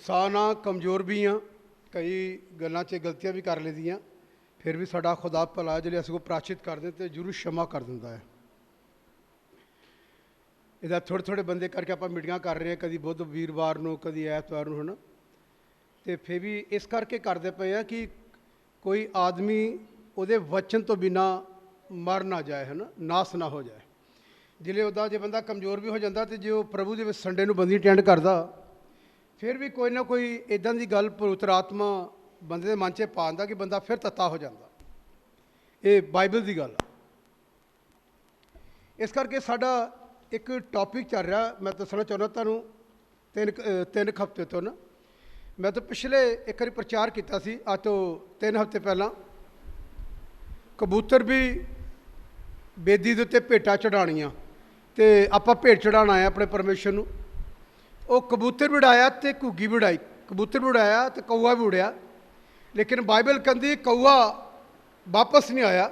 इंसान हाँ, कमज़ोर भी हाँ, कई गल्लां च गलतियां भी कर लेदियां, फिर भी साडा खुदा भला जिहड़े असीं को प्राचित कर दे तो जरूर क्षमा कर दिंदा है। ਇਹਦਾ थोड़े थोड़े बंदे करके आप मीटिंगां कर रहे हैं, कभी बुध वीरवार ਨੂੰ कभी ਐਤਵਾਰ ਨੂੰ, है ना। तो फिर भी इस करके करते पे हैं कि कोई आदमी ਉਹਦੇ वचन तो बिना मर ना जाए, है ना, नाश ना हो जाए। जिले उदा जो बंदा कमज़ोर भी हो जाता तो जो प्रभु के संडे ਨੂੰ बंदी अटेंड करता, फिर भी कोई ना कोई इदां दी गल पवित्र आत्मा बंदे के मन च पा दिंदा कि बंदा फिर तत्ता हो जाता। ये बाइबल की गल। इस करके साडा एक टॉपिक चल रहा, मैं दसना चाहुंदा तुहानूं तीन हफ्ते तो ना। मैं तो पिछले एक बार प्रचार किया सी, अज तो 3 हफ्ते पहला। कबूतर भी बेदी दे उत्ते भेटां चढ़ाणियां ते आपां भेट चढ़ाना है अपने परमेश्वर नूं। वो कबूतर भी उड़ाया तो घुग्गी भी उड़ाई, कबूतर भी उड़ाया तो कौआ भी उड़िया, लेकिन बाइबल कहती कौआ वापस नहीं आया।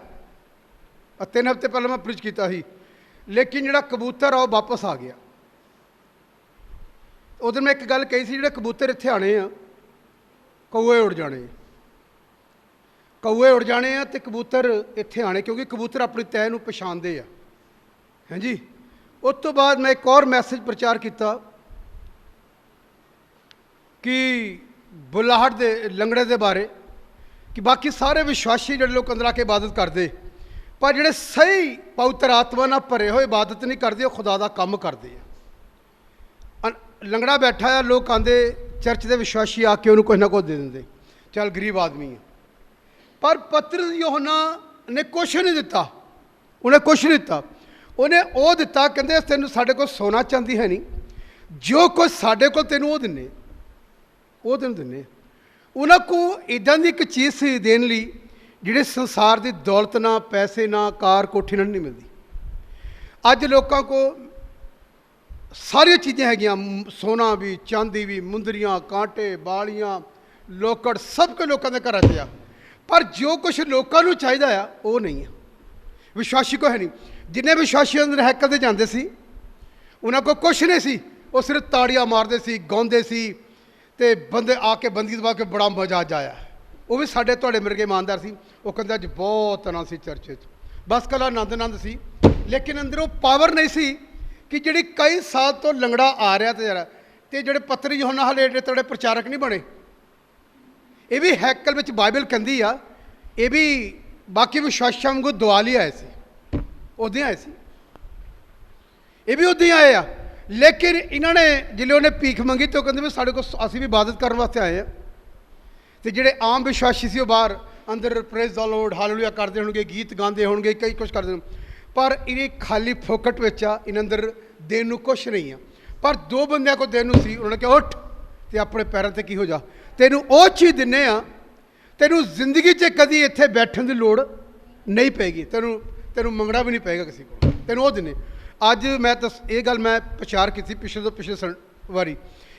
3 हफ्ते पहले मैं प्रीच किया ਸੀ, लेकिन जिहड़ा कबूतर आ वापस आ गया। उधर मैं एक गल कही सी, जिहड़े कबूतर इत्थे आने आ कौए उड़ जाने, कौए उड़ जाने आ ते कबूतर इत्थे आने, क्योंकि कबूतर अपनी तय नूं पछाणदे आ। हैं जी। उस तो बाद मैं एक और मैसेज प्रचार किया कि बुलाहट दे लंगड़े दे बारे, कि बाकी सारे विश्वासी जिहड़े लोग अंदर आके इबादत करते, पर जिहड़े सही पवित्र आत्मा नाल भरे होए इबादत नहीं करते, वो खुदा दा काम करते हैं। लंगड़ा बैठा है, लोग आंदे चर्च के विश्वासी आके उन्होंने कुछ ना कुछ दे देंगे, चल गरीब आदमी है। पर पतरस यूहन्ना ने कुछ नहीं दिता, उन्हें कुछ नहीं दिता। उन्हें वो दिता, कहते तेन साढ़े को सोना चांदी है नहीं, जो कुछ साढ़े को तेन वो दिने, वो तेन दिने। उन्होंने को इदां दी एक चीज़ सी देने लई जिहड़े संसार की दौलत ना, पैसे ना, कार कोठी ना नहीं मिलती। अज लोगों को सारिया चीज़ें हैगियां, सोना भी, चांदी भी, मुंदरियां, कांटे, बालियां, लोकड़, सब के लोगों के घर च आ, पर जो कुछ लोगों को चाहिए आ वो नहीं है, विश्वासी को है नहीं। जिन्हें विश्वासी अंदर हैकल से जाते सी, उन्होंने को कुछ नहीं सी, वो सिर्फ ताड़ियां मारते सी, गाउंदे सी, ते बंदे आके बंदी दबा के बड़ा मजा आया। वो भी साढ़े तुहाडे मेरे ईमानदार सी, वो कहते अज बहुत आना सी चर्च, बस कला आनंद आनंद सी, लेकिन अंदर वो पावर नहीं सी कि जिहड़ी कई साल तो लंगड़ा आ रहा तो जरा, तो जिहड़े पत्र यूहन्ना हाले एडे तगड़े प्रचारक नहीं बने। ये भी हैकल में बाइबल कहती आ, ये भी बाकी विश्वासियों वांगू दुआ लई आए सी, उद्दां आए सी, ये भी उद्दां आए आ। लेकिन इन्होंने जिले उन्हें भीख मंगी तो कहते भी साढ़े को असीं भी इबादत करने वास्ते आए हैं। तो जिहड़े आम विश्वासी से बाहर अंदर प्रेज द लॉर्ड हालेलुया करते होंगे, गीत गाते होंगे, कई कुछ करते हो, पर इन्हें खाली फोकट में आ, इन अंदर देन कुछ नहीं है। पर 2 बंदियां को देन सी, उन्होंने कहा उठ तो अपने पैरों से की हो जा, तेनू वो चीज़ दिने आ, तेनू जिंदगी च कभी इत्थे बैठने की लोड़ नहीं पेगी, तेनू तेनू मंगना भी नहीं पेगा किसी को, तेनू वो दिने। अज मैं ये गल मैं प्रचार की पिछले तो पिछले वारी,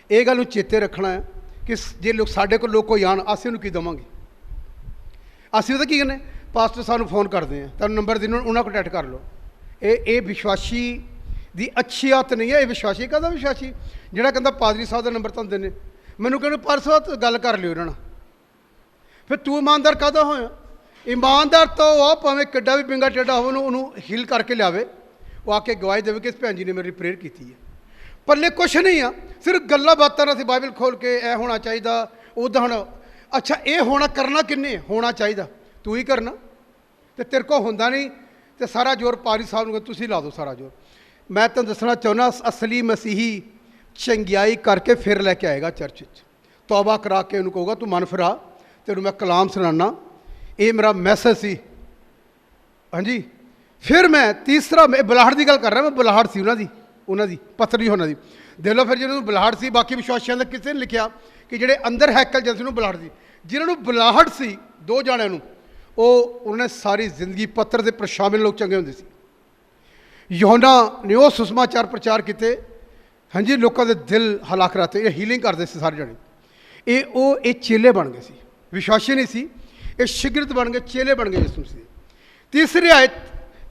ये गल चेते रखना है कि जे लोग साढ़े को लोग कोई आन, असीं उन्हें की देवांगे, असीं तो की करने, पास्टर सानू फोन करते हैं, तुम नंबर देने, उन्होंने कॉन्टैक्ट कर लो। ये विश्वासी की अच्छी आदत नहीं है। ये विश्वासी कहता विश्वासी जिहड़ा कहता पादरी साहब का नंबर तुहानूं देने, मैनूं कहने परसों गल कर लियो उन्होंने, फिर तू ईमानदार कहदा होया? ईमानदार तो वह भावें किड्डा भी पिंगा टेढ़ा हो, उन्होंने हील करके लियावे, वो आके गवाही देवे कि इस भैन जी ने मेरी प्रेयर की है। पल्ले कुछ नहीं आ, सिर्फ गल्लां बातां नाल बाइबल खोल के ए होना चाहिए, उदा होना। अच्छा ये होना करना किन्ने होना चाहिए? तू ही करना, तो तेरे को होंदा नहीं, तो सारा जोर पारी साहब नूं तुसीं ला दो सारा जोर। मैं तुहानूं दसना चाहुंदा, असली मसीही चंगियाई करके फिर लैके आएगा चर्च, तौबा करा के उन्होंने कहूँगा तू मन फिरा, तेनों मैं कलाम सुनाना। ये मेरा मैसेज सी। हाँ जी। फिर मैं तीसरा, मैं बुलाहट की गल कर रहा, मैं बुलाहट सी उन्होंने पत्र यूहन्ना दी। देख लो फिर जिन्होंने बुलाहट सी, बाकी विश्वासियों ने किसी ने लिखा कि जिहड़े अंदर हैकल जलसे उन्होंने बुलाहट सी, जिन्होंने बुलाहट सी 2 जाणिਆਂ वो उन्होंने सारी जिंदगी पत्र के शामिल लोग चंगे होंगे सी। यूहन्ना ने वो सुसमाचार प्रचार किए, हाँ जी, लोगों के दिल हला कराते, ये हीलिंग करते सी सारे जने। ये चेले बन गए सी, विश्वासी नहीं सी, ये शिगिरद बन गए, चेले बन गए यीशु मसीह। तीसरी आयत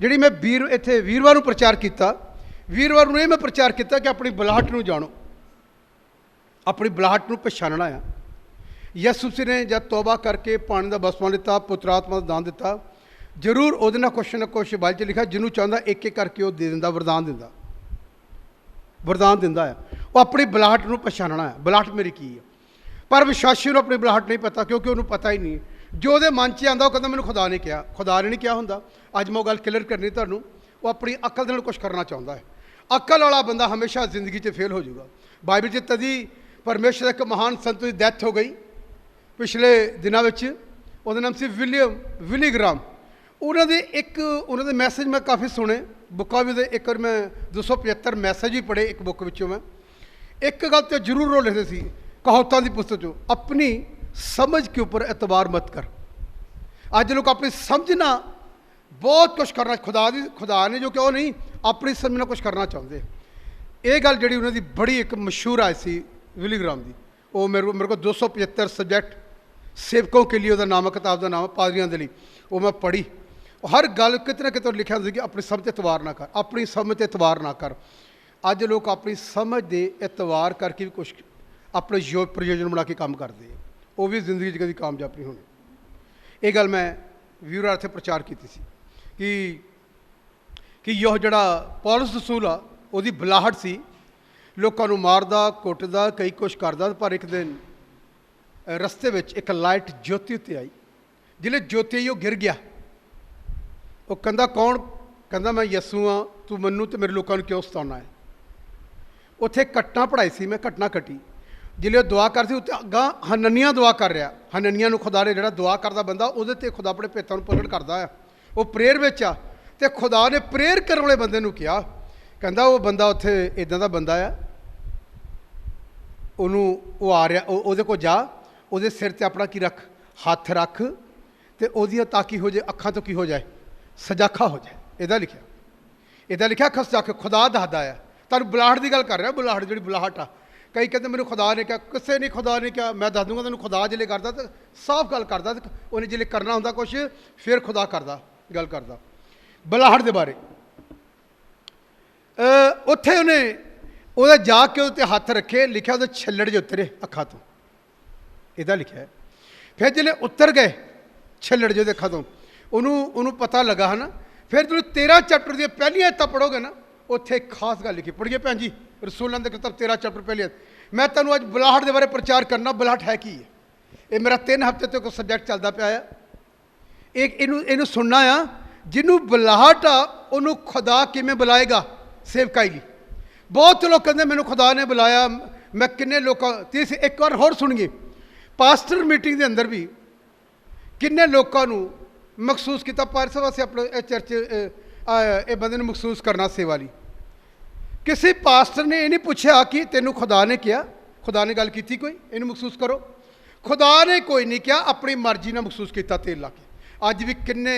जिहड़ी मैं इत्थे वीरवार नूं प्रचार किया, वीरवार नूं मैं प्रचार किया कि अपनी बुलाहट नूं जाणो, अपनी बुलाहट ਨੂੰ ਪਛਾਣਨਾ ਆ। ਯਿਸੂ ਮਸੀਹ ਨੇ ਜਦ ਤੌਬਾ ਕਰਕੇ ਪਾਣੀ ਦਾ ਬਪਤਿਸਮਾ ਲਿੱਤਾ, ਪੁੱਤਰ ਆਤਮਾ ਦਾ ਦਾਨ ਦਿੱਤਾ, ਜ਼ਰੂਰ ਉਹਦੇ ਨਾਲ ਕੁਛ ਨਾ ਕੁਛ ਬਾਈਬਲ 'ਚ ਲਿਖਿਆ, ਜਿਹਨੂੰ ਚਾਹੁੰਦਾ ਇੱਕ ਇੱਕ ਕਰਕੇ ਉਹ ਦੇ ਦਿੰਦਾ, ਵਰਦਾਨ ਦਿੰਦਾ, ਵਰਦਾਨ ਦਿੰਦਾ ਆ। ਉਹ ਆਪਣੀ ਬੁਲਾਹਟ ਨੂੰ ਪਛਾਣਨਾ ਹੈ, ਬੁਲਾਹਟ ਮੇਰੀ ਕੀ ਹੈ। ਪਰ ਵਿਸ਼ਵਾਸੀ ਨੂੰ ਆਪਣੀ ਬੁਲਾਹਟ ਨਹੀਂ ਪਤਾ, ਕਿਉਂਕਿ ਉਹਨੂੰ ਪਤਾ ਹੀ ਨਹੀਂ। ਜੋ ਉਹਦੇ ਮਨ 'ਚ ਆਉਂਦਾ ਉਹ ਕਹਿੰਦਾ ਮੈਨੂੰ ਖੁਦਾ ਨੇ ਕਿਹਾ। ਖੁਦਾ ਨੇ ਨਹੀਂ ਕਿਹਾ ਹੁੰਦਾ। ਅੱਜ ਮੈਂ ਉਹ ਗੱਲ ਕਲੀਅਰ ਕਰਨੀ ਤੁਹਾਨੂੰ। ਉਹ ਆਪਣੀ ਅਕਲ ਦੇ ਨਾਲ ਕੁਛ ਕਰਨਾ ਚਾਹੁੰਦਾ ਹੈ। ਅਕਲ ਵਾਲਾ ਬੰਦਾ ਹਮੇਸ਼ਾ ਜ਼ਿੰਦਗੀ 'ਚ ਫੇਲ ਹੋ ਜਾਊਗਾ। ਬਾਈਬਲ 'ਚ ਤਦੀ ਪਰਮੇਸ਼ਰ ਦਾ ਇੱਕ ਮਹਾਨ ਸੰਤ ਦੀ ਡੈਥ ਹੋ ਗਈ ਪਿਛਲੇ ਦਿਨਾਂ ਵਿੱਚ। ਉਹਦਾ ਨਾਮ ਸੀ ਵਿਲੀ ਗ੍ਰਾਮ। ਉਹਨਾਂ ਦੇ ਮੈਸੇਜ ਮੈਂ ਕਾਫੀ ਸੁਣੇ, ਬੁੱਕਾਂ ਵੀ ਉਹਦੇ ਇੱਕ ਵਾਰ ਮੈਂ 275 ਮੈਸੇਜ ਵੀ ਪੜ੍ਹੇ ਇੱਕ ਬੁੱਕ ਵਿੱਚੋਂ। ਮੈਂ ਇੱਕ ਗੱਲ ਤੇ ਜ਼ਰੂਰ ਉਹ ਲਿਖਦੇ ਸੀ ਕਹਾਵਤਾਂ ਦੀ ਪੁਸਤਕ 'ਚੋਂ, ਆਪਣੀ ਸਮਝ के ऊपर एतबार मत कर। ਅੱਜ ਲੋਕ ਆਪਣੀ ਸਮਝ ਨਾਲ ਬਹੁਤ ਕੁਛ ਕਰਨਾ, ਖੁਦਾ ਨੇ ਜੋ ਕਿ ਉਹ ਨਹੀਂ, ਆਪਣੀ ਸਮਝ ਨਾਲ ਕੁਛ ਕਰਨਾ ਚਾਹੁੰਦੇ। ਇਹ ਗੱਲ ਜਿਹੜੀ ਉਹਨਾਂ ਦੀ ਬੜੀ ਇੱਕ ਮਸ਼ਹੂਰ ਆਈ ਸੀ ਵਿਲੀ ਗ੍ਰਾਮ ਦੀ। ਉਹ ਮੇਰੇ ਕੋਲ 275 ਸਬਜੈਕਟ ਸੇਵकों के लिए ਉਹਦਾ ਨਾਮ, ਕਿਤਾਬ ਦਾ ਨਾਮ ਪਾਦਰੀਆਂ ਦੇ ਲਈ। ਉਹ ਮੈਂ ਪੜ੍ਹੀ। ਉਹ ਹਰ ਗੱਲ ਕਿਤੇ ਨਾ ਕਿਤੇ ਲਿਖਿਆ ਹੁੰਦਾ ਕਿ ਆਪਣੀ ਸਮਝ 'ਤੇ ਇਤਬਾਰ ਨਾ ਕਰ, ਆਪਣੀ ਸਮਝ 'ਤੇ ਇਤਬਾਰ ਨਾ ਕਰ। ਅੱਜ ਲੋਕ ਆਪਣੀ ਸਮਝ ਦੇ ਇਤਬਾਰ ਕਰਕੇ ਵੀ ਕੁਛ ਆਪਣੇ ਪ੍ਰਯੋਜਨ ਬਣਾ ਕੇ ਕੰਮ ਕਰਦੇ ਆ, ਉਹ ਵੀ ਜ਼ਿੰਦਗੀ 'ਚ ਕਦੀ ਕਾਮਯਾਬ ਨਹੀਂ ਹੋਣੇ। ਇਹ ਗੱਲ ਮੈਂ ਵੀਰਾਂ ਇੱਥੇ ਪ੍ਰਚਾਰ ਕੀਤੀ ਸੀ ਕਿ ਇਹ ਜਿਹੜਾ ਪੌਲਸ ਰਸੂਲ ਆ, ਉਹਦੀ ਬੁਲਾਹਟ ਸੀ, ਲੋਕਾਂ ਨੂੰ ਮਾਰਦਾ, ਕੁੱਟਦਾ, ਕਈ ਕੁਛ ਕਰਦਾ। ਪਰ ਇੱਕ ਦਿਨ ਰਸਤੇ ਵਿੱਚ ਇੱਕ ਲਾਈਟ ਜੋਤੀ ਉੱਤੇ ਆਈ। ਜਿਹੜੇ ਜੋਤੀ ਆਈ ਉਹ ਗਿਰ ਗਿਆ। ਉਹ ਕਹਿੰਦਾ ਕੌਣ? ਕਹਿੰਦਾ ਮੈਂ ਯਿਸੂ ਹਾਂ, ਤੂੰ ਮੈਨੂੰ ਅਤੇ ਮੇਰੇ ਲੋਕਾਂ ਨੂੰ ਕਿਉਂ ਸਤਾਉਣਾ ਹੈ। ਉੱਥੇ ਘਟਨਾ ਪੜ੍ਹਾਈ ਸੀ ਮੈਂ, ਘਟਨਾ ਘਟੀ। ਜਿਹੜੇ ਉਹ ਦੁਆ ਕਰਦੀ ਉੱਤੇ ਅੱਗਾਂ ਹਨਨੀਆਂ ਦੁਆ ਕਰ ਰਿਹਾ। ਹਨਨੀਆਂ ਨੂੰ ਖੁਦਾ ਨੇ, ਜਿਹੜਾ ਦੁਆ ਕਰਦਾ ਬੰਦਾ, ਉਹਦੇ 'ਤੇ ਖੁਦਾ ਆਪਣੇ ਭੇਤਾਂ ਨੂੰ ਪ੍ਰਗਟ ਕਰਦਾ ਆ। ਉਹ ਪ੍ਰੇਅਰ ਵਿੱਚ ਆ, ਅਤੇ ਖੁਦਾ ਨੇ ਪ੍ਰੇਅਰ ਕਰਨ ਵਾਲੇ ਬੰਦੇ ਨੂੰ ਕਿਹਾ, ਕਹਿੰਦਾ ਉਹ ਬੰਦਾ ਉੱਥੇ ਇੱਦਾਂ ਦਾ ਬੰਦਾ ਆ, ਉਹ ਆ ਰਿਹਾ, ਉਹਦੇ ਕੋਲ ਜਾ, ਉਹਦੇ ਸਿਰ 'ਤੇ ਆਪਣਾ ਕੀ ਰੱਖ, ਹੱਥ ਰੱਖ, ਅਤੇ ਉਹਦੀਆਂ ਤਾਂ ਕੀ ਹੋ ਜਾਏ, ਅੱਖਾਂ ਤੋਂ ਕੀ ਹੋ ਜਾਏ, ਸਜਾਖਾ ਹੋ ਜਾਏ। ਇਹਦਾ ਲਿਖਿਆ ਖਸ ਜਾ ਕੇ ਖੁਦਾ ਦੱਸਦਾ ਆ। ਤੁਹਾਨੂੰ ਬੁਲਾਹਟ ਦੀ ਗੱਲ ਕਰ ਰਿਹਾ। ਬੁਲਾਹਟ ਜਿਹੜੀ ਬੁਲਾਹਟ ਆ, ਕਈ ਕਹਿੰਦੇ ਮੈਨੂੰ ਖੁਦਾ ਨੇ ਕਿਹਾ, ਕਿਸੇ ਨੇ ਖੁਦਾ ਨੇ ਕਿਹਾ। ਮੈਂ ਦੱਸ ਦੂੰਗਾ ਤੈਨੂੰ, ਖੁਦਾ ਜਿਹੜੇ ਕਰਦਾ ਤਾਂ ਸਾਫ਼ ਗੱਲ ਕਰਦਾ, ਉਹਨੇ ਜਿਹੜੇ ਕਰਨਾ ਹੁੰਦਾ ਕੁਛ, ਫਿਰ ਖੁਦਾ ਕਰਦਾ, ਗੱਲ ਕਰਦਾ। ਬੁਲਾਹਟ ਦੇ ਬਾਰੇ ਉੱਥੇ ਉਹਦਾ ਜਾ ਕੇ ਉਹਦੇ 'ਤੇ ਹੱਥ ਰੱਖੇ, ਲਿਖਿਆ ਉਹਦੇ ਛੱਲੜ ਜਿਹੇ ਉਤਰੇ ਅੱਖਾਂ ਤੋਂ। ਇਹਦਾ ਲਿਖਿਆ। ਫਿਰ ਜਿਹੜੇ ਉਤਰ ਗਏ ਛੱਲੜ ਜਿਹੇ ਅੱਖਾਂ ਤੋਂ, ਉਹਨੂੰ ਪਤਾ ਲੱਗਾ ਹੈ ਨਾ। ਫਿਰ ਜਦੋਂ 13 ਚੈਪਟਰ ਦੀਆਂ ਪਹਿਲੀਆਂ ਆਇਤਾਂ ਪੜ੍ਹੋਗੇ ਨਾ, ਉੱਥੇ ਇੱਕ ਖਾਸ ਗੱਲ ਲਿਖੀ। ਪੜ੍ਹੀਏ ਭੈਣ ਜੀ, ਰਸੂਲਾਂ ਦੇ ਕਿਤਾਬ 13 ਚੈਪਟਰ ਪਹਿਲੀ। ਮੈਂ ਤੁਹਾਨੂੰ ਅੱਜ ਬੁਲਾਹਟ ਦੇ ਬਾਰੇ ਪ੍ਰਚਾਰ ਕਰਨਾ। ਬੁਲਾਹਟ ਹੈ ਕੀ ਹੈ? ਇਹ ਮੇਰਾ 3 ਹਫ਼ਤੇ ਤੋਂ ਕੋਈ ਸਬਜੈਕਟ ਚੱਲਦਾ ਪਿਆ ਆ। ਇਹਨੂੰ ਸੁਣਨਾ ਆ। ਜਿਹਨੂੰ ਬੁਲਾਹਟ ਆ ਉਹਨੂੰ ਖੁਦਾ ਕਿਵੇਂ ਬੁਲਾਏਗਾ ਸੇਵਕਾਈ ਲਈ। ਬਹੁਤ ਲੋਕ ਕਹਿੰਦੇ ਮੈਨੂੰ ਖੁਦਾ ਨੇ ਬੁਲਾਇਆ। ਮੈਂ ਕਿੰਨੇ ਲੋਕਾਂ ਇੱਕ ਵਾਰ ਹੋਰ ਸੁਣੀਏ। ਪਾਸਟਰ ਮੀਟਿੰਗ ਦੇ ਅੰਦਰ ਵੀ ਕਿੰਨੇ ਲੋਕਾਂ ਨੂੰ ਮਖਸੂਸ ਕੀਤਾ, ਪਾਰਸਾ ਵਾਸਤੇ ਆਪਣੇ ਚਰਚ ਇਹ ਬੰਦੇ ਨੂੰ ਮਖਸੂਸ ਕਰਨਾ ਸੇਵਾ ਲਈ। ਕਿਸੇ ਪਾਸਟਰ ਨੇ ਇਹ ਨਹੀਂ ਪੁੱਛਿਆ ਕਿ ਤੈਨੂੰ ਖੁਦਾ ਨੇ ਕਿਹਾ, ਖੁਦਾ ਨੇ ਗੱਲ ਕੀਤੀ ਕੋਈ ਇਹਨੂੰ ਮਖਸੂਸ ਕਰੋ। ਖੁਦਾ ਨੇ ਕੋਈ ਨਹੀਂ ਕਿਹਾ, ਆਪਣੀ ਮਰਜ਼ੀ ਨਾਲ ਮਖਸੂਸ ਕੀਤਾ ਤੇਲ ਲਾ ਕੇ। ਅੱਜ ਵੀ ਕਿੰਨੇ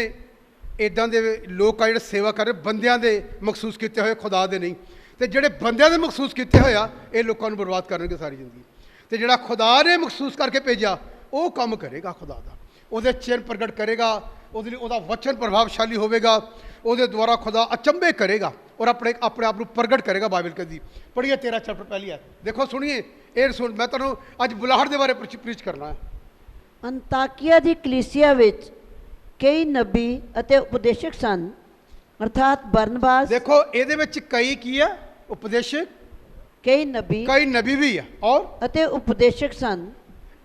ਇੱਦਾਂ ਦੇ ਲੋਕ ਆ ਜਿਹੜੇ ਸੇਵਾ ਕਰ ਰਹੇ, ਬੰਦਿਆਂ ਦੇ ਮਖਸੂਸ ਕੀਤੇ ਹੋਏ, ਖੁਦਾ ਦੇ ਨਹੀਂ। ਅਤੇ ਜਿਹੜੇ ਬੰਦਿਆਂ ਦੇ ਮਖਸੂਸ ਕੀਤੇ ਹੋਏ ਆ, ਇਹ ਲੋਕਾਂ ਨੂੰ ਬਰਬਾਦ ਕਰਨਗੇ ਸਾਰੀ ਜ਼ਿੰਦਗੀ। ਅਤੇ ਜਿਹੜਾ ਖੁਦਾ ਨੇ ਮਖਸੂਸ ਕਰਕੇ ਭੇਜਿਆ, ਉਹ ਕੰਮ ਕਰੇਗਾ ਖੁਦਾ ਦਾ, ਉਹਦੇ ਚਿੰਨ੍ਹ ਪ੍ਰਗਟ ਕਰੇਗਾ, ਉਹਦੇ ਲਈ ਉਹਦਾ ਵਚਨ ਪ੍ਰਭਾਵਸ਼ਾਲੀ ਹੋਵੇਗਾ, ਉਹਦੇ ਦੁਆਰਾ ਖੁਦਾ ਅਚੰਭੇ ਕਰੇਗਾ ਔਰ ਆਪਣੇ ਆਪ ਨੂੰ ਪ੍ਰਗਟ ਕਰੇਗਾ। ਬਾਈਬਲ ਕਦੀ ਪੜ੍ਹੀਏ 13 ਚੈਪਟਰ ਪਹਿਲੀ ਹੈ, ਦੇਖੋ ਸੁਣੀਏ। ਮੈਂ ਤੁਹਾਨੂੰ ਅੱਜ ਬੁਲਾਹਟ ਦੇ ਬਾਰੇ ਪ੍ਰੀਚ ਕਰਨਾ ਹੈ। ਅੰਤਾਕਿਆ ਦੀ ਕਲੀਸਿਆ ਵਿੱਚ ਕਈ ਨਬੀ ਅਤੇ ਉਪਦੇਸ਼ਕ ਸਨ, ਅਰਥਾਤ ਬਰਨਬਾਸ। ਦੇਖੋ ਇਹਦੇ ਵਿੱਚ ਕਈ ਕੀ ਆ? ਉਪਦੇਸ਼ਕ, ਕਈ ਨਬੀ ਵੀ ਆ ਔਰ ਅਤੇ ਉਪਦੇਸ਼ਕ ਸਨ।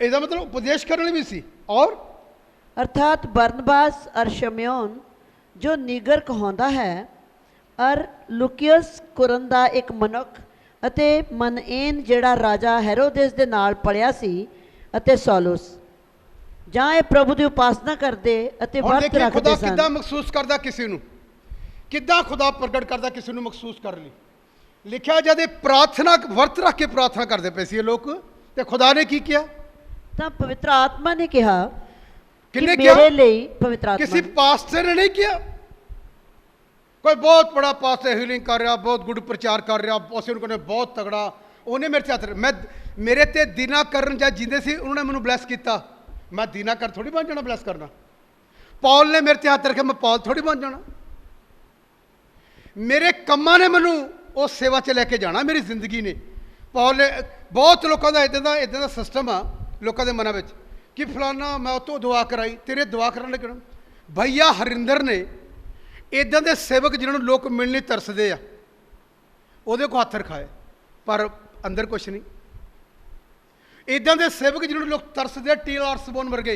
ਇਹਦਾ ਮਤਲਬ ਉਪਦੇਸ਼ ਕਰਨ ਵਾਲੇ ਵੀ ਸੀ। ਔਰ ਅਰਥਾਤ ਬਰਨਬਾਸ ਅਰ ਸ਼ਮਯੋਨ ਜੋ ਨੀਗਰ ਕਹਾਉਂਦਾ ਹੈ, ਅਰ ਲੁਕਿਅਸ ਕੁਰਨ ਦਾ ਇੱਕ ਮਨੁੱਖ, ਅਤੇ ਮਨਏਨ ਜਿਹੜਾ ਰਾਜਾ ਹੈਰੋਦੇਸ ਦੇ ਨਾਲ ਪੜਿਆ ਸੀ, ਅਤੇ ਸੌਲੁਸ, ਜਾਂ ਇਹ ਪ੍ਰਭੂ ਦੀ ਉਪਾਸਨਾ ਕਰਦੇ ਅਤੇ ਵਰਤ ਰੱਖਦੇ ਖੁਦਾ ਸਨ। ਕਿੱਦਾਂ ਮਖਸੂਸ ਕਰਦਾ ਕਿਸੇ ਨੂੰ, ਕਿੱਦਾਂ ਖੁਦਾ ਪ੍ਰਗਟ ਕਰਦਾ ਕਿਸੇ ਨੂੰ ਮਖਸੂਸ ਕਰਨ ਲਈ। ਲਿਖਿਆ ਜਦ ਇਹ ਪ੍ਰਾਰਥਨਾ ਵਰਤ ਰੱਖ ਕੇ ਪ੍ਰਾਰਥਨਾ ਕਰਦੇ ਪਏ ਸੀ ਇਹ ਲੋਕ, ਤੇ ਖੁਦਾ ਨੇ ਕੀ ਕਿਹਾ? ਤਾਂ ਪਵਿੱਤਰ ਆਤਮਾ ਨੇ ਕਿਹਾ, ਕਿਹਨੇ ਕਿਹਾ? ਮੇਰੇ ਲਈ ਪਵਿੱਤਰ ਆਤਮਾ। ਕਿਸੇ ਪਾਸਟਰ ਨੇ ਨਹੀਂ ਕਿਹਾ। ਕੋਈ ਬਹੁਤ ਬੜਾ ਪਾਸਟਰ ਹੀਲਿੰਗ ਕਰ ਰਿਹਾ, ਬਹੁਤ ਗੁੱਡ ਪ੍ਰਚਾਰ ਕਰ ਰਿਹਾ, ਅਸੀਂ ਉਹਨੂੰ ਕਹਿੰਦੇ ਬਹੁਤ ਤਗੜਾ, ਉਹਨੇ ਮੇਰੇ 'ਤੇ ਹੱਥ, ਮੇਰੇ 'ਤੇ ਦੀਨਾ ਕਰਨ ਜਾਂ ਜਿੰਦੇ ਸੀ, ਉਹਨਾਂ ਨੇ ਮੈਨੂੰ ਬਲੈਸ ਕੀਤਾ। ਮੈਂ ਦੀਨਾ ਕਰ ਥੋੜ੍ਹੀ ਬਣ ਜਾਣਾ ਬਲੈਸ ਕਰਨਾ। ਪੌਲ ਨੇ ਮੇਰੇ 'ਤੇ ਹੱਥ ਰੱਖਿਆ, ਮੈਂ ਪੌਲ ਥੋੜ੍ਹੀ ਬਣ ਜਾਣਾ। ਮੇਰੇ ਕੰਮਾਂ ਨੇ ਮੈਨੂੰ ਉਸ ਸੇਵਾ 'ਚ ਲੈ ਕੇ ਜਾਣਾ, ਮੇਰੀ ਜ਼ਿੰਦਗੀ ਨੇ। ਪੌਲੇ ਬਹੁਤ ਲੋਕਾਂ ਦਾ ਇਦਾਂ ਦਾ ਸਿਸਟਮ ਆ ਲੋਕਾਂ ਦੇ ਮਨਾਂ ਵਿੱਚ ਕਿ ਫਲਾਨਾ ਮੈਂ ਉਹ ਤੋਂ ਦੁਆ ਕਰਾਈ, ਤੇਰੇ ਦੁਆ ਕਰਨ ਲੱਗਣ। ਭਈਆ ਹਰਿੰਦਰ ਨੇ ਇਦਾਂ ਦੇ ਸੇਵਕ ਜਿਨ੍ਹਾਂ ਨੂੰ ਲੋਕ ਮਿਲਣ ਲਈ ਤਰਸਦੇ ਆ, ਉਹਦੇ ਕੋਲ ਹੱਥ ਰਖਾਏ, ਪਰ ਅੰਦਰ ਕੁਛ ਨਹੀਂ। ਇਦਾਂ ਦੇ ਸੇਵਕ ਜਿਨ੍ਹਾਂ ਨੂੰ ਲੋਕ ਤਰਸਦੇ ਆ, TLR ਸਬੋਨ ਵਰਗੇ,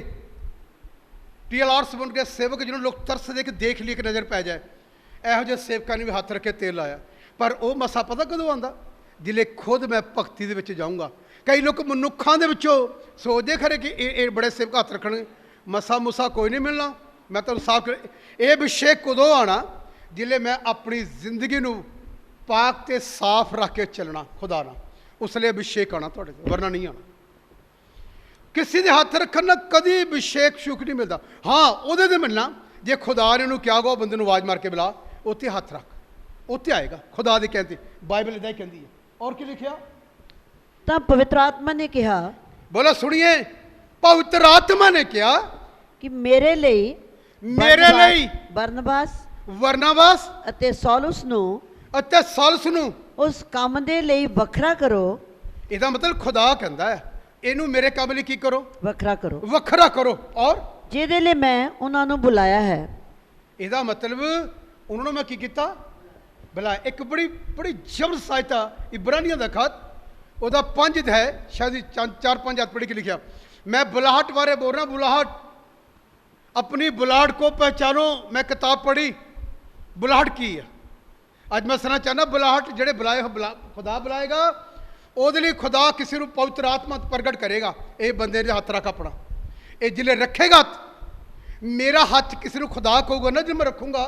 TLR ਸਬੋਨ ਦੇ ਸੇਵਕ ਜਿਹਨੂੰ ਲੋਕ ਤਰਸਦੇ ਕਿ ਦੇਖ ਲਈ ਇੱਕ ਨਜ਼ਰ ਪੈ ਜਾਏ, ਇਹੋ ਜਿਹੇ ਸੇਵਕਾਂ ਨੇ ਵੀ ਹੱਥ ਰੱਖੇ ਤੇਲ ਲਾਇਆ। ਪਰ ਉਹ ਮਸਾ ਪਤਾ ਕਦੋਂ ਆਉਂਦਾ? ਜਿਲੇ ਖੁਦ ਮੈਂ ਭਗਤੀ ਦੇ ਵਿੱਚ ਜਾਊਂਗਾ। ਕਈ ਲੋਕ ਮਨੁੱਖਾਂ ਦੇ ਵਿੱਚੋਂ ਸੋਚਦੇ ਖਰੇ ਕਿ ਇਹ ਬੜੇ ਸੇਵਕ ਹੱਥ ਰੱਖਣਗੇ, ਮਸਾ ਮੁਸਾ ਕੋਈ ਨਹੀਂ ਮਿਲਣਾ। ਮੈਂ ਤੁਹਾਨੂੰ ਸਾਫ਼ ਇਹ ਅਭਿਸ਼ੇਕ ਕਦੋਂ ਆਉਣਾ? ਜਿਲੇ ਮੈਂ ਆਪਣੀ ਜ਼ਿੰਦਗੀ ਨੂੰ ਪਾਕ ਤੇ ਸਾਫ਼ ਰੱਖ ਕੇ ਚੱਲਣਾ ਖੁਦਾ ਨਾਲ, ਉਸ ਲਈ ਅਭਿਸ਼ੇਕ ਆਉਣਾ ਤੁਹਾਡੇ ਤੇ, ਵਰਨਾ ਨਹੀਂ ਆਉਣਾ। ਕਿਸੇ ਦੇ ਹੱਥ ਰੱਖਣ ਨਾਲ ਕਦੀ ਅਭਿਸ਼ੇਕ ਸ਼ੁਕ ਨਹੀਂ ਮਿਲਦਾ। ਹਾਂ ਉਹਦੇ ਤੇ ਮਿਲਣਾ ਜੇ ਖੁਦਾ ਨੇ ਉਹਨੂੰ ਕਿਹਾ ਗਾ ਬੰਦੇ ਨੂੰ ਆਵਾਜ਼ ਮਾਰ ਕੇ ਬੁਲਾ, ਉੱਥੇ ਹੱਥ ਰੱਖ, ਉੱਥੇ ਆਏਗਾ ਖੁਦਾ ਦੇ ਕਹਿੰਦੇ। ਬਾਈਬਲ ਇਦਾਂ ਹੀ ਕਹਿੰਦੀ ਹੈ। ਔਰ ਕੀ ਲਿਖਿਆ? ਤਾਂ ਪਵਿੱਤਰ ਆਤਮਾ ਨੇ ਕਿਹਾ, ਬੋਲੋ ਸੁਣੀਏ, ਪਵਿੱਤਰ ਆਤਮਾ ਨੇ ਕਿਹਾ ਕਿ ਮੇਰੇ ਲਈ ਬਰਨਬਾਸ ਵਰਨਾਬਾਸ ਅਤੇ ਸੌਲਸ ਨੂੰ ਉਸ ਕੰਮ ਦੇ ਲਈ ਵੱਖਰਾ ਕਰੋ। ਇਹਦਾ ਮਤਲਬ ਖੁਦਾ ਕਹਿੰਦਾ ਹੈ ਇਹਨੂੰ ਮੇਰੇ ਕੰਮ ਲਈ ਕੀ ਕਰੋ? ਵੱਖਰਾ ਕਰੋ। ਔਰ ਜਿਹਦੇ ਲਈ ਮੈਂ ਉਹਨਾਂ ਨੂੰ ਬੁਲਾਇਆ ਹੈ। ਇਹਦਾ ਮਤਲਬ ਉਹਨਾਂ ਨੂੰ ਮੈਂ ਕੀ ਕੀਤਾ? ਬੁਲਾਇਆ। ਇੱਕ ਬੜੀ ਜ਼ਬਰਦਸਤ ਸਹਾਇਤਾ ਇਬਰਾਨੀਆਂ ਦਾ ਖਤ, ਉਹਦਾ 5 ਹੈ, ਸ਼ਾਇਦ 4-5 ਹੱਥ ਪੜ੍ਹ ਕੇ ਲਿਖਿਆ। मैं बुलाहट बारे बोल रहा, बुलाहट, अपनी बुलाहट को पहचानो। मैं किताब पढ़ी, बुलाहट की है। अज मैं सुनना चाहना बुलाहट जेड़े बुलाए खुदा बुलाएगा, ਉਹਦੇ ਲਈ खुदा किसी ਨੂੰ पवित्र आत्मा प्रगट करेगा। ये बंदे ने हथ रख अपना, ये जिले रखेगा मेरा हथ किसी ਨੂੰ खुदा कहोगा ना, जो मैं रखूँगा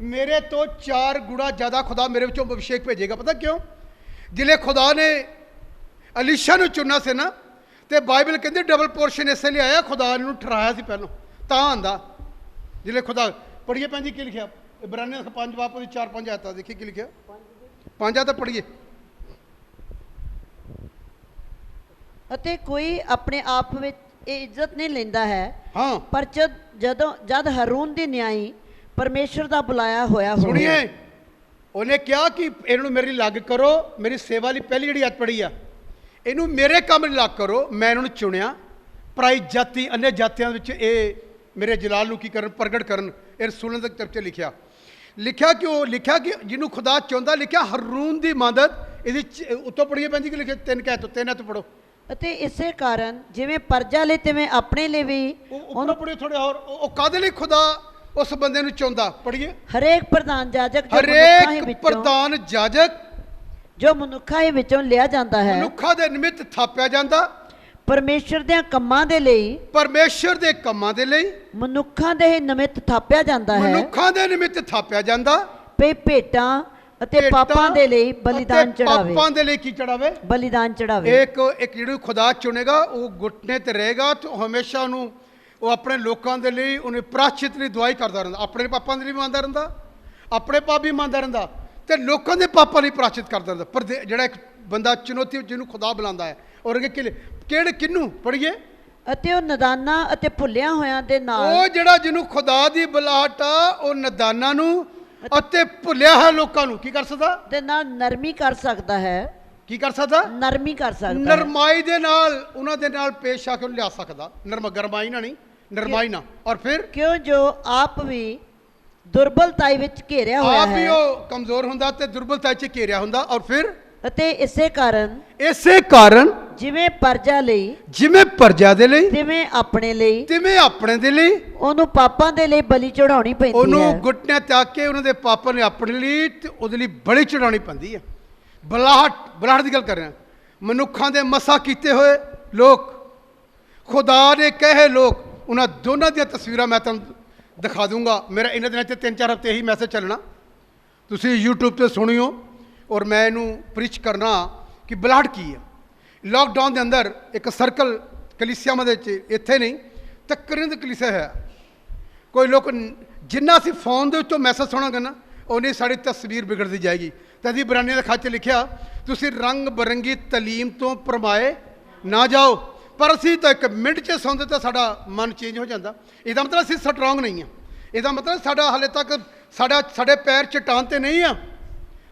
मेरे तो 4 गुणा ज़्यादा खुदा मेरे विचों अभिषेक भेजेगा। पता क्यों? जिले खुदा ने अलीशा ਨੂੰ चुनना से ना, तो बाइबल कहती डबल पोर्शन इसलिए आया, खुदा ने ठहराया से पहलों ਤਾਂ आंदा। जिले खुदा पढ़िए भैन जी की लिखा इब्रानियों 5 बाप 4-5 आयत देखिए की लिखा, 5 आयत पढ़िए। ਅਤੇ ਕੋਈ ਆਪਣੇ ਆਪ ਵਿੱਚ ਇਹ ਇੱਜ਼ਤ ਨਹੀਂ ਲੈਂਦਾ ਹੈ। ਹਾਂ, ਪਰ ਜਦ ਹਰੂਨ ਦੀ ਨਿਆਈ ਪਰਮੇਸ਼ਰ ਦਾ ਬੁਲਾਇਆ ਹੋਇਆ ਹੋਵੇ। ਸੁਣੀਏ, ਉਹਨੇ ਕਿਹਾ ਕਿ ਇਹਨੂੰ ਮੇਰੇ ਲਈ ਲੱਗ ਕਰੋ, ਮੇਰੀ ਸੇਵਾ ਲਈ ਪਹਿਲੀ ਜਿਹੜੀ ਆਇਤ ਪੜੀ ਆ, ਇਹਨੂੰ ਮੇਰੇ ਕੰਮ ਲਈ ਲੱਗ ਕਰੋ। ਮੈਂ ਇਹਨਾਂ ਨੂੰ ਚੁਣਿਆ, ਪਰਾਈ ਜਾਤੀ अन्य ਜਾਤੀਆਂ ਵਿੱਚ ਇਹ ਮੇਰੇ ਜਲਾਲ ਨੂੰ ਕੀ ਕਰਨ, ਪ੍ਰਗਟ ਕਰਨ। ਇਹ ਸੁਣਨ ਦੇ ਕਿਤਾਬ 'ਚ ਲਿਖਿਆ ਕਿ ਉਹ ਲਿਖਿਆ ਕਿ ਜਿਹਨੂੰ ਖੁਦਾ ਚਾਹੁੰਦਾ, ਲਿਖਿਆ ਹਰੂਨ ਦੀ ਮਦਦ ਇਹਦੀ ਉੱਤੋਂ ਪੜੀਏ ਭੈਣ ਜੀ ਕਿ ਲਿਖਿਆ 3 ਕਹਿ ਤੋਂ 3 ਤੋਂ ਪੜੋ। ਅਤੇ ਇਸੇ ਕਾਰਨ ਜਿਵੇਂ ਪਰਜਾ ਲਈ ਤਿਵੇਂ ਆਪਣੇ ਲਈ ਵੀ ਉਹਨੂੰ ਪੜਿਓ ਥੋੜੇ ਹੋਰ। ਉਹ ਕਾਹਦੇ ਲਈ ਖੁਦਾ ਉਸ ਬੰਦੇ ਨੂੰ ਚਾਹੁੰਦਾ? ਪੜੀਏ। ਹਰੇਕ ਪ੍ਰਧਾਨ ਜਾਜਕ ਜੋ ਮਨੁੱਖਾਂ ਵਿੱਚੋਂ ਲਿਆ ਜਾਂਦਾ ਹੈ, ਮਨੁੱਖਾਂ ਦੇ ਨਿਮਿਤ ਥਾਪਿਆ ਜਾਂਦਾ, ਪਰਮੇਸ਼ਰ ਦੇ ਕੰਮਾਂ ਦੇ ਲਈ, ਪਰਮੇਸ਼ਰ ਦੇ ਕੰਮਾਂ ਦੇ ਲਈ ਮਨੁੱਖਾਂ ਦੇ ਨਿਮਿਤ ਥਾਪਿਆ ਜਾਂਦਾ ਹੈ। ਮਨੁੱਖਾਂ ਦੇ ਨਿਮਿਤ ਥਾਪਿਆ ਜਾਂਦਾ, ਭੇਟਾਂ ਅਤੇ ਪਾਪਾਂ ਦੇ ਲਈ ਬਲੀਦਾਨ ਚੜਾਵੇ। ਪਾਪਾਂ ਦੇ ਲਈ ਕੀ ਚੜਾਵੇ? ਬਲੀਦਾਨ ਚੜਾਵੇ। ਇੱਕ ਜਿਹੜੀ ਖੁਦਾ ਚੁਣੇਗਾ ਉਹ ਘੁਟਨੇ ਤੇ ਰਹੇਗਾ, ਤੇ ਹਮੇਸ਼ਾ ਨੂੰ ਉਹ ਆਪਣੇ ਲੋਕਾਂ ਦੇ ਲਈ ਉਹਨੇ ਪ੍ਰਾਸ਼ਚਿਤ ਲਈ ਦੁਆਈ ਕਰਦਾ ਰਹਿੰਦਾ। ਆਪਣੇ ਪਾਪਾਂ ਦੇ ਲਈ ਮੰਨਦਾ ਰਹਿੰਦਾ, ਆਪਣੇ ਪਾਪ ਵੀ ਮੰਨਦਾ ਰਹਿੰਦਾ, ਤੇ ਲੋਕਾਂ ਦੇ ਪਾਪਾਂ ਲਈ ਪ੍ਰਾਸ਼ਚਿਤ ਕਰਦਾ ਰਹਿੰਦਾ। ਪਰ ਜਿਹੜਾ ਇੱਕ ਬੰਦਾ ਚੁਣੌਤੀ ਜਿਹਨੂੰ ਖੁਦਾ ਬੁਲਾਉਂਦਾ ਹੈ, ਔਰ ਕਿਹੜੇ ਕਿਹਨੂੰ ਪੜੀਏ? ਅਤੇ ਉਹ ਨਦਾਨਾਂ ਅਤੇ ਭੁੱਲਿਆ ਹੋਇਆਂ ਦੇ ਨਾਲ, ਉਹ ਜਿਹੜਾ ਜਿਹਨੂੰ ਖੁਦਾ ਦੀ ਬੁਲਾਹਟ ਆ, ਉਹ ਨਦਾਨਾਂ ਨੂੰ ਅਤੇ ਭੁੱਲਿਆ ਹੋਇਆ ਲੋਕਾਂ ਨੂੰ ਕੀ ਕਰ ਸਕਦਾ? ਦੇ ਨਾਲ ਨਰਮੀ ਕਰ ਸਕਦਾ ਹੈ। ਕੀ ਕਰ ਸਕਦਾ? ਨਰਮੀ ਕਰ ਸਕਦਾ, ਨਰਮਾਈ ਦੇ ਨਾਲ ਉਹਨਾਂ ਦੇ ਨਾਲ ਪੇਸ਼ ਆ ਕੇ ਉਹਨੂੰ ਲਿਆ ਸਕਦਾ। ਗਰਮਾਈ ਨਾਲ ਨਹੀਂ, ਨਰਮਾਈ ਨਾਲ। ਔਰ ਫਿਰ ਕਿਉਂ ਜੋ ਆਪ ਵੀ ਦੁਰਬਲਤਾਈ ਵਿੱਚ ਘੇਰਿਆ ਹੋਇਆ ਹੈ, ਆਪ ਵੀ ਉਹ ਕਮਜ਼ੋਰ ਹੁੰਦਾ ਤੇ ਦੁਰਬਲਤਾਈ 'ਚ ਘੇਰਿਆ ਹੁੰਦਾ। ਔਰ ਫਿਰ ਅਤੇ ਇਸੇ ਕਾਰਨ ਜਿਵੇਂ ਪਰਜਾ ਦੇ ਲਈ ਤਿਵੇਂ ਆਪਣੇ ਦੇ ਲਈ ਉਹਨੂੰ ਪਾਪਾਂ ਦੇ ਲਈ ਬਲੀ ਚੜਾਉਣੀ ਪੈਂਦੀ ਹੈ। ਉਹਨੂੰ ਗੁੱਟਨੇ ਤੇ ਕੇ ਉਹਨਾਂ ਦੇ ਪਾਪਾਂ ਨੇ ਆਪਣੇ ਲਈ ਤੇ ਉਹਦੇ ਲਈ ਬਲੀ ਚੜਾਉਣੀ ਪੈਂਦੀ ਹੈ। ਬੁਲਾਹਟ ਦੀ ਗੱਲ ਕਰ ਰਿਹਾ। ਮਨੁੱਖਾਂ ਦੇ ਮਸਾ ਕੀਤੇ ਹੋਏ ਲੋਕ, ਖੁਦਾ ਦੇ ਕਹੇ ਲੋਕ, ਉਹਨਾਂ ਦੋਨਾਂ ਦੀਆਂ ਤਸਵੀਰਾਂ ਮੈਂ ਤੁਹਾਨੂੰ ਦਿਖਾ ਦੂੰਗਾ। ਮੇਰਾ ਇਹਨਾਂ ਦਿਨਾਂ 'ਚ 3-4 ਹਫ਼ਤੇ ਇਹੀ ਮੈਸੇਜ ਚੱਲਣਾ, ਤੁਸੀਂ YouTube 'ਤੇ ਸੁਣਿਓ। ਔਰ ਮੈਂ ਇਹਨੂੰ ਪ੍ਰੀਚ ਕਰਨਾ ਕਿ ਬੁਲਾਹਟ ਕੀ ਹੈ। ਲਾਕਡਾਊਨ ਦੇ ਅੰਦਰ ਇੱਕ ਸਰਕਲ ਕਲੀਸਿਆਵਾਂ ਦੇ ਵਿੱਚ, ਇੱਥੇ ਨਹੀਂ ਤਕਰੀਬਨ ਕਲੀਸਿਆ ਹੈ, ਕੋਈ ਲੋਕ ਜਿੰਨਾ ਅਸੀਂ ਫੋਨ ਦੇ ਉੱਤੋਂ ਮੈਸੇਜ ਸੁਣਾਂਗੇ ਨਾ, ਉਹਨੇ ਸਾਡੀ ਤਸਵੀਰ ਵਿਗੜਦੀ ਜਾਏਗੀ। ਤੇ ਅਸੀਂ ਇਬਰਾਨੀਆਂ ਦੇ ਖਤ 'ਚ ਲਿਖਿਆ, ਤੁਸੀਂ ਰੰਗ ਬਰੰਗੀ ਤਾਲੀਮ ਤੋਂ ਭਰਮਾਏ ਨਾ ਜਾਓ। ਪਰ ਅਸੀਂ ਤਾਂ 1 ਮਿੰਟ 'ਚ ਸੁਣਦੇ ਤਾਂ ਸਾਡਾ ਮਨ ਚੇਂਜ ਹੋ ਜਾਂਦਾ। ਇਹਦਾ ਮਤਲਬ ਅਸੀਂ ਸਟਰੋਂਗ ਨਹੀਂ ਹਾਂ। ਇਹਦਾ ਮਤਲਬ ਸਾਡਾ ਹਾਲੇ ਤੱਕ ਸਾਡੇ ਪੈਰ ਚਟਾਨ 'ਤੇ ਨਹੀਂ ਆ,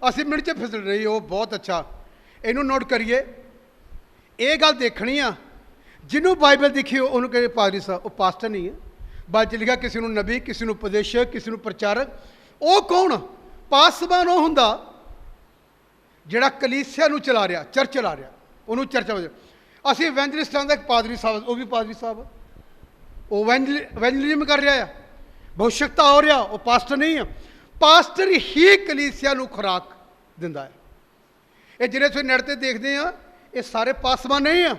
ਅਸੀਂ ਮਿੰਟ 'ਚ ਫਿਸਲ ਰਹੀ। ਉਹ ਬਹੁਤ ਅੱਛਾ। ਇਹਨੂੰ ਨੋਟ ਕਰੀਏ। ਇਹ ਗੱਲ ਦੇਖਣੀ ਆ, ਜਿਹਨੂੰ ਬਾਈਬਲ ਦਿਖੀ ਉਹਨੂੰ ਕਹੇ ਪਾਦਰੀ ਸਾਹਿਬ, ਉਹ ਪਾਸਟਰ ਨਹੀਂ ਹੈ। ਬਾਈਬਲ 'ਚ ਲਿਖਿਆ ਕਿਸੇ ਨੂੰ ਨਬੀ, ਕਿਸੇ ਨੂੰ ਉਪਦੇਸ਼ਕ, ਕਿਸੇ ਨੂੰ ਪ੍ਰਚਾਰਕ। ਉਹ ਕੌਣ? ਪਾਸਬਾਨ ਉਹ ਹੁੰਦਾ ਜਿਹੜਾ ਕਲੀਸਿਆ ਨੂੰ ਚਲਾ ਰਿਹਾ, ਚਰਚ ਚਲਾ ਰਿਹਾ, ਉਹਨੂੰ ਚਰਚਾ ਵਜੇ। ਅਸੀਂ ਇਵੈਂਜਲਿਸਟਾਂ ਦਾ ਇੱਕ ਪਾਦਰੀ ਸਾਹਿਬ, ਉਹ ਵੀ ਪਾਦਰੀ ਸਾਹਿਬ, ਉਹ ਇਵੈਂਜਲਿਜ਼ਮ ਕਰ ਰਿਹਾ ਆ, ਭਵਿਸ਼ਕਤਾ ਹੋ ਰਿਹਾ, ਉਹ ਪਾਸਟਰ ਨਹੀਂ ਆ। ਪਾਸਟਰ ਹੀ ਕਲੀਸਿਆ ਨੂੰ ਖੁਰਾਕ ਦਿੰਦਾ ਹੈ। ਇਹ ਜਿਹੜੇ ਤੁਸੀਂ ਨੈਟ 'ਤੇ ਦੇਖਦੇ ਆ, ਇਹ ਸਾਰੇ ਪਾਸਬਾਨ ਨਹੀਂ ਆ,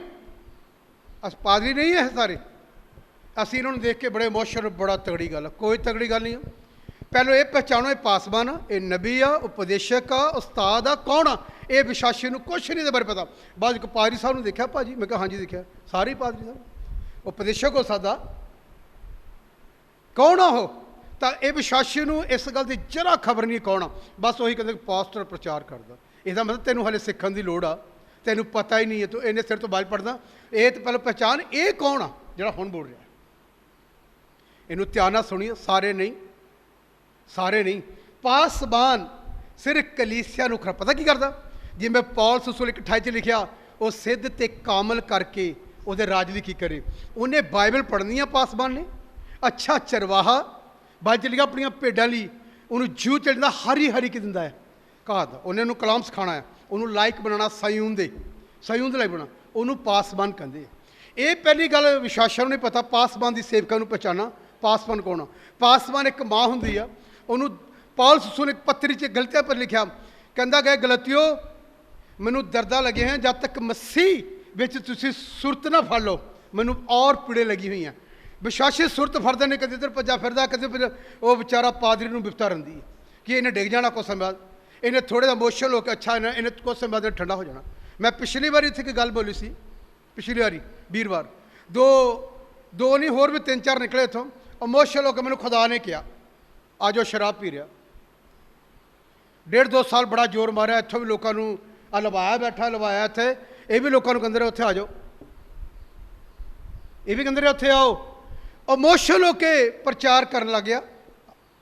ਪਾਦਰੀ ਨਹੀਂ ਹੈ ਇਹ ਸਾਰੇ। ਅਸੀਂ ਇਹਨਾਂ ਨੂੰ ਦੇਖ ਕੇ ਬੜੇ ਇਮੋਸ਼ਨਲ, ਬੜਾ ਤਗੜੀ ਗੱਲ ਆ। ਕੋਈ ਤਗੜੀ ਗੱਲ ਨਹੀਂ ਆ। ਪਹਿਲਾਂ ਇਹ ਪਹਿਚਾਣੋ, ਇਹ ਪਾਸਬਾਨ ਆ, ਇਹ ਨਬੀ ਆ, ਉਪਦੇਸ਼ਕ ਆ, ਉਸਤਾਦ ਆ, ਕੌਣ ਆ? ਇਹ ਵਿਸ਼ਵਾਸੀ ਨੂੰ ਕੁਛ ਨਹੀਂ ਦੇ ਬਾਰੇ ਪਤਾ। ਬਾਅਦ ਇੱਕ ਪਾਦਰੀ ਸਾਹਿਬ ਨੂੰ ਦੇਖਿਆ ਭਾਜੀ, ਮੈਂ ਕਿਹਾ ਹਾਂਜੀ ਦੇਖਿਆ, ਸਾਰੇ ਪਾਦਰੀ ਸਾਹਿਬ ਉਪਦੇਸ਼ਕ ਹੋ ਸਕਦਾ, ਕੌਣ ਆ ਉਹ? ਤਾਂ ਇਹ ਵਿਸ਼ਵਾਸੀ ਨੂੰ ਇਸ ਗੱਲ ਦੀ ਜਰਾ ਖਬਰ ਨਹੀਂ ਕੌਣ ਆ। ਬਸ ਉਹੀ ਕਹਿੰਦੇ ਪਾਸਟਰ ਪ੍ਰਚਾਰ ਕਰਦਾ। ਇਹਦਾ ਮਤਲਬ ਤੈਨੂੰ ਹਾਲੇ ਸਿੱਖਣ ਦੀ ਲੋੜ ਆ, ਤੈਨੂੰ ਪਤਾ ਹੀ ਨਹੀਂ ਹੈ, ਤੂੰ ਇਹਨੇ ਸਿਰ ਤੋਂ ਬਾਅਦ ਪੜ੍ਹਦਾ। ਇਹ ਤਾਂ ਪਹਿਲਾਂ ਪਹਿਚਾਣ, ਇਹ ਕੌਣ ਆ ਜਿਹੜਾ ਹੁਣ ਬੋਲ ਰਿਹਾ। ਇਹਨੂੰ ਧਿਆਨ ਨਾਲ ਸੁਣੀਏ। ਸਾਰੇ ਨਹੀਂ, ਸਾਰੇ ਨਹੀਂ। ਪਾਸਬਾਨ ਸਿਰਫ ਕਲੀਸਿਆ ਨੂੰ ਖਰਾ। ਪਤਾ ਕੀ ਕਰਦਾ? ਜਿਵੇਂ ਪੌਲਸ ਰਸੂਲ 1:28 'ਚ ਲਿਖਿਆ, ਉਹ ਸਿੱਧ ਤੇ ਕਾਮਲ ਕਰਕੇ ਉਹਦੇ ਰਾਜ ਦੀ ਕੀ ਕਰੇ। ਉਹਨੇ ਬਾਈਬਲ ਪੜ੍ਹਨੀ ਆ ਪਾਸਬਾਨ ਨੇ। ਅੱਛਾ ਚਰਵਾਹਾ, ਬਾਈਬਲ 'ਚ ਲਿਖਿਆ ਆਪਣੀਆਂ ਭੇਡਾਂ ਲਈ ਉਹਨੂੰ ਜੂ ਚੜ੍ਹਦਾ, ਹਰੀ ਹਰੀ ਕੀ ਦਿੰਦਾ ਹੈ ਘਾਹ ਦਾ। ਉਹਨੇ ਉਹਨੂੰ ਕਲਾਮ ਸਿਖਾਉਣਾ ਹੈ, ਉਹਨੂੰ ਲਾਇਕ ਬਣਾਉਣਾ ਸਾਯੂਨ ਦੇ ਲਾਇਕ ਬਣਾਉਣਾ, ਉਹਨੂੰ ਪਾਸਬਾਨ ਕਹਿੰਦੇ ਆ। ਇਹ ਪਹਿਲੀ ਗੱਲ ਵਿਸ਼ਵਾਸਾਂ ਨੂੰ ਨਹੀਂ ਪਤਾ। ਪਾਸਬਾਨ ਦੀ ਸੇਵਕਾਂ ਨੂੰ ਪਛਾਣਾ। ਪਾਸਬਾਨ ਕੌਣ ਆ? ਪਾਸਬਾਨ ਇੱਕ ਮਾਂ ਹੁੰਦੀ ਆ। ਉਹਨੂੰ ਪੌਲਸ ਰਸੂਲ ਇੱਕ ਪੱਤਰੀ 'ਚ ਗਲਤੀਆਂ ਪਰ ਲਿਖਿਆ, ਕਹਿੰਦਾ ਗਏ ਗਲਤੀਓ, ਮੈਨੂੰ ਦਰਦਾਂ ਲੱਗੇ ਹਨ, ਜਦ ਤੱਕ ਮਸੀਹ ਵਿੱਚ ਤੁਸੀਂ ਸੁਰਤ ਨਾ ਫੜ ਲਓ, ਮੈਨੂੰ ਔਰ ਪੀੜੇ ਲੱਗੀ ਹੋਈਆਂ। ਵਿਸ਼ਵਾਸੀ ਸੁਰਤ ਫੜਦੇ ਨੇ, ਕਦੇ ਇੱਧਰ ਭੱਜਾ ਫਿਰਦਾ, ਕਦੇ ਫਿਰ ਉਹ ਵਿਚਾਰਾ ਪਾਦਰੀ ਨੂੰ ਬਿਪਤਾ ਰਹਿੰਦੀ ਹੈ ਕਿ ਇਹਨੇ ਡਿੱਗ ਜਾਣਾ ਕੁਛ ਸਮੇਂ ਬਾਅਦ, ਇਹਨੇ ਥੋੜ੍ਹੇ ਦਾ ਇਮੋਸ਼ਨਲ ਹੋ ਕੇ ਅੱਛਾ ਇਹਨੇ ਕੁਛ ਸਮੇਂ ਬਾਅਦ ਠੰਡਾ ਹੋ ਜਾਣਾ। ਮੈਂ ਪਿਛਲੀ ਵਾਰੀ ਇੱਥੇ ਇੱਕ ਗੱਲ ਬੋਲੀ ਸੀ, ਪਿਛਲੀ ਵਾਰੀ ਵੀਰਵਾਰ, ਦੋ ਨਹੀਂ ਹੋਰ ਵੀ 3-4 ਨਿਕਲੇ ਇੱਥੋਂ ਇਮੋਸ਼ਨਲ ਹੋ ਕੇ। ਮੈਨੂੰ ਖੁਦਾ ਨੇ ਕਿਹਾ ਅੱਜ ਉਹ ਸ਼ਰਾਬ ਪੀ ਰਿਹਾ, 1.5-2 ਸਾਲ ਬੜਾ ਜ਼ੋਰ ਮਾਰਿਆ, ਇੱਥੋਂ ਵੀ ਲੋਕਾਂ ਨੂੰ ਲਵਾਇਆ ਬੈਠਾ, ਲਵਾਇਆ ਇੱਥੇ। ਇਹ ਵੀ ਲੋਕਾਂ ਨੂੰ ਕਹਿੰਦੇ ਰਹੇ ਉੱਥੇ ਆ ਜਾਓ, ਇਹ ਵੀ ਕਹਿੰਦੇ ਰਹੇ ਉੱਥੇ ਆਓ। ਇਮੋਸ਼ਨਲ ਹੋ ਕੇ ਪ੍ਰਚਾਰ ਕਰਨ ਲੱਗ ਗਿਆ।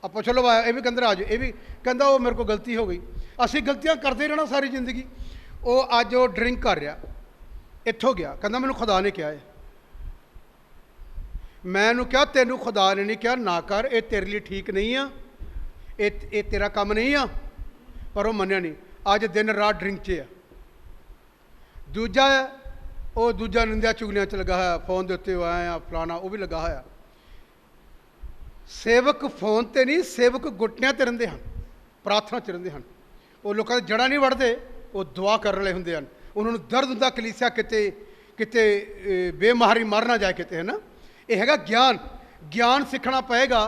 ਆਪਾਂ ਚਲੋ ਆਇਆ, ਇਹ ਵੀ ਕਹਿੰਦੇ ਆ ਜਾਓ, ਇਹ ਵੀ ਕਹਿੰਦਾ ਉਹ ਮੇਰੇ ਕੋਲ ਗਲਤੀ ਹੋ ਗਈ। ਅਸੀਂ ਗਲਤੀਆਂ ਕਰਦੇ ਰਹਿਣਾ ਸਾਰੀ ਜ਼ਿੰਦਗੀ। ਉਹ ਅੱਜ ਉਹ ਡਰਿੰਕ ਕਰ ਰਿਹਾ, ਇੱਥੋਂ ਗਿਆ, ਕਹਿੰਦਾ ਮੈਨੂੰ ਖੁਦਾ ਨੇ ਕਿਹਾ ਹੈ। ਮੈਂ ਉਹਨੂੰ ਕਿਹਾ ਤੈਨੂੰ ਖੁਦਾ ਨੇ ਨਹੀਂ ਕਿਹਾ ਨਾ ਕਰ, ਇਹ ਤੇਰੇ ਲਈ ਠੀਕ ਨਹੀਂ ਆ, ਇਹ ਤੇਰਾ ਕੰਮ ਨਹੀਂ ਆ। ਪਰ ਉਹ ਮੰਨਿਆ ਨਹੀਂ। ਅੱਜ ਦਿਨ ਰਾਤ ਡਰਿੰਕ 'ਚ ਆ। ਦੂਜਾ ਨਿੰਦਿਆ ਚੁਗਲੀਆਂ 'ਚ ਲੱਗਾ ਹੋਇਆ, ਫੋਨ ਦੇ ਉੱਤੇ ਆਇਆ ਫਲਾਣਾ, ਉਹ ਵੀ ਲੱਗਾ ਹੋਇਆ। ਸੇਵਕ ਫੋਨ 'ਤੇ ਨਹੀਂ, ਸੇਵਕ ਗੁੱਟਿਆਂ 'ਤੇ ਰਹਿੰਦੇ ਹਨ, ਪ੍ਰਾਰਥਨਾ 'ਚ ਰਹਿੰਦੇ ਹਨ। ਉਹ ਲੋਕਾਂ ਦੇ ਜੜ੍ਹਾਂ ਨਹੀਂ ਵੜਦੇ, ਉਹ ਦੁਆ ਕਰਨ ਵਾਲੇ ਹੁੰਦੇ ਹਨ। ਉਹਨਾਂ ਨੂੰ ਦਰਦ ਹੁੰਦਾ ਕਲੀਸਿਆ ਕਿਤੇ ਬੇਮਾਰੀ ਮਰ ਨਾ ਜਾਏ ਕਿਤੇ, ਹੈ ਨਾ। ਇਹ ਹੈਗਾ ਗਿਆਨ ਸਿੱਖਣਾ ਪਏਗਾ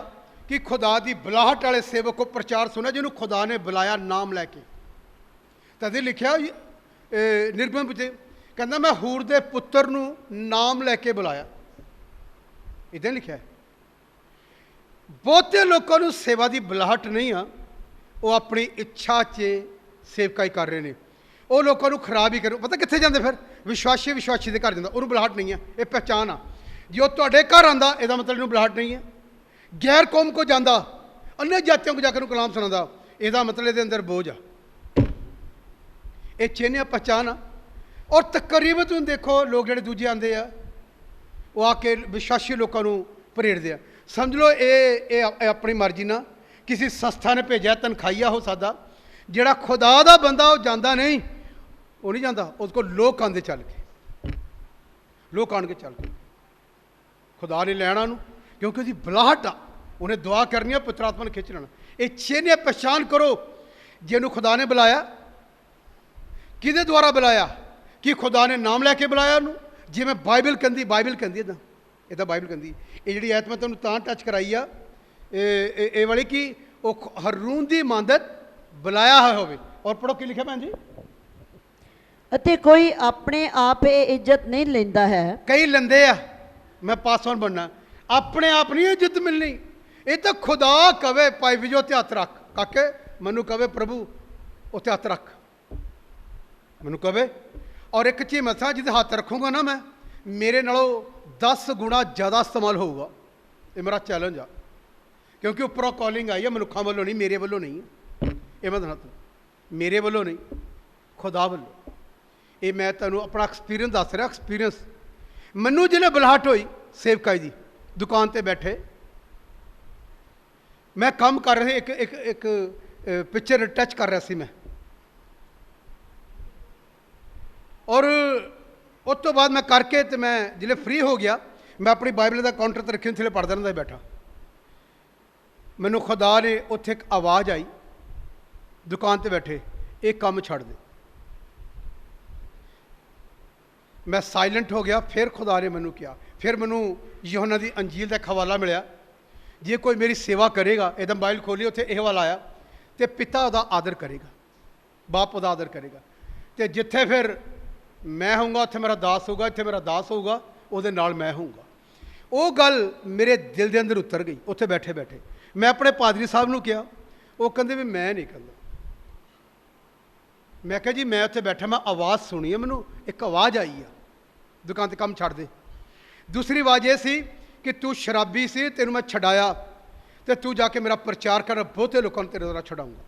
ਕਿ ਖੁਦਾ ਦੀ ਬੁਲਾਹਟ ਵਾਲੇ ਸੇਵਕ ਕੋ ਪ੍ਰਚਾਰ ਸੁਣਿਆ, ਜਿਹਨੂੰ ਖੁਦਾ ਨੇ ਬੁਲਾਇਆ ਨਾਮ ਲੈ ਕੇ। ਤਦੇ ਲਿਖਿਆ ਨਿਰਗਮ ਵਿੱਚ, ਕਹਿੰਦਾ ਮੈਂ ਹੂਰ ਦੇ ਪੁੱਤਰ ਨੂੰ ਨਾਮ ਲੈ ਕੇ ਬੁਲਾਇਆ, ਇੱਦਾਂ ਲਿਖਿਆ ਹੈ। ਬਹੁਤੇ ਲੋਕਾਂ ਨੂੰ ਸੇਵਾ ਦੀ ਬੁਲਾਹਟ ਨਹੀਂ ਆ, ਉਹ ਆਪਣੀ ਇੱਛਾ 'ਚ ਸੇਵਕਾਈ ਕਰ ਰਹੇ ਨੇ। ਉਹ ਲੋਕਾਂ ਨੂੰ ਖਰਾਬ ਹੀ ਕਰੂ। ਪਤਾ ਕਿੱਥੇ ਜਾਂਦੇ ਫਿਰ? ਵਿਸ਼ਵਾਸੀ ਦੇ ਘਰ ਜਾਂਦਾ, ਉਹਨੂੰ ਬੁਲਾਹਟ ਨਹੀਂ ਹੈ। ਇਹ ਪਹਿਚਾਣ ਆ। ਜੇ ਉਹ ਤੁਹਾਡੇ ਘਰ ਆਉਂਦਾ, ਇਹਦਾ ਮਤਲਬ ਇਹਨੂੰ ਬੁਲਾਹਟ ਨਹੀਂ ਹੈ। ਗੈਰ ਕੌਮ ਕੋ ਜਾਂਦਾ, अन्य जातियों को जाकर कलाम सुनाता, ਇਹਦਾ ਮਤਲਬ ਇਹਦੇ ਅੰਦਰ ਬੋਝ ਆ। ਇਹ ਚਿੰਨ੍ਹ ਪਛਾਣ ਆ। ਔਰ ਤਕਰੀਬਨ ਤੁਸੀਂ ਦੇਖੋ ਲੋਕ ਜਿਹੜੇ ਦੂਜੇ ਆਉਂਦੇ ਆ, ਉਹ ਆ ਕੇ ਵਿਸ਼ਵਾਸੀ ਲੋਕਾਂ ਨੂੰ ਪ੍ਰੇਰਦੇ ਆ। ਸਮਝ ਲਓ ਇਹ ਆਪਣੀ ਮਰਜ਼ੀ ਨਾਲ ਕਿਸੇ ਸੰਸਥਾ ਨੇ ਭੇਜਿਆ, ਤਨਖਾਹੀਆ ਹੋ ਸਕਦਾ। ਜਿਹੜਾ ਖੁਦਾ ਦਾ ਬੰਦਾ ਉਹ ਜਾਂਦਾ ਨਹੀਂ, ਉਹ ਨਹੀਂ ਜਾਂਦਾ। ਉਸ ਕੋਲ ਲੋਕ ਆਉਂਦੇ ਚੱਲ ਕੇ, ਲੋਕ ਆਣ ਕੇ ਚੱਲ ਕੇ ਖੁਦਾ ਨੇ ਲੈਣਾ ਉਹਨੂੰ, ਕਿਉਂਕਿ ਉਹਦੀ ਬੁਲਾਹਟ ਆ। ਉਹਨੇ ਦੁਆ ਕਰਨੀ ਆ, ਪੁੱਤਰ ਆਤਮਾ ਨੂੰ ਖਿੱਚ ਲੈਣਾ। ਇਹ ਚਿੰਨ੍ਹ ਪਛਾਣ ਕਰੋ, ਜਿਹਨੂੰ ਖੁਦਾ ਨੇ ਬੁਲਾਇਆ, ਕਿਹਦੇ ਦੁਆਰਾ ਬੁਲਾਇਆ, ਕਿ ਖੁਦਾ ਨੇ ਨਾਮ ਲੈ ਕੇ ਬੁਲਾਇਆ ਉਹਨੂੰ। ਜਿਵੇਂ ਬਾਈਬਲ ਕਹਿੰਦੀ ਇੱਦਾਂ, ਇਹਦਾ ਬਾਈਬਲ ਕਹਿੰਦੀ। ਇਹ ਜਿਹੜੀ ਐਤ ਮੈਂ ਤੁਹਾਨੂੰ ਤਾਂ ਟੱਚ ਕਰਾਈ ਆ, ਇਹ ਵਾਲੀ ਕਿ ਉਹ ਹਰੂਨ ਦੀ ਇਮਾਨਤ ਬੁਲਾਇਆ ਹੋਇਆ ਹੋਵੇ। ਔਰ ਪੜ੍ਹੋ ਕੀ ਲਿਖਿਆ ਭੈਣ ਜੀ। ਅਤੇ ਕੋਈ ਆਪਣੇ ਆਪ ਇਹ ਇੱਜ਼ਤ ਨਹੀਂ ਲੈਂਦਾ ਹੈ। ਕਈ ਲੈਂਦੇ ਆ, ਮੈਂ ਪਾਸਵਾਨ ਬਣਨਾ, ਆਪਣੇ ਆਪ ਨਹੀਂ ਇੱਜ਼ਤ ਮਿਲਣੀ। ਇਹ ਤਾਂ ਖੁਦਾ ਕਵੇ ਭਾਈ ਵਿਜੋ ਤੇ ਹੱਥ ਰੱਖ, ਕਾਕੇ ਮੈਨੂੰ ਕਵੇ ਪ੍ਰਭੂ ਉੱਤੇ ਹੱਥ ਰੱਖ, ਮੈਨੂੰ ਕਵੇ। ਔਰ ਇੱਕ ਚੀਜ਼ ਮੈਂ ਸਾਂ, ਜਿਹਦੇ ਹੱਥ ਰੱਖੂਗਾ ਨਾ ਮੈਂ, ਮੇਰੇ ਨਾਲੋਂ 10 ਗੁਣਾ ਜ਼ਿਆਦਾ ਇਸਤੇਮਾਲ ਹੋਊਗਾ। ਇਹ ਮੇਰਾ ਚੈਲੰਜ ਆ, ਕਿਉਂਕਿ ਉੱਪਰੋਂ ਕਾਲਿੰਗ ਆਈ ਹੈ, ਮਨੁੱਖਾਂ ਵੱਲੋਂ ਨਹੀਂ, ਮੇਰੇ ਵੱਲੋਂ ਨਹੀਂ ਹੈ। ਇਹ ਮੈਂ ਦੱਸਣਾ, ਮੇਰੇ ਵੱਲੋਂ ਨਹੀਂ, ਖੁਦਾ ਵੱਲੋਂ। ਇਹ ਮੈਂ ਤੁਹਾਨੂੰ ਆਪਣਾ ਐਕਸਪੀਰੀਅੰਸ ਦੱਸ ਰਿਹਾ। ਐਕਸਪੀਰੀਅੰਸ ਮੈਨੂੰ ਜਿਹਨੇ ਬੁਲਾਹਟ ਹੋਈ ਸੇਵਕਾਈ ਦੀ, ਦੁਕਾਨ ਤੇ ਬੈਠੇ ਮੈਂ ਕੰਮ ਕਰ ਰਿਹਾ, ਇੱਕ ਇੱਕ ਇੱਕ ਪਿਕਚਰ ਟੱਚ ਕਰ ਰਿਹਾ ਸੀ ਮੈਂ, ਔਰ ਉਸ ਤੋਂ ਬਾਅਦ ਮੈਂ ਕਰਕੇ ਤੇ ਮੈਂ ਜਿਹੜੇ ਫ੍ਰੀ ਹੋ ਗਿਆ, ਮੈਂ ਆਪਣੀ ਬਾਈਬਲ ਦਾ ਕਾਊਂਟਰ ਤੇ ਰੱਖੀ, ਥੱਲੇ ਪੜ੍ਹਦਾ ਰਹਿੰਦਾ ਬੈਠਾ। ਮੈਨੂੰ ਖੁਦਾ ਨੇ ਉੱਥੇ ਇੱਕ ਆਵਾਜ਼ ਆਈ, ਦੁਕਾਨ ਤੇ ਬੈਠੇ, ਇਹ ਕੰਮ ਛੱਡ ਦੇ। ਮੈਂ ਸਾਇਲੈਂਟ ਹੋ ਗਿਆ। ਫਿਰ ਖੁਦਾ ਨੇ ਮੈਨੂੰ ਕਿਹਾ, ਫਿਰ ਮੈਨੂੰ ਯਹੋਨਾ ਦੀ ਅੰਜੀਲ ਦਾ ਇੱਕ ਹਵਾਲਾ ਮਿਲਿਆ, ਜੇ ਕੋਈ ਮੇਰੀ ਸੇਵਾ ਕਰੇਗਾ, ਇਹਦਾ ਮੋਬਾਈਲ ਖੋਲੀ, ਉੱਥੇ ਇਹ ਹਵਾਲਾ ਆਇਆ, ਤੇ ਪਿਤਾ ਉਹਦਾ ਆਦਰ ਕਰੇਗਾ, ਬਾਪ ਉਹਦਾ ਆਦਰ ਕਰੇਗਾ, ਤੇ ਜਿੱਥੇ ਫਿਰ ਮੈਂ ਹੋਊਗਾ ਉੱਥੇ ਮੇਰਾ ਦਾਸ ਹੋਊਗਾ, ਇੱਥੇ ਮੇਰਾ ਦਾਸ ਹੋਊਗਾ, ਉਹਦੇ ਨਾਲ ਮੈਂ ਹੋਊਗਾ। ਉਹ ਗੱਲ ਮੇਰੇ ਦਿਲ ਦੇ ਅੰਦਰ ਉਤਰ ਗਈ ਉੱਥੇ ਬੈਠੇ ਬੈਠੇ। ਮੈਂ ਆਪਣੇ ਪਾਦਰੀ ਸਾਹਿਬ ਨੂੰ ਕਿਹਾ, ਉਹ ਕਹਿੰਦੇ ਵੀ ਮੈਂ ਨਹੀਂ ਕਹਿੰਦਾ। ਮੈਂ ਕਿਹਾ ਜੀ ਮੈਂ ਉੱਥੇ ਬੈਠਾ, ਮੈਂ ਆਵਾਜ਼ ਸੁਣੀ ਹੈ, ਮੈਨੂੰ ਇੱਕ ਆਵਾਜ਼ ਆਈ ਆ, ਦੁਕਾਨ ਤੇ ਕੰਮ ਛੱਡ ਦੇ। ਦੂਸਰੀ ਆਵਾਜ਼ ਇਹ ਸੀ ਕਿ ਤੂੰ ਸ਼ਰਾਬੀ ਸੀ, ਤੈਨੂੰ ਮੈਂ ਛਡਾਇਆ, ਤੇ ਤੂੰ ਜਾ ਕੇ ਮੇਰਾ ਪ੍ਰਚਾਰ ਕਰ, ਬਹੁਤੇ ਲੋਕਾਂ ਨੂੰ ਤੇਰੇ ਦੁਆਰਾ ਛਡਾਊਂਗਾ।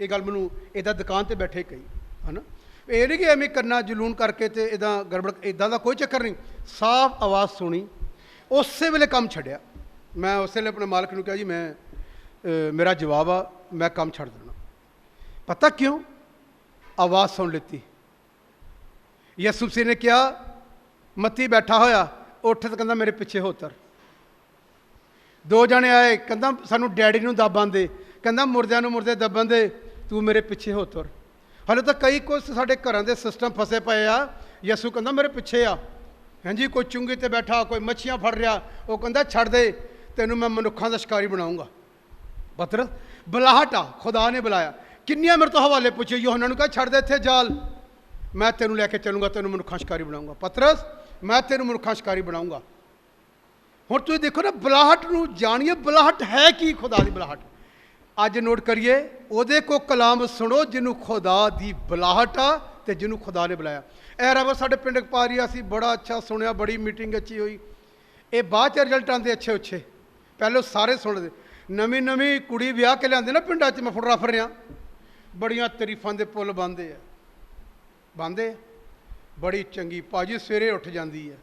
ਇਹ ਗੱਲ ਮੈਨੂੰ ਇਹਦਾ ਦੁਕਾਨ ਤੇ ਬੈਠੇ ਕਹੀ, ਹੈ ਨਾ। ਇਹ ਨਹੀਂ ਕਿ ਐਵੇਂ ਕਰਨਾ ਜਲੂਨ ਕਰਕੇ ਤੇ ਇਹਦਾ ਗੜਬੜ, ਇੱਦਾਂ ਦਾ ਕੋਈ ਚੱਕਰ ਨਹੀਂ। ਸਾਫ਼ ਆਵਾਜ਼ ਸੁਣੀ, ਉਸੇ ਵੇਲੇ ਕੰਮ ਛੱਡਿਆ। ਮੈਂ ਉਸੇ ਵੇਲੇ ਆਪਣੇ ਮਾਲਕ ਨੂੰ ਕਿਹਾ ਜੀ ਮੈਂ ਮੇਰਾ ਜਵਾਬ ਆ, ਮੈਂ ਕੰਮ ਛੱਡ ਦੇਣਾ। ਪਤਾ ਕਿਉਂ? ਆਵਾਜ਼ ਸੁਣ ਲਿੱਤੀ। ਯਿਸੂ ਮਸੀਹ ਨੇ ਕਿਹਾ, ਮੱਤੀ ਬੈਠਾ ਹੋਇਆ, ਉੱਠ ਤੇ ਕਹਿੰਦਾ ਮੇਰੇ ਪਿੱਛੇ ਹੋ ਤੁਰ। ਦੋ ਜਣੇ ਆਏ, ਕਹਿੰਦਾ ਸਾਨੂੰ ਡੈਡੀ ਨੂੰ ਦੱਬਣ ਦੇ, ਕਹਿੰਦਾ ਮੁਰਦਿਆਂ ਨੂੰ ਮੁਰਦੇ ਦੱਬਣ ਦੇ, ਤੂੰ ਮੇਰੇ ਪਿੱਛੇ ਹੋ ਤੁਰ। ਹਾਲੇ ਤਾਂ ਕਈ ਕੁਝ ਸਾਡੇ ਘਰਾਂ ਦੇ ਸਿਸਟਮ ਫਸੇ ਪਏ ਆ। ਯਿਸੂ ਕਹਿੰਦਾ ਮੇਰੇ ਪਿੱਛੇ ਆ। ਹਾਂਜੀ, ਕੋਈ ਚੁੰਗੀ ਤੇ ਬੈਠਾ, ਕੋਈ ਮੱਛੀਆਂ ਫੜ ਰਿਹਾ, ਉਹ ਕਹਿੰਦਾ ਛੱਡ ਦੇ, ਤੈਨੂੰ ਮੈਂ ਮਨੁੱਖਾਂ ਦਾ ਸ਼ਿਕਾਰੀ ਬਣਾਉਂਗਾ। ਪਤਰਸ ਬੁਲਾਹਟ ਆ, ਖੁਦਾ ਨੇ ਬੁਲਾਇਆ। ਕਿੰਨੀਆਂ ਮੇਰੇ ਤੋਂ ਹਵਾਲੇ ਪੁੱਛੇ, ਯੋਹਨਾ ਨੂੰ ਕਹਾ ਛੱਡ ਦੇ ਇੱਥੇ ਜਾਲ, ਮੈਂ ਤੈਨੂੰ ਲੈ ਕੇ ਚੱਲੂੰਗਾ, ਤੈਨੂੰ ਮਨੁੱਖਾਂ ਸ਼ਿਕਾਰੀ ਬਣਾਉਂਗਾ। ਪਤਰਸ ਮੈਂ ਤੈਨੂੰ ਮਨੁੱਖਾਂ ਸ਼ਿਕਾਰੀ ਬਣਾਉਂਗਾ। ਹੁਣ ਤੁਸੀਂ ਦੇਖੋ ਨਾ, ਬੁਲਾਹਟ ਨੂੰ ਜਾਣੀਏ, ਬੁਲਾਹਟ ਹੈ ਕੀ? ਖੁਦਾ ਦੀ ਬੁਲਾਹਟ। ਅੱਜ ਨੋਟ ਕਰੀਏ, ਉਹਦੇ ਕੋ ਕਲਾਮ ਸੁਣੋ ਜਿਹਨੂੰ ਖੁਦਾ ਦੀ ਬੁਲਾਹਟ ਆ ਤੇ ਜਿਹਨੂੰ ਖੁਦਾ ਨੇ ਬੁਲਾਇਆ। ਇਹ ਰਵਰ ਸਾਡੇ ਪਿੰਡ ਪਾ ਰਹੀ, ਅਸੀਂ ਬੜਾ ਅੱਛਾ ਸੁਣਿਆ, ਬੜੀ ਮੀਟਿੰਗ ਅੱਛੀ ਹੋਈ। ਇਹ ਬਾਅਦ 'ਚ ਰਿਜ਼ਲਟ ਆਉਂਦੇ ਅੱਛੇ ਉੱਛੇ, ਪਹਿਲਾਂ ਸਾਰੇ ਸੁਣਦੇ। ਨਵੀਂ ਨਵੀਂ ਕੁੜੀ ਵਿਆਹ ਕੇ ਲਿਆਂਦੇ ਨਾ ਪਿੰਡਾਂ 'ਚ, ਮੈਂ ਫੋਟੋਗ੍ਰਾਫਰ ਰਿਹਾ, ਬੜੀਆਂ ਤਾਰੀਫਾਂ ਦੇ ਪੁੱਲ ਬੰਨਦੇ ਆ, ਬੜੀ ਚੰਗੀ ਭਾਜੀ, ਸਵੇਰੇ ਉੱਠ ਜਾਂਦੀ ਹੈ,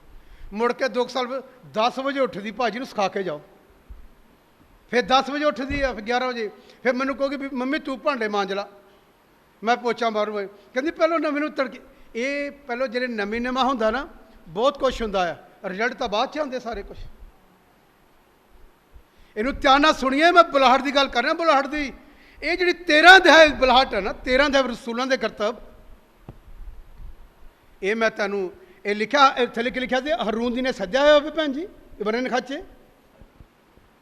ਮੁੜ ਕੇ 2 ਸਾਲ 10 ਵਜੇ ਉੱਠਦੀ, ਭਾਜੀ ਨੂੰ ਸਿਖਾ ਕੇ ਜਾਓ। ਫਿਰ 10 ਵਜੇ ਉੱਠਦੀ ਆ, ਫਿਰ 11 ਵਜੇ, ਫਿਰ ਮੈਨੂੰ ਕਹੋਗੀ ਵੀ ਮੰਮੀ ਤੂੰ ਭਾਂਡੇ ਮਾਂਜ ਲਾ, ਮੈਂ ਪੋਚਾ ਮਾਰੂ। ਕਹਿੰਦੀ ਪਹਿਲਾਂ ਨਵੇਂ ਨੂੰ ਤੜਕੇ। ਇਹ ਪਹਿਲਾਂ ਜਿਹੜੇ ਨਵਾਂ ਹੁੰਦਾ ਨਾ, ਬਹੁਤ ਕੁਛ ਹੁੰਦਾ ਆ, ਰਿਜ਼ਲਟ ਤਾਂ ਬਾਅਦ 'ਚ ਆਉਂਦੇ ਸਾਰੇ ਕੁਛ। ਇਹਨੂੰ ਧਿਆਨ ਨਾਲ ਸੁਣੀਏ, ਮੈਂ ਬੁਲਾਹਟ ਦੀ ਗੱਲ ਕਰ ਰਿਹਾ, ਬੁਲਾਹਟ ਦੀ। ਇਹ ਜਿਹੜੀ 13 ਅਧਿਆਇ ਬੁਲਾਹਟ ਹੈ ਨਾ, 13 ਅਧਿਆਇ ਰਸੂਲਾਂ ਦੇ ਕਰਤੱਵ, ਇਹ ਮੈਂ ਤੁਹਾਨੂੰ ਇਹ ਲਿਖਿਆ, ਥੱਲੇ ਕੀ ਲਿਖਿਆ ਸੀ? ਹਰੂਨ ਜੀ ਨੇ ਸੱਜਿਆ ਹੋਇਆ ਵੀ ਭੈਣ ਜੀ, ਇਬਰਾਨੀ ਖਾਚੇ।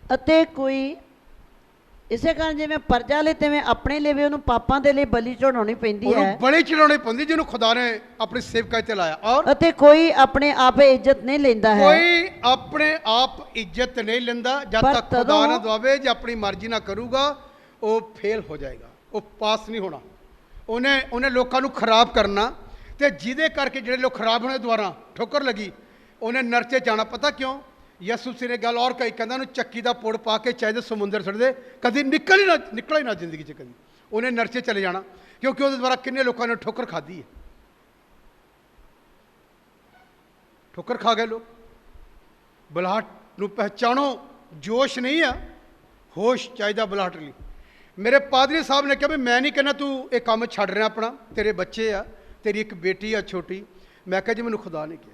ਅਤੇ ਕੋਈ ਇਸੇ ਕਾਰਨ ਜਿਵੇਂ ਪਰਜਾ ਲਈ, ਤਿਵੇਂ ਆਪਣੇ ਲਈ ਵੀ ਉਹਨੂੰ ਪਾਪਾਂ ਦੇ ਲਈ ਬਲੀ ਚੜਾਉਣੀ ਪੈਂਦੀ ਹੈ, ਉਹਨੂੰ ਬਲੀ ਚੜਾਉਣੀ ਪੈਂਦੀ ਜਿਹਨੂੰ ਖੁਦਾ ਨੇ ਆਪਣੀ ਸੇਵਕਾਈ ਤੇ ਲਾਇਆ। ਔਰ ਅਤੇ ਕੋਈ ਆਪਣੇ ਆਪ ਇੱਜ਼ਤ ਨਹੀਂ ਲੈਂਦਾ ਹੈ, ਕੋਈ ਆਪਣੇ ਆਪ ਇੱਜ਼ਤ ਨਹੀਂ ਲੈਂਦਾ ਜਦ ਤੱਕ ਖੁਦਾ ਨਾ ਦਵਾਵੇ। ਜੇ ਆਪਣੀ ਮਰਜ਼ੀ ਨਾ ਕਰੂਗਾ, ਉਹ ਫੇਲ ਹੋ ਜਾਏਗਾ, ਉਹ ਪਾਸ ਨਹੀਂ ਹੋਣਾ। ਉਹਨੇ ਲੋਕਾਂ ਨੂੰ ਖਰਾਬ ਕਰਨਾ, ਤੇ ਜਿਹਦੇ ਕਰਕੇ ਜਿਹੜੇ ਲੋਕ ਖਰਾਬ ਹੋਣੇ ਦੁਆਰਾ ਠੋਕਰ ਲੱਗੀ, ਉਹਨੇ ਨਰਚੇ ਜਾਣਾ। ਪਤਾ ਕਿਉਂ? ਯਿਸੂ ਮਸੀਹ ਨੇ ਗੱਲ ਔਰ ਕਹੀ, ਕਹਿੰਦਾ ਉਹਨੂੰ ਚੱਕੀ ਦਾ ਪੁੜ ਪਾ ਕੇ ਚਾਹੇ ਸਮੁੰਦਰ ਛੱਡ ਦੇ, ਕਦੀ ਨਿਕਲ ਹੀ ਨਾ ਜ਼ਿੰਦਗੀ 'ਚ ਕਦੀ। ਉਹਨੇ ਨਰਚੇ ਚਲੇ ਜਾਣਾ, ਕਿਉਂਕਿ ਉਹਦੇ ਦੁਆਰਾ ਕਿੰਨੇ ਲੋਕਾਂ ਨੇ ਠੋਕਰ ਖਾਧੀ ਹੈ, ਠੋਕਰ ਖਾ ਗਏ ਲੋਕ। ਬੁਲਾਹਟ ਨੂੰ ਪਹਿਚਾਣੋ, ਜੋਸ਼ ਨਹੀਂ ਆ, ਹੋਸ਼ ਚਾਹੀਦਾ ਬੁਲਾਹਟ ਲਈ। ਮੇਰੇ ਪਾਦਰੀ ਸਾਹਿਬ ਨੇ ਕਿਹਾ ਵੀ ਮੈਂ ਨਹੀਂ ਕਹਿੰਦਾ ਤੂੰ ਇਹ ਕੰਮ ਛੱਡ ਰਿਹਾ ਆਪਣਾ, ਤੇਰੇ ਬੱਚੇ ਆ, ਤੇਰੀ ਇੱਕ ਬੇਟੀ ਆ ਛੋਟੀ। ਮੈਂ ਕਿਹਾ ਜੀ ਮੈਨੂੰ ਖੁਦਾ ਨੇ ਕਿਹਾ।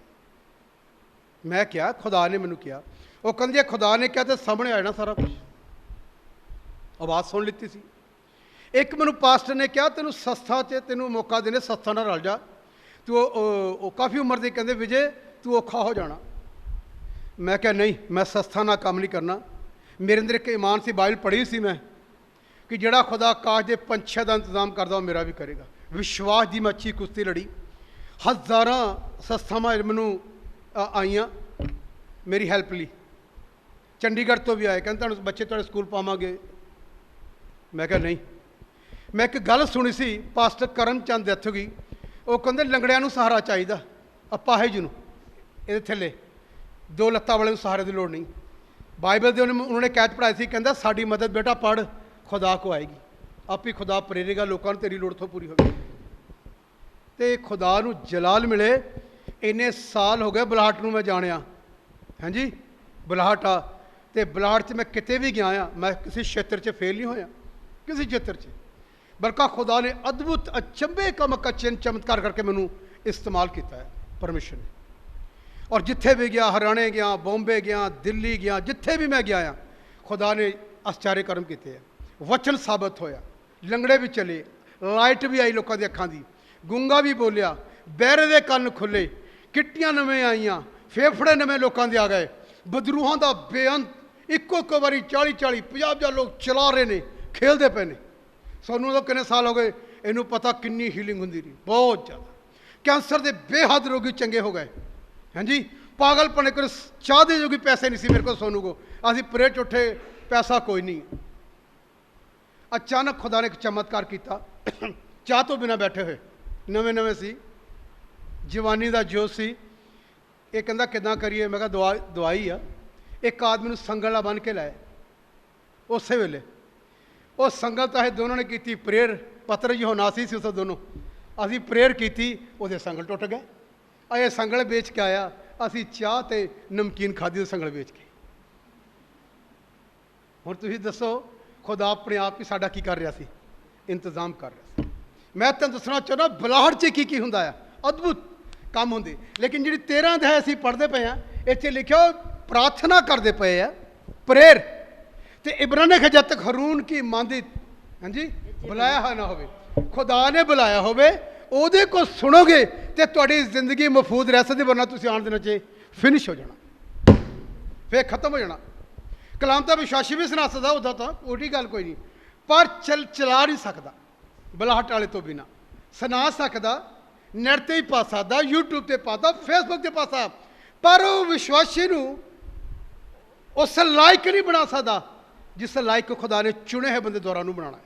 ਮੈਂ ਕਿਹਾ ਖੁਦਾ ਨੇ ਮੈਨੂੰ ਕਿਹਾ। ਉਹ ਕਹਿੰਦੇ ਖੁਦਾ ਨੇ ਕਿਹਾ ਤੇ ਸਾਹਮਣੇ ਆ ਜਾਣਾ ਸਾਰਾ ਕੁਝ। ਆਵਾਜ਼ ਸੁਣ ਲਿੱਤੀ ਸੀ। ਇੱਕ ਮੈਨੂੰ ਪਾਸਟਰ ਨੇ ਕਿਹਾ ਤੈਨੂੰ ਸੰਸਥਾ 'ਚ ਤੈਨੂੰ ਮੌਕਾ ਦੇਣੇ, ਸੰਸਥਾ ਨਾਲ ਰਲ ਜਾ, ਤੂੰ ਉਹ ਕਾਫੀ ਉਮਰ ਦੇ, ਕਹਿੰਦੇ ਵਿਜੇ ਤੂੰ ਔਖਾ ਹੋ ਜਾਣਾ। ਮੈਂ ਕਿਹਾ ਨਹੀਂ, ਮੈਂ ਸੰਸਥਾ ਨਾਲ ਕੰਮ ਨਹੀਂ ਕਰਨਾ। ਮੇਰੇ ਅੰਦਰ ਇੱਕ ਈਮਾਨ ਸੀ, ਬਾਈਬਲ ਪੜ੍ਹੀ ਸੀ ਮੈਂ, ਕਿ ਜਿਹੜਾ ਖੁਦਾ ਆਕਾਸ਼ ਦੇ ਪੰਛੀਆਂ ਦਾ ਇੰਤਜ਼ਾਮ ਕਰਦਾ ਉਹ ਮੇਰਾ ਵੀ ਕਰੇਗਾ। ਵਿਸ਼ਵਾਸ ਦੀ ਮੈਂ ਅੱਛੀ ਕੁਸ਼ਤੀ ਲੜੀ। ਹਜ਼ਾਰਾਂ ਸੰਸਥਾਵਾਂ ਮੈਨੂੰ ਆਈਆਂ ਮੇਰੀ ਹੈਲਪ ਲਈ, ਚੰਡੀਗੜ੍ਹ ਤੋਂ ਵੀ ਆਏ, ਕਹਿੰਦੇ ਤੁਹਾਨੂੰ ਬੱਚੇ ਤੁਹਾਡੇ ਸਕੂਲ ਪਾਵਾਂਗੇ। ਮੈਂ ਕਿਹਾ ਨਹੀਂ। ਮੈਂ ਇੱਕ ਗੱਲ ਸੁਣੀ ਸੀ, ਪਾਸਟਰ ਕਰਮ ਚੰਦ ਇੱਥੋਂ ਗਈ, ਉਹ ਕਹਿੰਦੇ ਲੰਗੜਿਆਂ ਨੂੰ ਸਹਾਰਾ ਚਾਹੀਦਾ, ਅਪਾਹਿਜ ਨੂੰ, ਇਹਦੇ ਥੱਲੇ 2 ਲੱਤਾਂ ਵਾਲੇ ਨੂੰ ਸਹਾਰੇ ਦੀ ਲੋੜ ਨਹੀਂ। ਬਾਈਬਲ ਦੇ ਉਹਨਾਂ ਨੇ ਕੈਚ ਪੜ੍ਹਾਈ ਸੀ, ਕਹਿੰਦਾ ਸਾਡੀ ਮਦਦ ਬੇਟਾ ਪੜ੍ਹ, ਖੁਦਾ ਕੋ ਆਏਗੀ, ਆਪ ਹੀ ਖੁਦਾ ਪ੍ਰੇਰੇਗਾ ਲੋਕਾਂ ਨੂੰ, ਤੇਰੀ ਲੋੜ ਤੋਂ ਪੂਰੀ ਹੋਵੇਗੀ। ਤੇ ਖੁਦਾ ਨੂੰ ਜਲਾਲ ਮਿਲੇ। ਇੰਨੇ ਸਾਲ ਹੋ ਗਏ ਬੁਲਾਹਟ ਨੂੰ ਮੈਂ ਜਾਣਿਆ, ਹਾਂਜੀ ਬੁਲਾਹਟ ਆ, ਤੇ ਬੁਲਾਹਟ 'ਚ ਮੈਂ ਕਿਤੇ ਵੀ ਗਿਆ ਆ, ਮੈਂ ਕਿਸੇ ਖੇਤਰ 'ਚ ਫੇਲ ਨਹੀਂ ਹੋਇਆ, ਕਿਸੇ ਖੇਤਰ 'ਚ, ਬਲਕਿ ਖੁਦਾ ਨੇ ਅਦਭੁਤ ਅਚੰਭੇ ਕੰਮ ਚਿੰਨ ਚਮਤਕਾਰ ਕਰਕੇ ਮੈਨੂੰ ਇਸਤੇਮਾਲ ਕੀਤਾ ਹੈ ਪਰਮੇਸ਼ਰ ਨੇ। ਔਰ ਜਿੱਥੇ ਵੀ ਗਿਆ, ਹਰਿਆਣੇ ਗਿਆ, ਬੰਬੇ ਗਿਆ, ਦਿੱਲੀ ਗਿਆ, ਜਿੱਥੇ ਵੀ ਮੈਂ ਗਿਆ ਆ, ਖੁਦਾ ਨੇ ਆਸ਼ਚਾਰੇ ਕਰਮ ਕੀਤੇ ਆ। ਵਚਨ ਸਾਬਤ ਹੋਇਆ, ਲੰਗੜੇ ਵੀ ਚਲੇ, ਲਾਈਟ ਵੀ ਆਈ ਲੋਕਾਂ ਦੀ ਅੱਖਾਂ ਦੀ, ਗੂੰਗਾ ਵੀ ਬੋਲਿਆ, ਬਹਿਰੇ ਦੇ ਕੰਨ ਖੁੱਲੇ, ਕਿੱਟੀਆਂ ਨਵੇਂ ਆਈਆਂ, ਫੇਫੜੇ ਨਵੇਂ ਲੋਕਾਂ ਦੇ ਆ ਗਏ, ਬਦਰੂਹਾਂ ਦਾ ਬੇਅੰਤ ਇੱਕੋ ਵਾਰੀ 40-40 50 ਲੋਕ ਚਲਾ ਰਹੇ ਨੇ, ਖੇਲਦੇ ਪਏ ਨੇ। ਸਾਨੂੰ ਤਾਂ ਕਿੰਨੇ ਸਾਲ ਹੋ ਗਏ, ਇਹਨੂੰ ਪਤਾ ਕਿੰਨੀ ਹੀਲਿੰਗ ਹੁੰਦੀ ਰਹੀ, ਬਹੁਤ ਜ਼ਿਆਦਾ। ਕੈਂਸਰ ਦੇ ਬੇਹੱਦ ਰੋਗੀ ਚੰਗੇ ਹੋ ਗਏ, ਹਾਂਜੀ। ਪਾਗਲਪਣੇ ਕੋਲ ਚਾਹ ਦੇ ਜੋਗੀ ਪੈਸੇ ਨਹੀਂ ਸੀ ਮੇਰੇ ਕੋਲ, ਸੋਨੂੰ ਕੋ ਅਸੀਂ ਪਰੇਡ 'ਚ ਉੱਠੇ, ਪੈਸਾ ਕੋਈ ਨਹੀਂ। ਅਚਾਨਕ ਖੁਦਾ ਨੇ ਇੱਕ ਚਮਤਕਾਰ ਕੀਤਾ, ਚਾਹ ਤੋਂ ਬਿਨਾਂ ਬੈਠੇ ਹੋਏ, ਨਵੇਂ ਸੀ, ਜਵਾਨੀ ਦਾ ਜੋਸ਼ ਸੀ। ਇਹ ਕਹਿੰਦਾ ਕਿੱਦਾਂ ਕਰੀਏ, ਮੈਂ ਕਿਹਾ ਦਵਾਈ ਆ। ਇੱਕ ਆਦਮੀ ਨੂੰ ਸੰਗਲ ਨਾਲ ਬੰਨ੍ਹ ਕੇ ਲਾਇਆ, ਉਸੇ ਵੇਲੇ ਉਹ ਸੰਗਲ ਤਾਂ ਇਹ ਦੋਨੋਂ ਨੇ ਕੀਤੀ ਪ੍ਰੇਅਰ, ਪਤਰ ਯਹੋਨਾਸੀ ਸੀ ਉਸ ਦੋਨੋਂ, ਅਸੀਂ ਪ੍ਰੇਅਰ ਕੀਤੀ, ਉਹਦੇ ਸੰਗਲ ਟੁੱਟ ਗਏ। ਇਹ ਸੰਗਲ ਵੇਚ ਕੇ ਆਇਆ, ਅਸੀਂ ਚਾਹ ਤੇ ਨਮਕੀਨ ਖਾਧੀ ਉਹ ਸੰਗਲ ਵੇਚ ਕੇ। ਹੁਣ ਤੁਸੀਂ ਦੱਸੋ, ਖੁਦਾ ਆਪਣੇ ਆਪ ਹੀ ਸਾਡਾ ਕੀ ਕਰ ਰਿਹਾ ਸੀ, ਇੰਤਜ਼ਾਮ ਕਰ ਰਿਹਾ ਸੀ। ਮੈਂ ਤੁਹਾਨੂੰ ਦੱਸਣਾ ਚਾਹੁੰਦਾ ਬੁਲਾਹਟ 'ਚ ਕੀ ਹੁੰਦਾ ਆ, ਅਦਭੁਤ ਕੰਮ ਹੁੰਦੇ। ਲੇਕਿਨ ਜਿਹੜੀ 13 ਅਧਿਆਇ ਅਸੀਂ ਪੜ੍ਹਦੇ ਪਏ ਆ, ਇੱਥੇ ਲਿਖਿਆ ਪ੍ਰਾਰਥਨਾ ਕਰਦੇ ਪਏ ਆ, ਪ੍ਰੇਅਰ। ਤੇ ਇਬਰਾਨੀ ਲਿਖਿਆ ਜਦ ਤੱਕ ਹरून ਕੀ ਮੰਦੀ, ਹਾਂਜੀ ਬੁਲਾਇਆ ਹੋਇਆ ਨਾ ਹੋਵੇ, ਖੁਦਾ ਨੇ ਬੁਲਾਇਆ ਹੋਵੇ, ਉਹਦੇ ਕੋਲ ਸੁਣੋਗੇ ਤੇ ਤੁਹਾਡੀ ਜ਼ਿੰਦਗੀ ਮਹਫੂਜ਼ ਰਹਿ ਸਕਦੀ, ਵਰਨਾ ਤੁਸੀਂ ਆਉਣ ਦਿਨਾਂ 'ਚ ਫਿਨਿਸ਼ ਹੋ ਜਾਣਾ, ਫਿਰ ਖਤਮ ਹੋ ਜਾਣਾ। ਕਲਾਮ ਤਾਂ ਵਿਸ਼ਵਾਸੀ ਵੀ ਸੁਣਾ ਸਕਦਾ, ਉੱਦਾਂ ਤਾਂ ਉਹਦੀ ਗੱਲ ਕੋਈ ਨਹੀਂ, ਪਰ ਚਲਾ ਨਹੀਂ ਸਕਦਾ ਬੁਲਾਹਟ ਵਾਲੇ ਤੋਂ ਬਿਨਾਂ। ਸੁਣਾ ਸਕਦਾ, ਨੈਟ 'ਤੇ ਹੀ ਪਾ ਸਕਦਾ, YouTube 'ਤੇ ਪਾਤਾ, ਫੇਸਬੁੱਕ 'ਤੇ ਪਾ ਸਕਦਾ, ਪਰ ਉਹ ਵਿਸ਼ਵਾਸੀ ਨੂੰ ਉਸ ਲਾਇਕ ਨਹੀਂ ਬਣਾ ਸਕਦਾ ਜਿਸ ਲਾਇਕ ਖੁਦਾ ਨੇ ਚੁਣੇ ਹੋਏ ਬੰਦੇ ਦੁਆਰਾ ਨੂੰ ਬਣਾਉਣਾ ਹੈ।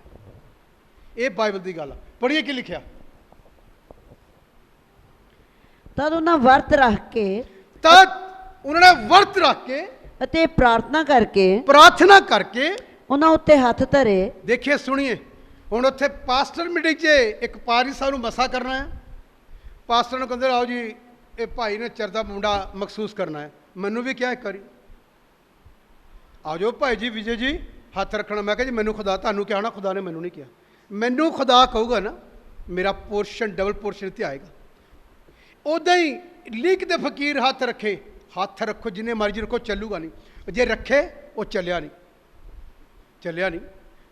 ਇਹ ਬਾਈਬਲ ਦੀ ਗੱਲ ਆ। ਪੜ੍ਹੀਏ ਕੀ ਲਿਖਿਆ। ਤਦ ਉਹਨਾਂ ਵਰਤ ਰੱਖ ਕੇ, ਤਦ ਉਹਨਾਂ ਨੇ ਵਰਤ ਰੱਖ ਕੇ ਅਤੇ ਪ੍ਰਾਰਥਨਾ ਕਰਕੇ ਉਹਨਾਂ ਉੱਤੇ ਹੱਥ ਧਰੇ। ਦੇਖੀਏ, ਸੁਣੀਏ। ਹੁਣ ਉੱਥੇ ਪਾਸਟਰ ਮੀਟਿੰਗ 'ਚ ਇੱਕ ਪਾਰੀ ਸਾਹਿਬ ਨੂੰ ਮਸਾ ਕਰਨਾ ਹੈ। ਪਾਸਟਰ ਨੂੰ ਕਹਿੰਦੇ ਆਓ ਜੀ, ਇਹ ਭਾਈ ਨੇ ਚਰਦਾ ਮੁੰਡਾ ਮਖਸੂਸ ਕਰਨਾ ਹੈ। ਮੈਨੂੰ ਵੀ ਕਿਹਾ ਇੱਕ ਵਾਰੀ, ਆ ਜਾਓ ਭਾਈ ਜੀ, ਵਿਜੇ ਜੀ, ਹੱਥ ਰੱਖਣਾ। ਮੈਂ ਕਿਹਾ ਜੀ ਮੈਨੂੰ ਖੁਦਾ, ਤੁਹਾਨੂੰ ਕਿਹਾ ਨਾ, ਖੁਦਾ ਨੇ ਮੈਨੂੰ ਨਹੀਂ ਕਿਹਾ। ਮੈਨੂੰ ਖੁਦਾ ਕਹੂਗਾ ਨਾ, ਮੇਰਾ ਪੋਰਸ਼ਨ ਡਬਲ ਪੋਰਸ਼ਨ ਇੱਥੇ ਆਏਗਾ। ਉੱਦਾਂ ਹੀ ਲੀਕ ਦੇ ਫਕੀਰ ਹੱਥ ਰੱਖੇ, ਹੱਥ ਰੱਖੋ ਜਿੰਨੇ ਮਰਜ਼ੀ ਰੱਖੋ, ਚੱਲੂਗਾ ਨਹੀਂ। ਜੇ ਰੱਖੇ ਉਹ ਚੱਲਿਆ ਨਹੀਂ।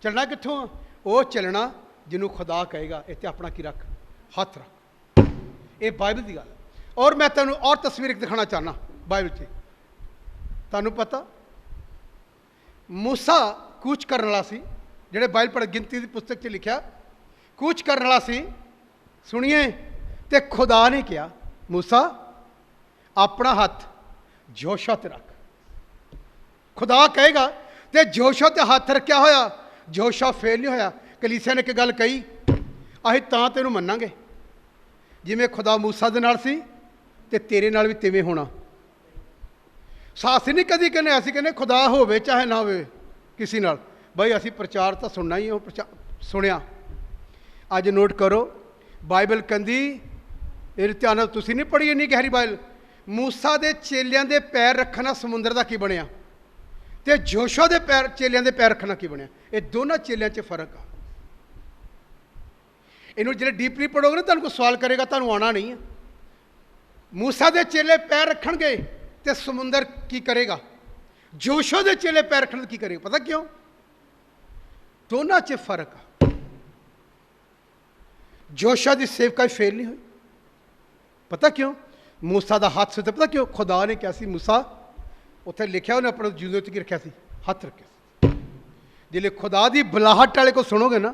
ਚੱਲਣਾ ਕਿੱਥੋਂ ਆ? ਉਹ ਚੱਲਣਾ ਜਿਹਨੂੰ ਖੁਦਾ ਕਹੇਗਾ ਇੱਥੇ ਆਪਣਾ ਕੀ ਰੱਖ, ਹੱਥ ਰੱਖ। ਇਹ ਬਾਈਬਲ ਦੀ ਗੱਲ ਹੈ। ਔਰ ਮੈਂ ਤੁਹਾਨੂੰ ਔਰ ਤਸਵੀਰ ਇੱਕ ਦਿਖਾਉਣਾ ਚਾਹੁੰਦਾ ਬਾਈਬਲ 'ਚ। ਤੁਹਾਨੂੰ ਪਤਾ ਮੂਸਾ ਕੂਚ ਕਰਨ ਵਾਲਾ ਸੀ, ਜਿਹੜੇ ਬਾਈਬਲ ਪੜ੍ਹ ਗਿਣਤੀ ਦੀ ਪੁਸਤਕ 'ਚ ਲਿਖਿਆ, ਕੂਚ ਕਰਨ ਵਾਲਾ ਸੀ। ਸੁਣੀਏ, ਤੇ ਖੁਦਾ ਨੇ ਕਿਹਾ ਮੂਸਾ ਆਪਣਾ ਹੱਥ ਜੋਸ਼ਾ ਤੇ ਰੱਖ। ਖੁਦਾ ਕਹੇਗਾ ਤੇ ਜੋਸ਼ਾ ਤੇ ਹੱਥ ਰੱਖਿਆ ਹੋਇਆ, ਜੋਸ਼ਾ ਫੇਲ ਨਹੀਂ ਹੋਇਆ। ਕਲੀਸਿਆ ਨੇ ਇੱਕ ਗੱਲ ਕਹੀ, ਅਸੀਂ ਤਾਂ ਤੈਨੂੰ ਮੰਨਾਂਗੇ ਜਿਵੇਂ ਖੁਦਾ ਮੂਸਾ ਦੇ ਨਾਲ ਸੀ ਤੇ ਤੇਰੇ ਨਾਲ ਵੀ ਤਿਵੇਂ ਹੋਣਾ। ਸਾਸੀ ਨਹੀਂ ਕਦੀ ਕਹਿੰਦੇ, ਅਸੀਂ ਕਹਿੰਦੇ ਖੁਦਾ ਹੋਵੇ ਚਾਹੇ ਨਾ ਹੋਵੇ ਕਿਸੇ ਨਾਲ, ਬਈ ਅਸੀਂ ਪ੍ਰਚਾਰ ਤਾਂ ਸੁਣਨਾ ਹੀ, ਉਹ ਸੁਣਿਆ। ਅੱਜ ਨੋਟ ਕਰੋ, ਬਾਈਬਲ ਕਹਿੰਦੀ, ਇਹ ਧਿਆਨ ਨਾਲ ਤੁਸੀਂ ਨਹੀਂ ਪੜ੍ਹੀ ਇੰਨੀ ਗਹਿਰੀ ਬਾਈਬਲ, ਮੂਸਾ ਦੇ ਚੇਲਿਆਂ ਦੇ ਪੈਰ ਰੱਖਣਾ ਸਮੁੰਦਰ ਦਾ ਕੀ ਬਣਿਆ, ਤੇ ਜੋਸ਼ੂਆ ਦੇ ਚੇਲਿਆਂ ਦੇ ਪੈਰ ਰੱਖਣਾ ਕੀ ਬਣਿਆ। ਇਹ ਦੋਨਾਂ ਚੇਲਿਆਂ 'ਚ ਫਰਕ ਆ। ਇਹਨੂੰ ਜਿਹੜੇ ਡੀਪਲੀ ਪੜ੍ਹੋਗੇ ਨਾ, ਤੁਹਾਨੂੰ ਕੋਈ ਸਵਾਲ ਕਰੇਗਾ, ਤੁਹਾਨੂੰ ਆਉਣਾ ਨਹੀਂ ਹੈ। ਮੂਸਾ ਦੇ ਚੇਲੇ ਪੈਰ ਰੱਖਣਗੇ ਤੇ ਸਮੁੰਦਰ ਕੀ ਕਰੇਗਾ, ਜੋਸ਼ੂਆ ਦੇ ਚੇਲੇ ਪੈਰ ਰੱਖਣ ਕੀ ਕਰੇਗਾ। ਪਤਾ ਕਿਉਂ? ਦੋਨਾਂ 'ਚ ਫਰਕ ਆ। ਜੋਸ਼ੂਆ ਦੀ ਸੇਵਕਾਈ ਫੇਲ ਨਹੀਂ ਹੋਈ। ਪਤਾ ਕਿਉਂ? ਮੂਸਾ ਦਾ ਹੱਥ ਸੀ। ਪਤਾ ਕਿਉਂ? ਖੁਦਾ ਨੇ ਕਿਹਾ ਸੀ ਮੂਸਾ, ਉੱਥੇ ਲਿਖਿਆ ਉਹਨੇ ਆਪਣੇ ਜੂਦੇ ਉੱਤੇ ਕੀ ਰੱਖਿਆ ਸੀ, ਹੱਥ ਰੱਖਿਆ ਸੀ। ਜਿਹੜੇ ਖੁਦਾ ਦੀ ਬੁਲਾਹਟ ਵਾਲੇ ਕੋ ਸੁਣੋਗੇ ਨਾ,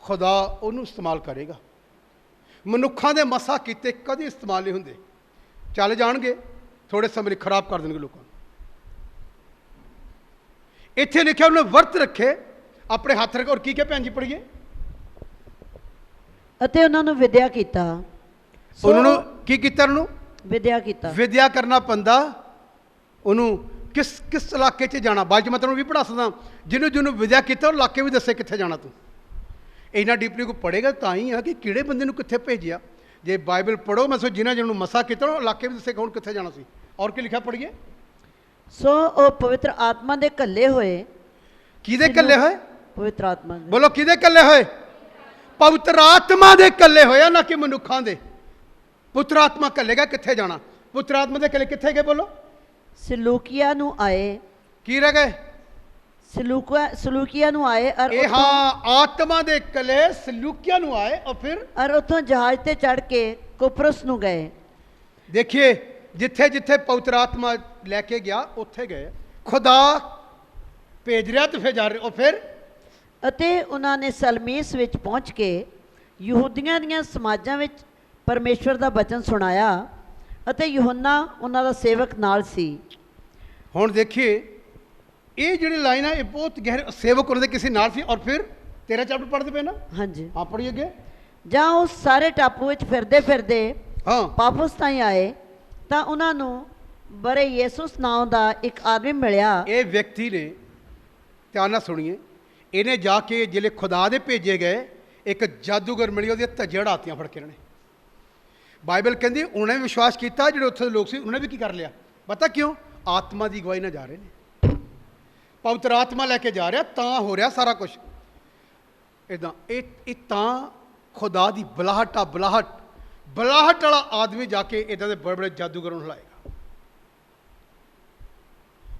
ਖੁਦਾ ਉਹਨੂੰ ਇਸਤੇਮਾਲ ਕਰੇਗਾ। ਮਨੁੱਖਾਂ ਦੇ ਮਸਾ ਕੀਤੇ ਕਦੇ ਇਸਤੇਮਾਲ ਨਹੀਂ ਹੁੰਦੇ, ਚੱਲ ਜਾਣਗੇ, ਥੋੜੇ ਸਮੇਂ ਲਈ ਖਰਾਬ ਕਰ ਦੇਣਗੇ ਲੋਕਾਂ ਨੂੰ। ਇੱਥੇ ਲਿਖਿਆ ਉਹਨੇ ਵਰਤ ਰੱਖੇ, ਆਪਣੇ ਹੱਥ ਰੱਖੇ। ਔਰ ਕੀ ਕਿਹਾ ਭੈਣ ਜੀ, ਪੜ੍ਹੀਏ। ਅਤੇ ਉਹਨਾਂ ਨੂੰ ਵਿਦਿਆ ਕੀਤਾ। ਉਹਨਾਂ ਨੂੰ ਕੀ ਕੀਤਾ? ਉਹਨੂੰ ਵਿਦਿਆ ਕਰਨਾ ਪੈਂਦਾ। ਉਹਨੂੰ ਕਿਸ ਇਲਾਕੇ 'ਚ ਜਾਣਾ। ਬਾਅਦ 'ਚ ਮੈਂ ਤੁਹਾਨੂੰ ਵੀ ਪੜ੍ਹਾ ਸਕਦਾ, ਜਿਹਨੂੰ ਵਿਦਿਆ ਕੀਤਾ ਉਹ ਇਲਾਕੇ ਵੀ ਦੱਸੇ ਕਿੱਥੇ ਜਾਣਾ। ਤੂੰ ਇੰਨਾ ਡੀਪਲੀ ਕੋਈ ਪੜ੍ਹੇਗਾ ਤਾਂ ਹੀ ਆ ਕਿ ਕਿਹੜੇ ਬੰਦੇ ਨੂੰ ਕਿੱਥੇ ਭੇਜਿਆ, ਜੇ ਬਾਈਬਲ ਪੜ੍ਹੋ ਮੈਂ ਸੋ ਜਿਨ੍ਹਾਂ ਜਿਹਨੂੰ ਮਸਾ ਕੀਤਾ ਉਹ ਇਲਾਕੇ ਵੀ ਦੱਸੇ ਹੁਣ ਕਿੱਥੇ ਜਾਣਾ ਸੀ। ਔਰ ਕੀ ਲਿਖਿਆ ਪੜ੍ਹੀਏ। ਸੋ ਉਹ ਪਵਿੱਤਰ ਆਤਮਾ ਦੇ ਘੱਲੇ ਹੋਏ। ਕਿਹਦੇ ਕੱਲੇ ਹੋਏ? ਪਵਿੱਤਰ ਆਤਮਾ ਦੇ। ਬੋਲੋ ਕਿਹਦੇ ਕੱਲੇ ਹੋਏ? ਪਵਿੱਤਰ ਆਤਮਾ ਦੇ ਕੱਲੇ ਹੋਏ ਆ, ਨਾ ਕਿ ਮਨੁੱਖਾਂ ਦੇ। ਪੁੱਤਰ ਆਤਮਾ ਕੱਲੇਗਾ, ਕਿੱਥੇ ਜਾਣਾ? ਪੁੱਤਰ ਆਤਮਾ ਦੇ ਕੱਲੇ ਕਿੱਥੇ ਗਏ? ਬੋਲੋ। ਸਲੂਕੀਆ ਨੂੰ ਆਏ। ਕੀ ਰਹਿ ਗਏ? ਸਲੂਕੀਆ ਨੂੰ ਆਏ ਔਰ ਇਹ ਹਾਂ ਆਤਮਾ ਦੇ ਕੱਲੇ ਸਲੂਕੀਆ ਨੂੰ ਆਏ ਔਰ ਉੱਥੋਂ ਜਹਾਜ਼ ਤੇ ਚੜ੍ਹ ਕੇ ਕੁਪਰਸ ਨੂੰ ਗਏ। ਦੇਖिए ਜਿੱਥੇ ਜਿੱਥੇ ਪਵਿੱਤਰ ਆਤਮਾ ਲੈ ਕੇ ਗਿਆ ਉੱਥੇ ਗਏ। ਖੁਦਾ ਭੇਜ ਰਿਹਾ ਤੇ ਫਿਰ ਜਾ ਰਹੇ। ਫਿਰ ਅਤੇ ਉਹਨਾਂ ਨੇ ਸਲਮੀਸ ਵਿੱਚ ਪਹੁੰਚ ਕੇ ਯਹੂਦੀਆਂ ਦੀਆਂ ਸਮਾਜਾਂ ਵਿੱਚ ਪਰਮੇਸ਼ਵਰ ਦਾ ਬਚਨ ਸੁਣਾਇਆ ਅਤੇ ਯੂਹੰਨਾ ਉਹਨਾਂ ਦਾ ਸੇਵਕ ਨਾਲ ਸੀ। ਹੁਣ ਦੇਖिए ਇਹ ਜਿਹੜੀ ਲਾਈਨ ਹੈ ਇਹ ਬਹੁਤ ਗਹਿਰੇ। ਸੇਵਕ ਉਹਨਾਂ ਦੇ ਕਿਸੇ ਨਾਲ ਸੀ। ਔਰ ਫਿਰ 13 ਚੈਪਟਰ ਪੜ੍ਹਦੇ ਪਏ ਨਾ? ਹਾਂਜੀ ਹਾਂ ਪੜ੍ਹੀਏ ਅੱਗੇ। ਜਾਂ ਉਹ ਸਾਰੇ ਟਾਪੂ ਵਿੱਚ ਫਿਰਦੇ ਫਿਰਦੇ ਹਾਂ ਪਾਫੁਸ ਤਾਈਂ ਆਏ ਤਾਂ ਉਹਨਾਂ ਨੂੰ ਬਰੇ ਯੇਸੁਸ ਨਾਮ ਦਾ ਇੱਕ ਆਦਮੀ ਮਿਲਿਆ। ਇਹ ਵਿਅਕਤੀ ਨੇ, ਧਿਆਨ ਨਾਲ ਸੁਣੀਏ, ਇਹਨੇ ਜਾ ਕੇ ਜਿਹੜੇ ਖੁਦਾ ਦੇ ਭੇਜੇ ਗਏ ਇੱਕ ਜਾਦੂਗਰ ਮਿਲੀ, ਉਹਦੀਆਂ ਧੱਜੀਆਂ ਉਡਾਤੀਆਂ ਫੜ ਕੇ ਇਹਨਾਂ ਨੇ। ਬਾਈਬਲ ਕਹਿੰਦੀ ਉਹਨੇ ਵੀ ਵਿਸ਼ਵਾਸ ਕੀਤਾ, ਜਿਹੜੇ ਉੱਥੇ ਦੇ ਲੋਕ ਸੀ ਉਹਨੇ ਵੀ ਕੀ ਕਰ ਲਿਆ ਪਤਾ ਕਿਉਂ? ਆਤਮਾ ਦੀ ਅਗਵਾਈ ਨਾਲ ਜਾ ਰਹੇ ਨੇ। ਪਵਿੱਤਰ ਆਤਮਾ ਲੈ ਕੇ ਜਾ ਰਿਹਾ ਤਾਂ ਹੋ ਰਿਹਾ ਸਾਰਾ ਕੁਝ ਇੱਦਾਂ। ਇਹ ਤਾਂ ਖੁਦਾ ਦੀ ਬੁਲਾਹਟ ਆ। ਬੁਲਾਹਟ ਵਾਲਾ ਆਦਮੀ ਜਾ ਕੇ ਇੱਦਾਂ ਦੇ ਬੜੇ ਬੜੇ ਜਾਦੂਗਰਾਂ ਨੂੰ ਹਿਲਾਏਗਾ।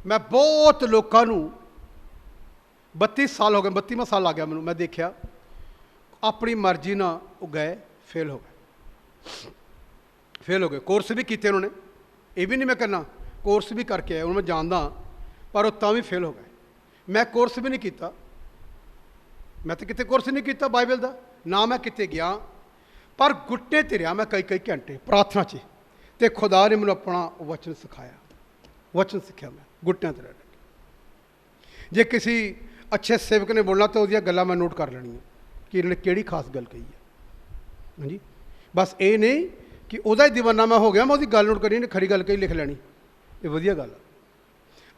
ਮੈਂ ਬਹੁਤ ਲੋਕਾਂ ਨੂੰ 32 ਸਾਲ ਹੋ ਗਏ, 32ਵਾਂ ਸਾਲ ਆ ਗਿਆ ਮੈਨੂੰ, ਮੈਂ ਦੇਖਿਆ ਆਪਣੀ ਮਰਜ਼ੀ ਨਾਲ ਉਹ ਗਏ, ਫੇਲ ਹੋ ਗਏ। ਕੋਰਸ ਵੀ ਕੀਤੇ ਉਹਨਾਂ ਨੇ, ਇਹ ਵੀ ਨਹੀਂ ਮੈਂ ਕਹਿੰਦਾ, ਕੋਰਸ ਵੀ ਕਰਕੇ ਆਏ, ਉਹਨੂੰ ਮੈਂ ਜਾਣਦਾ, ਪਰ ਉਹ ਤਾਂ ਵੀ ਫੇਲ ਹੋ ਗਏ। ਮੈਂ ਕੋਰਸ ਵੀ ਨਹੀਂ ਕੀਤਾ, ਮੈਂ ਤਾਂ ਕਿਤੇ ਕੋਰਸ ਨਹੀਂ ਕੀਤਾ ਬਾਈਬਲ ਦਾ, ਨਾ ਮੈਂ ਕਿਤੇ ਗਿਆ, ਪਰ ਗੁੱਟੇ ਤੇ ਰਿਹਾ ਮੈਂ ਕਈ ਘੰਟੇ ਪ੍ਰਾਰਥਨਾ 'ਚ, ਤੇ ਖੁਦਾ ਨੇ ਮੈਨੂੰ ਆਪਣਾ ਵਚਨ ਸਿਖਾਇਆ। ਵਚਨ ਸਿੱਖਿਆ ਮੈਂ ਗੁੱਟਿਆਂ ਤੇ ਰਹਿ ਕੇ। ਜੇ ਕਿਸੇ ਅੱਛੇ ਸੇਵਕ ਨੇ ਬੋਲਣਾ ਤਾਂ ਉਹਦੀਆਂ ਗੱਲਾਂ ਮੈਂ ਨੋਟ ਕਰ ਲੈਣੀਆਂ ਕਿ ਇਹਨਾਂ ਨੇ ਕਿਹੜੀ ਖਾਸ ਗੱਲ ਕਹੀ ਹੈ। ਹਾਂਜੀ, ਬਸ ਇਹ ਨਹੀਂ ਕਿ ਉਹਦਾ ਹੀ ਦੀਵਾਨਾ ਮੈਂ ਹੋ ਗਿਆ, ਮੈਂ ਉਹਦੀ ਗੱਲ ਨੋਟ ਕਰੀ, ਖਰੀ ਗੱਲ ਕਹੀ ਲਿਖ ਲੈਣੀ, ਇਹ ਵਧੀਆ ਗੱਲ ਆ।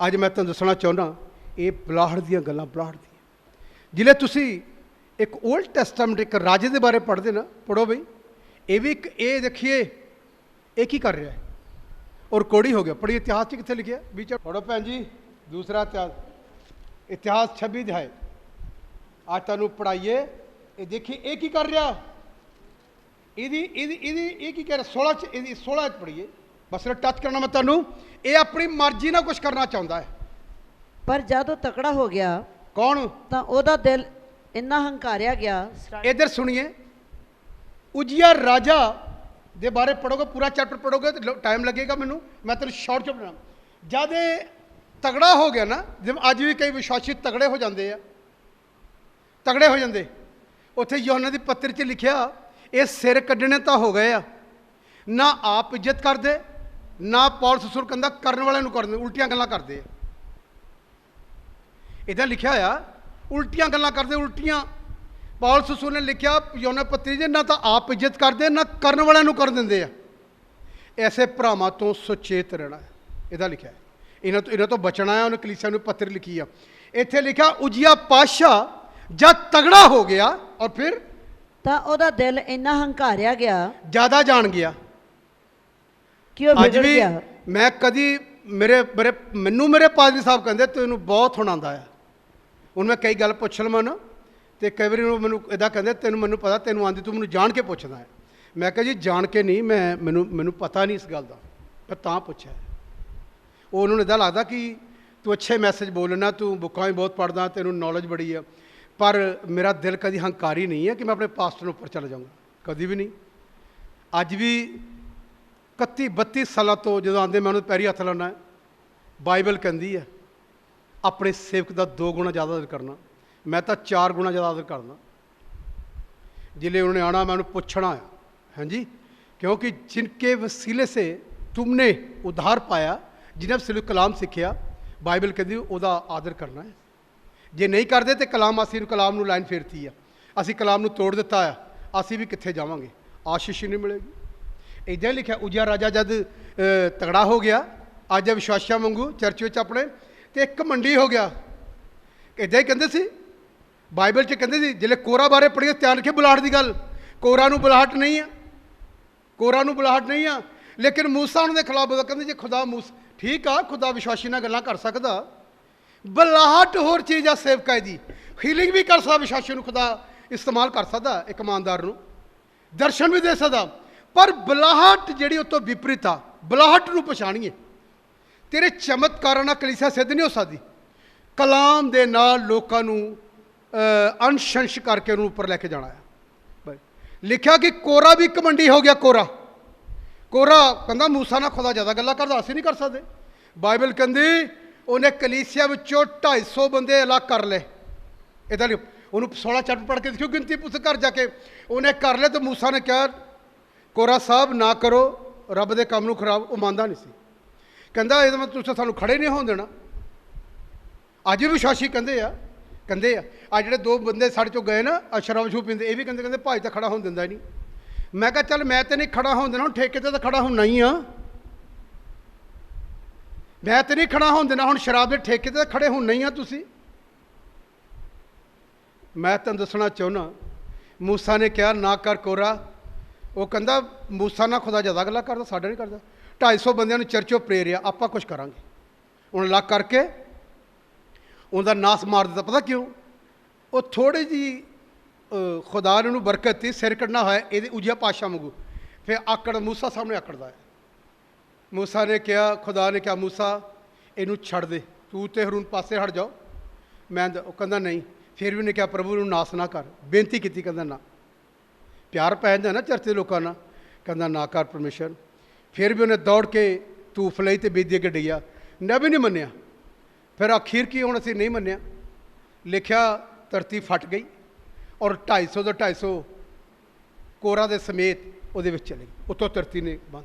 ਅੱਜ ਮੈਂ ਤੁਹਾਨੂੰ ਦੱਸਣਾ ਚਾਹੁੰਦਾ ਇਹ ਬੁਲਾਹਟ ਦੀਆਂ ਗੱਲਾਂ, ਬੁਲਾਹਟ ਦੀਆਂ। ਜਿਲੇ ਤੁਸੀਂ ਇੱਕ ਓਲਡ ਟੈਸਟਾਮੈਂਟ ਇੱਕ ਰਾਜੇ ਦੇ ਬਾਰੇ ਪੜ੍ਹਦੇ ਨਾ, ਪੜ੍ਹੋ ਬਈ, ਇਹ ਵੀ ਇੱਕ, ਇਹ ਦੇਖੀਏ ਇਹ ਕੀ ਕਰ ਰਿਹਾ ਹੈ, ਔਰ ਕੋੜੀ ਹੋ ਗਿਆ। ਪੜ੍ਹੀ ਇਤਿਹਾਸ 'ਚ ਕਿੱਥੇ ਲਿਖਿਆ? ਵਿੱਚ ਪੜ੍ਹੋ ਭੈਣ ਜੀ, ਦੂਸਰਾ ਇਤਿਹਾਸ 26 ਅਧਿਆਏ ਅੱਜ ਤੁਹਾਨੂੰ ਪੜ੍ਹਾਈਏ। ਇਹ ਦੇਖੀਏ ਇਹ ਕੀ ਕਰ ਰਿਹਾ, ਇਹਦੀ ਇਹ ਕੀ ਕਹਿ ਰਿਹਾ? 16 'ਚ, ਇਹਦੀ 16 'ਚ ਪੜ੍ਹੀਏ, ਬਸ ਟੱਚ ਕਰਨਾ ਮੈਂ ਤੁਹਾਨੂੰ। ਇਹ ਆਪਣੀ ਮਰਜ਼ੀ ਨਾਲ ਕੁਝ ਕਰਨਾ ਚਾਹੁੰਦਾ ਹੈ। ਪਰ ਜਦ ਉਹ ਤਕੜਾ ਹੋ ਗਿਆ, ਕੌਣ? ਤਾਂ ਉਹਦਾ ਦਿਲ ਇੰਨਾ ਹੰਕਾਰਿਆ ਗਿਆ। ਇਧਰ ਸੁਣੀਏ, ਉਜੀਆ ਰਾਜਾ ਦੇ ਬਾਰੇ ਪੜੋਗੇ, ਪੂਰਾ ਚੈਪਟਰ ਪੜੋਗੇ ਤਾਂ ਟਾਈਮ ਲੱਗੇਗਾ ਮੈਨੂੰ, ਮੈਂ ਤੈਨੂੰ ਸ਼ਾਰਟ 'ਚ ਪੜ੍ਹਨਾ। ਜਦ ਇਹ ਤਗੜਾ ਹੋ ਗਿਆ ਨਾ, ਜਿਵੇਂ ਅੱਜ ਵੀ ਕਈ ਵਿਸ਼ਵਾਸੀ ਤਗੜੇ ਹੋ ਜਾਂਦੇ ਆ, ਤਗੜੇ ਹੋ ਜਾਂਦੇ। ਉੱਥੇ ਯੋਹੰਨਾ ਦੀ ਪੱਤਰ 'ਚ ਲਿਖਿਆ ਇਹ ਸਿਰ ਕੱਢਣੇ ਤਾਂ ਹੋ ਗਏ ਆ, ਨਾ ਆਪ ਇੱਜ਼ਤ ਕਰਦੇ, ਨਾ ਪੌਲੁਸ ਰਸੂਲ ਕਹਿੰਦਾ ਕਰਨ ਵਾਲਿਆਂ ਨੂੰ ਕਰਦੇ, ਉਲਟੀਆਂ ਗੱਲਾਂ ਕਰਦੇ ਆ। ਇੱਦਾਂ ਲਿਖਿਆ ਆ, ਉਲਟੀਆਂ ਗੱਲਾਂ ਕਰਦੇ, ਉਲਟੀਆਂ। ਪੌਲੁਸ ਰਸੂਲ ਨੇ ਲਿਖਿਆ ਯੋਹੰਨਾ ਪੱਤਰੀ 'ਚ, ਨਾ ਤਾਂ ਆਪ ਇੱਜ਼ਤ ਕਰਦੇ, ਨਾ ਕਰਨ ਵਾਲਿਆਂ ਨੂੰ ਕਰ ਦਿੰਦੇ ਆ। ਐਸੇ ਭਰਾਵਾਂ ਤੋਂ ਸੁਚੇਤ ਰਹਿਣਾ ਹੈ, ਇਹਦਾ ਲਿਖਿਆ ਹੈ। ਇਹਨਾਂ ਤੋਂ ਬਚਣਾ ਹੈ। ਉਹਨੇ ਕਲੀਸਿਆ ਨੂੰ ਪੱਤਰ ਲਿਖੀ ਆ। ਇੱਥੇ ਲਿਖਿਆ ਉਜੀਆ ਪਾਤਸ਼ਾਹ ਜਦ ਤਗੜਾ ਹੋ ਗਿਆ, ਔਰ ਫਿਰ ਤਾਂ ਉਹਦਾ ਦਿਲ ਇੰਨਾ ਹੰਕਾਰਿਆ ਗਿਆ, ਜ਼ਿਆਦਾ ਜਾਣ ਗਿਆ ਕਿ ਉਹ ਅੱਜ ਵਿਗੜ ਵੀ ਗਿਆ। ਮੈਂ ਕਦੀ ਮੈਨੂੰ ਮੇਰੇ ਪਾਦਰੀ ਸਾਹਿਬ ਕਹਿੰਦੇ ਤੈਨੂੰ ਬਹੁਤ ਹੁਣ ਆਉਂਦਾ ਆ। ਹੁਣ ਮੈਂ ਕਈ ਗੱਲ ਪੁੱਛ ਲਵਾਂ ਨਾ, ਤੇ ਕਈ ਵਾਰੀ ਮੈਨੂੰ ਇੱਦਾਂ ਕਹਿੰਦੇ ਮੈਨੂੰ ਪਤਾ ਤੈਨੂੰ ਆਉਂਦੀ, ਤੂੰ ਮੈਨੂੰ ਜਾਣ ਕੇ ਪੁੱਛਦਾ ਹੈ। ਮੈਂ ਕਿਹਾ ਜੀ ਜਾਣ ਕੇ ਨਹੀਂ, ਮੈਨੂੰ ਪਤਾ ਨਹੀਂ ਇਸ ਗੱਲ ਦਾ, ਮੈਂ ਤਾਂ ਪੁੱਛਿਆ। ਉਹ ਉਹਨਾਂ ਨੂੰ ਇੱਦਾਂ ਲੱਗਦਾ ਕਿ ਤੂੰ ਅੱਛੇ ਮੈਸੇਜ ਬੋਲਣਾ, ਤੂੰ ਬੁੱਕਾਂ ਵੀ ਬਹੁਤ ਪੜ੍ਹਦਾ, ਤੈਨੂੰ ਨੌਲੇਜ ਬੜੀ ਆ, ਪਰ ਮੇਰਾ ਦਿਲ ਕਦੀ ਹੰਕਾਰੀ ਨਹੀਂ ਹੈ ਕਿ ਮੈਂ ਆਪਣੇ ਪਾਸਟਰ ਨੂੰ ਉੱਪਰ ਚਲਾ ਜਾਊਂਗਾ, ਕਦੀ ਵੀ ਨਹੀਂ। ਅੱਜ ਵੀ 31-32 ਸਾਲਾਂ ਤੋਂ ਜਦੋਂ ਆਉਂਦੇ ਮੈਂ ਉਹਨੂੰ ਪੈਰੀ ਹੱਥ ਲਾਉਣਾ। ਬਾਈਬਲ ਕਹਿੰਦੀ ਹੈ ਆਪਣੇ ਸੇਵਕ ਦਾ 2 ਗੁਣਾ ਜ਼ਿਆਦਾ ਆਦਰ ਕਰਨਾ, ਮੈਂ ਤਾਂ 4 ਗੁਣਾ ਜ਼ਿਆਦਾ ਆਦਰ ਕਰਨਾ। जिले उन्होंने आना मैं उन्हें पूछना है, हाँ जी, क्योंकि जिनके वसीले से तुमने उद्धार पाया, जिन्हें सिर्फ कलाम सीखिया, बाइबल कहती ਉਹਦਾ आदर करना है। जे नहीं करते तो कलाम असी कलाम ਨੂੰ लाइन फेरती है, असी कलाम ਨੂੰ तोड़ दिता है, असी भी कित्थे जावांगे, आशीष ही नहीं मिलेगी। इदा लिखा उजिया राजा जद तगड़ा हो गया, अज विश्वासियां वांगू चर्च में अपने तो एक मंडी हो गया। इदा ही कहते सी बाइबल च कहते सी, जिले कोरा बारे पढ़िए ध्यान रखिए बुलाहट की गल, कोरा नूं बुलाहट नहीं है, ਕੋਰਾ ਨੂੰ ਬੁਲਾਹਟ ਨਹੀਂ ਆ, ਲੇਕਿਨ ਮੂਸਾ ਉਹਨਾਂ ਦੇ ਖਿਲਾਫ ਬੋਲਦਾ। ਕਹਿੰਦੇ ਜੇ ਖੁਦਾ ਠੀਕ ਆ, ਖੁਦਾ ਵਿਸ਼ਵਾਸੀ ਨਾਲ ਗੱਲਾਂ ਕਰ ਸਕਦਾ, ਬੁਲਾਹਟ ਹੋਰ ਚੀਜ਼ ਆ ਸੇਵਕਾਈ ਦੀ। ਹੀਲਿੰਗ ਵੀ ਕਰ ਸਕਦਾ, ਵਿਸ਼ਵਾਸੀ ਨੂੰ ਖੁਦਾ ਇਸਤੇਮਾਲ ਕਰ ਸਕਦਾ, ਇੱਕ ਇਮਾਨਦਾਰ ਨੂੰ ਦਰਸ਼ਨ ਵੀ ਦੇ ਸਕਦਾ, ਪਰ ਬੁਲਾਹਟ ਜਿਹੜੀ ਉਹ ਤੋਂ ਵਿਪਰੀਤ ਆ। ਬੁਲਾਹਟ ਨੂੰ ਪਛਾਣੀਏ। ਤੇਰੇ ਚਮਤਕਾਰਾਂ ਨਾਲ ਕਲੀਸਿਆ ਸਿੱਧ ਨਹੀਂ ਹੋ ਸਕਦੀ। ਕਲਾਮ ਦੇ ਨਾਲ ਲੋਕਾਂ ਨੂੰ ਅੰਸ਼ ਕਰਕੇ ਉਹਨੂੰ ਉੱਪਰ ਲੈ ਕੇ ਜਾਣਾ ਹੈ। ਲਿਖਿਆ ਕਿ ਕੋਰਾ ਵੀ ਘਮੰਡੀ ਹੋ ਗਿਆ। ਕੋਰਾ ਕਹਿੰਦਾ ਮੂਸਾ ਨਾਲ ਖੁਦਾ ਜ਼ਿਆਦਾ ਗੱਲਾਂ ਕਰਦਾ, ਅਸੀਂ ਨਹੀਂ ਕਰ ਸਕਦੇ। ਬਾਈਬਲ ਕਹਿੰਦੀ ਉਹਨੇ ਕਲੀਸਿਆ ਵਿੱਚੋਂ 250 ਬੰਦੇ ਅਲੱਗ ਕਰ ਲਏ। ਇਹਦਾ ਲਈ ਉਹਨੂੰ 16 ਚੈਪਟਰ ਪੜ੍ਹ ਕੇ ਦੇਖਿਓ, ਗਿਣਤੀ ਪੁੱਛ ਘਰ ਜਾ ਕੇ ਉਹਨੇ ਕਰ ਲਏ। ਤਾਂ ਮੂਸਾ ਨੇ ਕਿਹਾ ਕੋਰਾ ਸਾਹਿਬ ਨਾ ਕਰੋ, ਰੱਬ ਦੇ ਕੰਮ ਨੂੰ ਖਰਾਬ। ਉਹ ਮੰਨਦਾ ਨਹੀਂ ਸੀ। ਕਹਿੰਦਾ ਇਹਦਾ ਮਤਲਬ ਤੁਸੀਂ ਸਾਨੂੰ ਖੜੇ ਨਹੀਂ ਹੋਣ ਦੇਣਾ। ਅੱਜ ਵੀ ਵਿਸ਼ਵਾਸੀ ਕਹਿੰਦੇ ਆ ਆ ਜਿਹੜੇ 2 ਬੰਦੇ ਸਾਡੇ ਚੋਂ ਗਏ ਨਾ ਸ਼ਰਾਬ ਸ਼ੂ ਪੀਂਦੇ, ਇਹ ਵੀ ਕਹਿੰਦੇ ਭਾਈ ਤਾਂ ਖੜਾ ਹੋਣ ਦਿੰਦਾ ਹੀ ਨਹੀਂ। ਮੈਂ ਕਿਹਾ ਚੱਲ ਮੈਂ ਤੇ ਨਹੀਂ ਖੜਾ ਹੋਣ ਦੇਣਾ, ਹੁਣ ਠੇਕੇ ਤੇ ਤਾਂ ਖੜਾ ਹੋਣਾ ਹੀ ਆ। ਮੈਂ ਤੇ ਨਹੀਂ ਖੜਾ ਹੋਣ ਦੇਣਾ, ਹੁਣ ਸ਼ਰਾਬ ਦੇ ਠੇਕੇ ਤੇ ਤਾਂ ਖੜੇ ਹੋਣਾ ਹੀ ਆ ਤੁਸੀਂ। ਮੈਂ ਤੁਹਾਨੂੰ ਦੱਸਣਾ ਚਾਹੁੰਦਾ, ਮੂਸਾ ਨੇ ਕਿਹਾ ਨਾ ਕਰ ਕੋਰਾ। ਉਹ ਕਹਿੰਦਾ ਮੂਸਾ ਨਾਲ ਖੁਦਾ ਜ਼ਿਆਦਾ ਗੱਲਾਂ ਕਰਦਾ, ਸਾਡਾ ਨਹੀਂ ਕਰਦਾ। 250 ਬੰਦਿਆਂ ਨੂੰ ਚਰਚੋਂ ਪ੍ਰੇਰਿਆ, ਆਪਾਂ ਕੁਛ ਕਰਾਂਗੇ। ਹੁਣ ਅਲੱਗ ਕਰਕੇ ਉਹਦਾ ਨਾਸ ਮਾਰ ਦਿੱਤਾ। ਪਤਾ ਕਿਉਂ? ਉਹ ਥੋੜ੍ਹੀ ਜਿਹੀ ਖੁਦਾ ਨੇ ਉਹਨੂੰ ਬਰਕਤ ਦਿੱਤੀ, ਸਿਰ ਕੱਢਣਾ ਹੋਇਆ ਇਹਦੇ ਉਜਿਆ ਪਾਸ਼ਾ ਵਾਂਗੂ। ਫਿਰ ਆਕੜ ਮੂਸਾ ਸਾਹਮਣੇ ਆਕੜਦਾ ਹੈ। ਮੂਸਾ ਨੇ ਕਿਹਾ, ਖੁਦਾ ਨੇ ਕਿਹਾ ਮੂਸਾ ਇਹਨੂੰ ਛੱਡ ਦੇ, ਤੂੰ ਤੇ ਹरून ਪਾਸੇ ਹਟ ਜਾਓ। ਉਹ ਕਹਿੰਦਾ ਨਹੀਂ। ਫਿਰ ਵੀ ਉਹਨੇ ਕਿਹਾ ਪ੍ਰਭੂ ਨੂੰ ਨਾਸ ਨਾ ਕਰ, ਬੇਨਤੀ ਕੀਤੀ। ਕਹਿੰਦਾ ਨਾ। ਪਿਆਰ ਪੈ ਜਾਂਦਾ ਨਾ ਚਰਚ ਦੇ ਲੋਕਾਂ ਨਾਲ। ਕਹਿੰਦਾ ਨਾ ਕਰ ਪਰਮੇਸ਼ਰ। ਫਿਰ ਵੀ ਉਹਨੇ ਦੌੜ ਕੇ ਧੂਫ ਲਈ ਤੇ ਬੇਦੀ ਅੱਗੇ ਡਿੱਗਿਆ। ਨਬੀ ਨਹੀਂ ਮੰਨਿਆ। ਫਿਰ ਅਖੀਰ ਕੀ ਹੁਣ ਅਸੀਂ ਨਹੀਂ ਮੰਨਿਆ। ਲਿਖਿਆ ਧਰਤੀ ਫਟ ਗਈ ਔਰ 250 ਦਾ 250 ਕੋਰਾ ਦੇ ਸਮੇਤ ਉਹਦੇ ਵਿੱਚ ਚਲੇ ਗਏ। ਉੱਤੋਂ ਧਰਤੀ ਨੇ ਬੰਦ।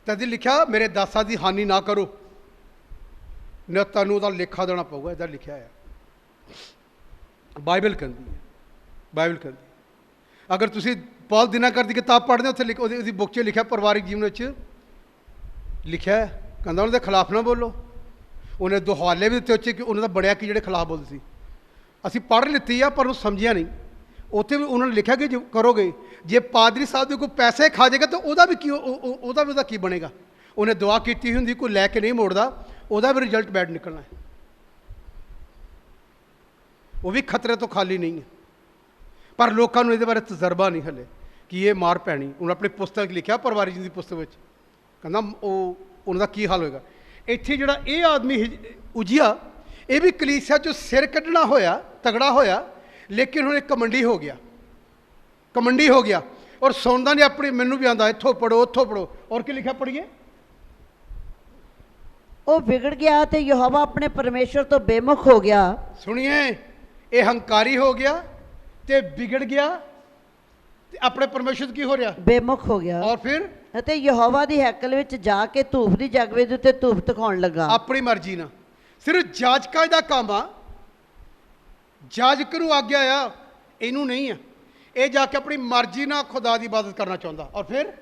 ਤਦ ਲਿਖਿਆ ਮੇਰੇ ਦਾਸਾਂ ਦੀ ਹਾਨੀ ਨਾ ਕਰੋ, ਨਾ ਤੁਹਾਨੂੰ ਉਹਦਾ ਲੇਖਾ ਦੇਣਾ ਪਊਗਾ। ਇੱਦਾਂ ਲਿਖਿਆ ਹੈ। ਬਾਈਬਲ ਕਹਿੰਦੀ ਅਗਰ ਤੁਸੀਂ ਪੌਲ ਦਿਨਾਕਰ ਦੀ ਕਿਤਾਬ ਪੜ੍ਹਦੇ ਹੋ, ਉੱਥੇ ਉਹਦੀ ਬੁੱਕ 'ਚ ਲਿਖਿਆ, ਪਰਿਵਾਰਿਕ ਜੀਵਨ ਵਿੱਚ ਲਿਖਿਆ ਹੈ। ਕਹਿੰਦਾ ਉਹਨਾਂ ਦੇ ਖਿਲਾਫ ਨਾ ਬੋਲੋ। ਉਹਨੇ ਦੁਹਾਲੇ ਵੀ ਦਿੱਤੇ ਉੱਚੇ ਕਿ ਉਹਨਾਂ ਦਾ ਬਣਿਆ ਕਿ ਜਿਹੜੇ ਖਿਲਾਫ ਬੋਲਦੇ ਸੀ। ਅਸੀਂ ਪੜ੍ਹ ਲਿੱਤੀ ਆ ਪਰ ਉਹ ਸਮਝਿਆ ਨਹੀਂ। ਉੱਥੇ ਵੀ ਉਹਨਾਂ ਨੇ ਲਿਖਿਆ ਕਿ ਜੇ ਕਰੋਗੇ, ਜੇ ਪਾਦਰੀ ਸਾਹਿਬ ਦੇ ਕੋਈ ਪੈਸੇ ਖਾ ਜਾਏਗਾ ਤਾਂ ਉਹਦਾ ਵੀ ਉਹਦਾ ਕੀ ਬਣੇਗਾ। ਉਹਨੇ ਦੁਆ ਕੀਤੀ ਹੁੰਦੀ, ਕੋਈ ਲੈ ਕੇ ਨਹੀਂ ਮੋੜਦਾ, ਉਹਦਾ ਵੀ ਰਿਜ਼ਲਟ ਬੈਡ ਨਿਕਲਣਾ ਹੈ। ਉਹ ਵੀ ਖਤਰੇ ਤੋਂ ਖਾਲੀ ਨਹੀਂ ਹੈ। ਪਰ ਲੋਕਾਂ ਨੂੰ ਇਹਦੇ ਬਾਰੇ ਤਜਰਬਾ ਨਹੀਂ ਹਲੇ ਕਿ ਇਹ ਮਾਰ ਪੈਣੀ। ਉਹਨੇ ਆਪਣੀ ਪੁਸਤਕ ਲਿਖਿਆ, ਪਰਿਵਾਰਿਕ ਜੀਵਨ ਦੀ ਪੁਸਤਕ ਵਿੱਚ, ਕਹਿੰਦਾ ਉਹਨਾਂ ਦਾ ਕੀ ਹਾਲ ਹੋਏਗਾ। ਇੱਥੇ ਜਿਹੜਾ ਇਹ ਆਦਮੀ ਉਜੀਆ, ਇਹ ਵੀ ਕਲੀਸਿਆ 'ਚੋਂ ਸਿਰ ਕੱਢਣਾ ਹੋਇਆ, ਤਗੜਾ ਹੋਇਆ, ਲੇਕਿਨ ਹੁਣ ਘਮੰਡੀ ਹੋ ਗਿਆ ਔਰ ਸੁਣਦਾ ਨਹੀਂ ਆਪਣੀ। ਮੈਨੂੰ ਵੀ ਆਉਂਦਾ ਇੱਥੋਂ ਪੜੋ। ਔਰ ਕੀ ਲਿਖਿਆ ਪੜ੍ਹੀਏ? ਉਹ ਵਿਗੜ ਗਿਆ ਤੇ ਯਹੋਵਾ ਆਪਣੇ ਪਰਮੇਸ਼ਰ ਤੋਂ ਬੇਮੁਖ ਹੋ ਗਿਆ। ਸੁਣੀਏ, ਇਹ ਹੰਕਾਰੀ ਹੋ ਗਿਆ ਤੇ ਵਿਗੜ ਗਿਆ ਤੇ ਆਪਣੇ ਪਰਮੇਸ਼ਰ ਕੀ ਹੋ ਰਿਹਾ? ਬੇਮੁਖ ਹੋ ਗਿਆ। ਔਰ ਫਿਰ ਅਤੇ ਯਹੋਵਾ ਦੀ ਹੈਕਲ ਵਿੱਚ ਜਾ ਕੇ ਧੂਫ ਦੀ ਜਗਵੇ ਦੇ ਉੱਤੇ ਧੂਫ ਦਿਖਾਉਣ ਲੱਗਾ। ਆਪਣੀ ਮਰਜ਼ੀ ਨਾਲ। ਸਿਰਫ ਜਾਜਕਾਂ ਦਾ ਕੰਮ ਆ, ਜਾਜਕ ਨੂੰ ਆਗਿਆ ਆ, ਇਹਨੂੰ ਨਹੀਂ ਆ। ਇਹ ਜਾ ਕੇ ਆਪਣੀ ਮਰਜ਼ੀ ਨਾਲ ਖੁਦਾ ਦੀ ਇਬਾਦਤ ਕਰਨਾ ਚਾਹੁੰਦਾ। ਔਰ ਫਿਰ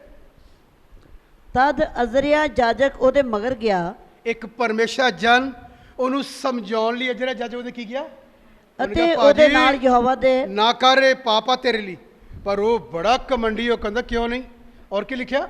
ਤਦ ਅਜ਼ਰਿਆ ਜਾਜਕ ਉਹਦੇ ਮਗਰ ਗਿਆ। ਇੱਕ ਪਰਮੇਸ਼ਰ ਜਨ ਉਹਨੂੰ ਸਮਝਾਉਣ ਲਈ ਅਜ਼ਰਿਆ ਜਾਜਕ ਉਹਦੇ ਕੀ ਗਿਆ? ਅਤੇ ਉਹਦੇ ਨਾਲ ਯਹੋਵਾ ਦੇ ਨਾ ਕਰ ਇਹ ਪਾਪਾ ਤੇਰੇ ਲਈ। ਪਰ ਉਹ ਬੜਾ ਕਮੰਡੀ, ਉਹ ਕਹਿੰਦਾ ਕਿਉਂ ਨਹੀਂ। ਔਰ ਕੀ ਲਿਖਿਆ?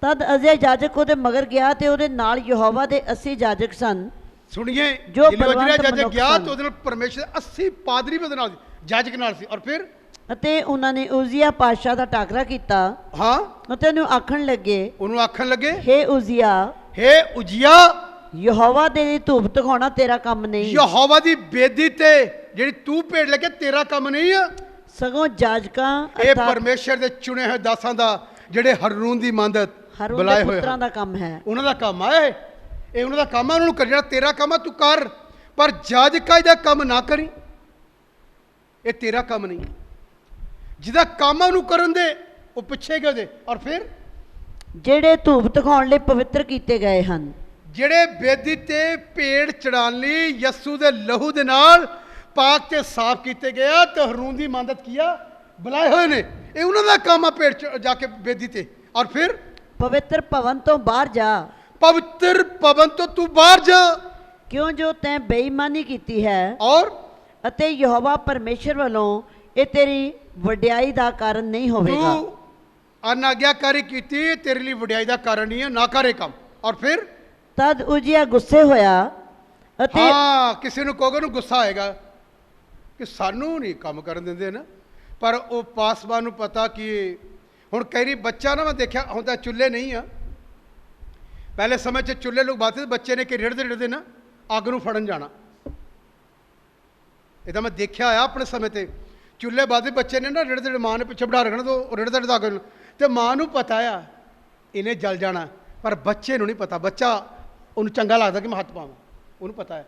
ਤਦ ਅਜ਼ਰਿਆ ਜਾਜਕ ਉਹਦੇ ਮਗਰ ਗਿਆ ਤੇ ਉਹਦੇ ਨਾਲ ਯਹੋਵਾ ਦੇ 80 ਜਾਜਕ ਸਨ। ਸੁਣੀਏ, ਜੋ ਜਾਜਕ ਗਿਆ ਤੇ ਉਹਦੇ ਨਾਲ ਪਰਮੇਸ਼ਰ 80 ਪਾਦਰੀ ਵੀ ਉਹਦੇ ਨਾਲ ਜਾਜਕ ਨਾਲ ਸੀ। ਔਰ ਫਿਰ ਅਤੇ ਉਹਨਾਂ ਨੇ ਉਜ਼ੀਆ ਪਾਤਸ਼ਾਹ ਦਾ ਟਾਕਰਾ ਕੀਤਾ। ਹਾਂ। ਅਤੇ ਉਹਨੂੰ ਆਖਣ ਲੱਗੇ, ਹੇ ਉਜੀਆ, ਯਹੋਵਾ ਦੇ ਲਈ ਧੂਪ ਦਿਖਾਉਣਾ ਤੇਰਾ ਕੰਮ ਨਹੀਂ। ਯਹੋਵਾ ਦੀ ਬੇਦੀ ਤੇ ਜਿਹੜੀ ਤੂੰ ਭੇਡ ਲੈ ਕੇ ਤੇਰਾ ਕੰਮ ਨਹੀਂ ਆ, ਸਗੋਂ ਜਾਜਕਾਂ ਇਹ ਪਰਮੇਸ਼ਰ ਦੇ ਚੁਣੇ ਹੋਏ ਦਾਸਾਂ ਦਾ, ਜਿਹੜੇ ਹਰੂਨ ਦੀ ਮੰਦਤ ਬੁਲਾਏ ਹੋਏ ਪੁੱਤਰਾਂ ਦਾ ਕੰਮ ਹੈ। ਉਹਨਾਂ ਦਾ ਕੰਮ ਆ ਇਹ ਉਹਨਾਂ ਦਾ ਕੰਮ ਆ। ਉਹਨਾਂ ਨੂੰ ਕਰ, ਜਿਹੜਾ ਤੇਰਾ ਕੰਮ ਆ ਤੂੰ ਕਰ, ਪਰ ਜਾਜਕਾਂ ਦਾ ਕੰਮ ਨਾ ਕਰੀ। ਇਹ ਤੇਰਾ ਕੰਮ ਨਹੀਂ। ਜਿਹਦਾ ਕੰਮ ਆ ਉਹਨੂੰ ਕਰਨ ਦੇ, ਉਹ ਪਿੱਛੇ ਗਏ ਉਹਦੇ। ਔਰ ਫਿਰ ਜਿਹੜੇ ਧੂਪ ਦਿਖਾਉਣ ਲਈ ਪਵਿੱਤਰ ਕੀਤੇ ਗਏ ਹਨ, ਜਿਹੜੇ ਬੇਦੀ ਤੇ ਭੇਡ ਚੜਾਉਣ ਲਈ ਯਸੂ ਦੇ ਲਹੂ ਦੇ ਨਾਲ ਪਾਕ ਤੇ ਸਾਫ਼ ਕੀਤੇ ਗਏ ਆ ਤੇ ਹਰੂਨ ਦੀ ਮੰਦਤ ਕੀਆ ਬੁਲਾਏ ਹੋਏ ਨੇ। ਇਹ ਉਹਨਾਂ ਦਾ ਕੰਮ ਆ, ਭੇਡ ਜਾ ਕੇ ਬੇਦੀ ਤੇ। ਔਰ ਫਿਰ ਪਵਿੱਤਰ ਭਵਨ ਤੋਂ ਬਾਹਰ ਜਾ। ਪਵਿੱਤਰ ਭਵਨ ਤੋਂ ਤੂੰ ਬਾਹਰ ਜਾ, ਕਿਉਂ ਜੋ ਤੈਂ ਬੇਈਮਾਨੀ ਕੀਤੀ ਹੈ। ਔਰ ਅਤੇ ਯਹੋਵਾ ਪਰਮੇਸ਼ਰ ਵੱਲੋਂ ਇਹ ਤੇਰੀ ਵਡਿਆਈ ਦਾ ਕਾਰਨ ਨਹੀਂ ਹੋਵੇਗਾ। ਤੂੰ ਅਨਾਗਿਆਕਾਰੀ ਕੀਤੀ, ਤੇਰੇ ਲਈ ਵਡਿਆਈ ਦਾ ਕਾਰਨ ਨਹੀਂ ਹੈ, ਨਾ ਕਰ ਇਹ ਕੰਮ। ਔਰ ਫਿਰ ਤਦ ਉਜੀਆ ਗੁੱਸੇ ਹੋਇਆ ਅਤੇ ਹਾਂ, ਕਿਸੇ ਨੂੰ ਕਹੋਗੇ ਨੂੰ ਗੁੱਸਾ ਆਏਗਾ ਕਿ ਸਾਨੂੰ ਨਹੀਂ ਕੰਮ ਕਰਨ ਦਿੰਦੇ ਨਾ। ਪਰ ਉਹ ਪਾਸਬਾਨ ਨੂੰ ਪਤਾ ਕਿ ਹੁਣ ਕਈ ਵਾਰੀ ਬੱਚਾ ਨਾ, ਮੈਂ ਦੇਖਿਆ ਹੁਣ ਤਾਂ ਚੁੱਲ੍ਹੇ ਨਹੀਂ ਆ, ਪਹਿਲੇ ਸਮੇਂ 'ਚ ਚੁੱਲ੍ਹੇ ਲੋਕ ਬਾਤੇ ਬੱਚੇ ਨੇ ਕਿ ਰਿੜਦੇ ਨਾ ਅੱਗ ਨੂੰ ਫੜਨ ਜਾਣਾ। ਇਹ ਤਾਂ ਮੈਂ ਦੇਖਿਆ ਆ ਆਪਣੇ ਸਮੇਂ ਤੇ, ਚੁੱਲ੍ਹੇ ਬਾਦੇ ਬੱਚੇ ਨੇ ਨਾ ਰਿੜਦੇ ਮਾਂ ਨੇ ਪਿੱਛੇ ਬਿਠਾ ਰੱਖਣਾ, ਤਾਂ ਰਿੜਦੇ ਅੱਗ ਨੂੰ, ਤੇ ਮਾਂ ਨੂੰ ਪਤਾ ਆ ਇਹਨੇ ਜਲ ਜਾਣਾ, ਪਰ ਬੱਚੇ ਨੂੰ ਨਹੀਂ ਪਤਾ। ਬੱਚਾ ਉਹਨੂੰ ਚੰਗਾ ਲੱਗਦਾ ਕਿ ਮੈਂ ਹੱਥ ਪਾਵਾਂ, ਉਹਨੂੰ ਪਤਾ ਹੈ।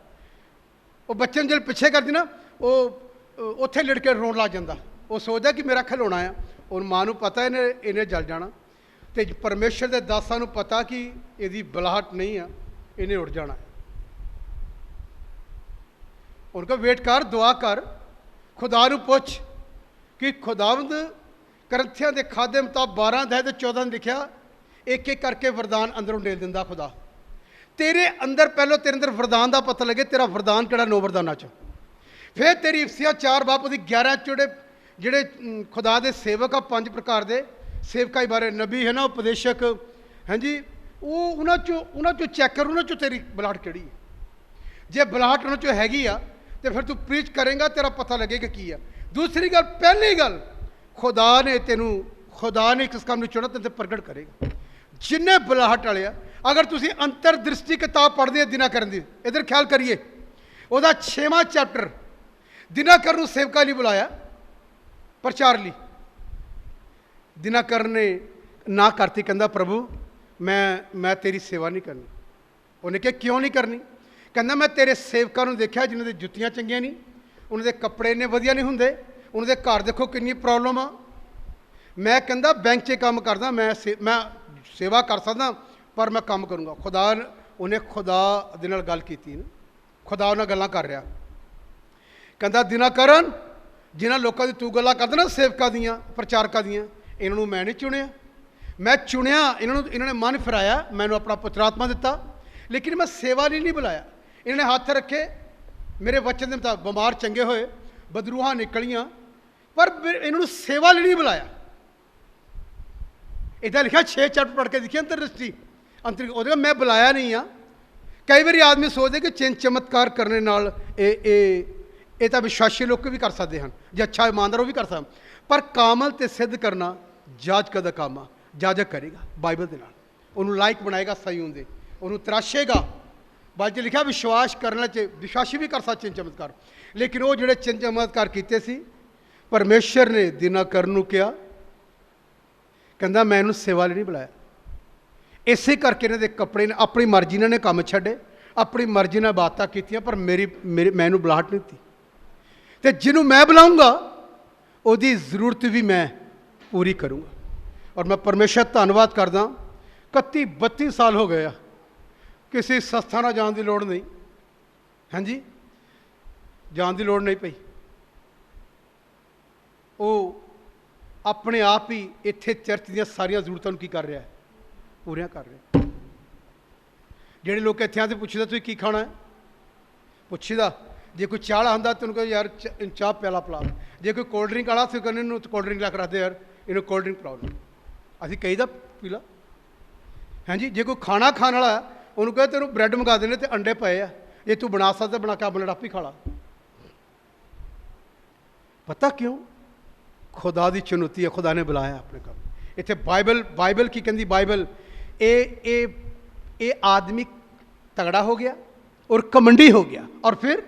ਉਹ ਬੱਚੇ ਨੂੰ ਜਦੋਂ ਪਿੱਛੇ ਕਰਦੀ ਨਾ, ਉਹ ਉੱਥੇ ਲਿੜ ਕੇ ਰੋਣ ਲੱਗ ਜਾਂਦਾ। ਉਹ ਸੋਚਦਾ ਕਿ ਮੇਰਾ ਖਿਡੌਣਾ ਆ, ਉਹ ਮਾਂ ਨੂੰ ਪਤਾ ਇਹਨੇ ਜਲ ਜਾਣਾ। ਤੇ ਪਰਮੇਸ਼ਰ ਦੇ ਦਾਸਾਂ ਨੂੰ ਪਤਾ ਕਿ ਇਹਦੀ ਬੁਲਾਹਟ ਨਹੀਂ ਆ, ਇਹਨੇ ਉੱਡ ਜਾਣਾ। ਉਹਨਾਂ ਕੋ ਵੇਟ ਕਰ, ਦੁਆ ਕਰ, ਖੁਦਾ ਨੂੰ ਪੁੱਛ ਕਿ ਖੁਦਾਵੰਦ ਕਰੰਥੀਆਂ ਦੇ ਖਾਦੇ ਮੁਤਾਬਕ 12 ਅਧਿਆਇ ਤੇ 14 ਨੇ ਲਿਖਿਆ, ਇੱਕ ਇੱਕ ਕਰਕੇ ਵਰਦਾਨ ਅੰਦਰੋਂ ਡੇਲ ਦਿੰਦਾ ਖੁਦਾ। ਤੇਰੇ ਅੰਦਰ ਪਹਿਲੋਂ ਤੇਰੇ ਅੰਦਰ ਵਰਦਾਨ ਦਾ ਪਤਾ ਲੱਗੇ, ਤੇਰਾ ਵਰਦਾਨ ਕਿਹੜਾ 9 ਵਰਦਾਨਾਂ 'ਚ। ਫਿਰ ਤੇਰੀ ਇਫਸੀਆਂ 4 ਬਾਪ ਦੀ 11 ਜਿਹੜੇ ਖੁਦਾ ਦੇ ਸੇਵਕ ਆ, 5 ਪ੍ਰਕਾਰ ਦੇ ਸੇਵਕਾਂ ਬਾਰੇ ਨਬੀ ਹੈ ਨਾ, ਉਪਦੇਸ਼ਕ, ਹਾਂਜੀ, ਉਹ ਉਹਨਾਂ ਚੋਂ ਚੈੱਕ ਕਰ, ਉਹਨਾਂ ਚੋਂ ਤੇਰੀ ਬਲਾਹਟ ਕਿਹੜੀ ਹੈ। ਜੇ ਬਲਾਹਟ ਉਹਨਾਂ ਚੋਂ ਹੈਗੀ ਆ ਤੇ ਫਿਰ ਤੂੰ ਪ੍ਰੀਚ ਕਰੇਂਗਾ, ਤੇਰਾ ਪਤਾ ਲੱਗੇਗਾ ਕੀ ਆ। ਦੂਸਰੀ ਗੱਲ, ਪਹਿਲੀ ਗੱਲ, ਖੁਦਾ ਨੇ ਕਿਸ ਕੰਮ ਨੂੰ ਚੁਣਾ ਤੇ ਪ੍ਰਗਟ ਕਰੇਗਾ। ਜਿੰਨੇ ਬਲਾਹਟ ਵਾਲੇ ਆ, ਅਗਰ ਤੁਸੀਂ ਅੰਤਰ ਦ੍ਰਿਸ਼ਟੀ ਕਿਤਾਬ ਪੜ੍ਹਦੇ ਆ ਦਿਨਾਕਰਨ ਦੀ, ਇਧਰ ਖਿਆਲ ਕਰੀਏ, ਉਹਦਾ 6ਵਾਂ ਚੈਪਟਰ, ਦਿਨਾਕਰਨ ਨੂੰ ਸੇਵਕਾਂ ਲਈ ਬੁਲਾਇਆ, ਪ੍ਰਚਾਰ ਲਈ। ਦਿਨਾਕਰਨ ਨੇ ਨਾ ਕਰਤੀ, ਕਹਿੰਦਾ ਪ੍ਰਭੂ ਮੈਂ ਤੇਰੀ ਸੇਵਾ ਨਹੀਂ ਕਰਨੀ। ਉਹਨੇ ਕਿਹਾ ਕਿਉਂ ਨਹੀਂ ਕਰਨੀ? ਕਹਿੰਦਾ ਮੈਂ ਤੇਰੇ ਸੇਵਕਾਂ ਨੂੰ ਦੇਖਿਆ ਜਿਨ੍ਹਾਂ ਦੀ ਜੁੱਤੀਆਂ ਚੰਗੀਆਂ ਨਹੀਂ, ਉਹਨਾਂ ਦੇ ਕੱਪੜੇ ਇੰਨੇ ਵਧੀਆ ਨਹੀਂ ਹੁੰਦੇ, ਉਹਨਾਂ ਦੇ ਘਰ ਦੇਖੋ ਕਿੰਨੀ ਪ੍ਰੋਬਲਮ ਆ। ਮੈਂ ਕਹਿੰਦਾ ਬੈਂਕ 'ਚ ਕੰਮ ਕਰਦਾ, ਮੈਂ ਸੇਵਾ ਕਰ ਸਕਦਾ, ਪਰ ਮੈਂ ਕੰਮ ਕਰੂੰਗਾ। ਉਹਨੇ ਖੁਦਾ ਦੇ ਨਾਲ ਗੱਲ ਕੀਤੀ ਨਾ, ਖੁਦਾ ਉਹਨਾਂ ਗੱਲਾਂ ਕਰ ਰਿਹਾ। ਕਹਿੰਦਾ ਦਿਨਾਕਰਨ, ਜਿਨ੍ਹਾਂ ਲੋਕਾਂ ਦੀ ਤੂੰ ਗੱਲਾਂ ਕਰਦਾ ਨਾ, ਸੇਵਕਾਂ ਦੀਆਂ, ਪ੍ਰਚਾਰਕਾਂ ਦੀਆਂ, ਇਹਨਾਂ ਨੂੰ ਮੈਂ ਨਹੀਂ ਚੁਣਿਆ। ਮੈਂ ਚੁਣਿਆ ਇਹਨਾਂ ਨੇ ਮਨ ਫਿਰਾਇਆ, ਮੈਨੂੰ ਆਪਣਾ ਪੁੱਤਰ ਆਤਮਾ ਦਿੱਤਾ, ਲੇਕਿਨ ਮੈਂ ਸੇਵਾ ਲਈ ਨਹੀਂ ਬੁਲਾਇਆ। ਇਹਨਾਂ ਨੇ ਹੱਥ ਰੱਖੇ, ਮੇਰੇ ਵਚਨ ਦੇ ਮੁਤਾਬਕ ਬਿਮਾਰ ਚੰਗੇ ਹੋਏ, ਬਦਰੂਹਾਂ ਨਿਕਲੀਆਂ, ਪਰ ਇਹਨਾਂ ਨੂੰ ਸੇਵਾ ਲਈ ਨਹੀਂ ਬੁਲਾਇਆ। ਇੱਦਾਂ ਲਿਖਿਆ 6 ਚੈਪਟਰ ਪੜ੍ਹ ਕੇ ਦੇਖਿਆ ਅੰਤਰਦ੍ਰਿਸ਼ਟੀ ਉਹਦੇ ਮੈਂ ਬੁਲਾਇਆ ਨਹੀਂ ਆ। ਕਈ ਵਾਰੀ ਆਦਮੀ ਸੋਚਦੇ ਕਿ ਚਿੰਨ ਚਮਤਕਾਰ ਕਰਨੇ ਨਾਲ ਇਹ ਤਾਂ ਵਿਸ਼ਵਾਸੀ ਲੋਕ ਵੀ ਕਰ ਸਕਦੇ ਹਨ, ਜੇ ਅੱਛਾ ਇਮਾਨਦਾਰ ਉਹ ਵੀ ਕਰ ਸਕਦੇ, ਪਰ ਕਾਮਲ ਤੇ ਸਿੱਧ ਕਰਨਾ ਜਾਜਕ ਦਾ ਕੰਮ ਆ। ਜਾਜਕ ਕਰੇਗਾ ਬਾਈਬਲ ਦੇ ਨਾਲ, ਉਹਨੂੰ ਲਾਇਕ ਬਣਾਏਗਾ ਸਹੀ ਹੁੰਦੇ, ਉਹਨੂੰ ਤਰਾਸ਼ੇਗਾ। ਬਾਅਦ 'ਚ ਲਿਖਿਆ ਵਿਸ਼ਵਾਸ ਕਰਨ 'ਚ ਵਿਸ਼ਵਾਸੀ ਵੀ ਕਰ ਸਕਦਾ ਚਿੰਨ ਚਮਤਕਾਰ, ਲੇਕਿਨ ਉਹ ਜਿਹੜੇ ਚਿੰਨ ਚਮਤਕਾਰ ਕੀਤੇ ਸੀ, ਪਰਮੇਸ਼ਰ ਨੇ ਦਿਨਾਕਰਨ ਨੂੰ ਕਿਹਾ, ਕਹਿੰਦਾ ਮੈਂ ਇਹਨੂੰ ਸੇਵਾ ਲਈ ਨਹੀਂ ਬੁਲਾਇਆ। ਇਸੇ ਕਰਕੇ ਇਹਨਾਂ ਦੇ ਕੱਪੜੇ ਨੇ ਆਪਣੀ ਮਰਜ਼ੀ ਨਾਲ ਨੇ ਕੰਮ ਛੱਡੇ, ਆਪਣੀ ਮਰਜ਼ੀ ਨਾਲ ਬਾਤਾਂ ਕੀਤੀਆਂ, ਪਰ ਮੈਨੂੰ ਬੁਲਾਹਟ ਨਹੀਂ ਦਿੱਤੀ। ਤੇ ਜਿਹਨੂੰ ਮੈਂ ਬੁਲਾਊਂਗਾ ਉਹਦੀ ਜ਼ਰੂਰਤ ਵੀ ਮੈਂ ਪੂਰੀ ਕਰੂੰਗਾ। ਔਰ ਮੈਂ ਪਰਮੇਸ਼ਰ ਧੰਨਵਾਦ ਕਰਦਾ, 31-32 ਸਾਲ ਹੋ ਗਏ ਆ, ਕਿਸੇ ਸੰਸਥਾ ਨਾਲ ਜਾਣ ਦੀ ਲੋੜ ਨਹੀਂ, ਹਾਂਜੀ, ਜਾਣ ਦੀ ਲੋੜ ਨਹੀਂ ਪਈ। ਉਹ ਆਪਣੇ ਆਪ ਹੀ ਇੱਥੇ ਚਰਚ ਦੀਆਂ ਸਾਰੀਆਂ ਜ਼ਰੂਰਤਾਂ ਨੂੰ ਕੀ ਕਰ ਰਿਹਾ ਹੈ, ਪੂਰੀਆਂ ਕਰ ਰਿਹਾ। ਜਿਹੜੇ ਲੋਕ ਇੱਥੇ ਆਉਂਦੇ ਪੁੱਛਦਾ ਤੁਸੀਂ ਕੀ ਖਾਣਾ ਹੈ, ਪੁੱਛਦਾ। ਜੇ ਕੋਈ ਚਾਹ ਵਾਲਾ ਹੁੰਦਾ ਤਾਂ ਉਹਨੂੰ ਕਹੋ ਯਾਰ ਚਾਹ ਪਿਆਲਾ ਪਿਲਾ। ਜੇ ਕੋਈ ਕੋਲਡ ਡਰਿੰਕ ਵਾਲਾ ਸੀ ਕਹਿੰਦੇ ਇਹਨੂੰ ਕੋਲਡ ਡਰਿੰਕ ਲੈ ਕੇ ਰੱਖਦੇ, ਯਾਰ ਇਹਨੂੰ ਕੋਲਡ ਡਰਿੰਕ ਪਿਲਾਓ। ਅਸੀਂ ਕਹੀਦਾ ਪੀ ਲਾ, ਹਾਂਜੀ। ਜੇ ਕੋਈ ਖਾਣਾ ਖਾਣ ਵਾਲਾ ਉਹਨੂੰ ਕਹੇ ਤੈਨੂੰ ਬ੍ਰੈਡ ਮੰਗਾ ਦੇਣੇ ਤੇ ਅੰਡੇ ਪਏ ਆ, ਜੇ ਤੂੰ ਬਣਾ ਸਕਦਾ ਬਣਾ ਕੇ ਆਮਲੇਟ ਆਪੇ ਖਾ ਲਾ। ਪਤਾ ਕਿਉਂ? ਖੁਦਾ ਦੀ ਚੁਣੌਤੀ ਹੈ, ਖੁਦਾ ਨੇ ਬੁਲਾਇਆ ਆਪਣੇ ਕੰਮ। ਇੱਥੇ ਬਾਈਬਲ ਕੀ ਕਹਿੰਦੀ? ਬਾਈਬਲ ਇਹ ਆਦਮੀ ਤਗੜਾ ਹੋ ਗਿਆ ਔਰ ਕਮੰਡੀ ਹੋ ਗਿਆ, ਔਰ ਫਿਰ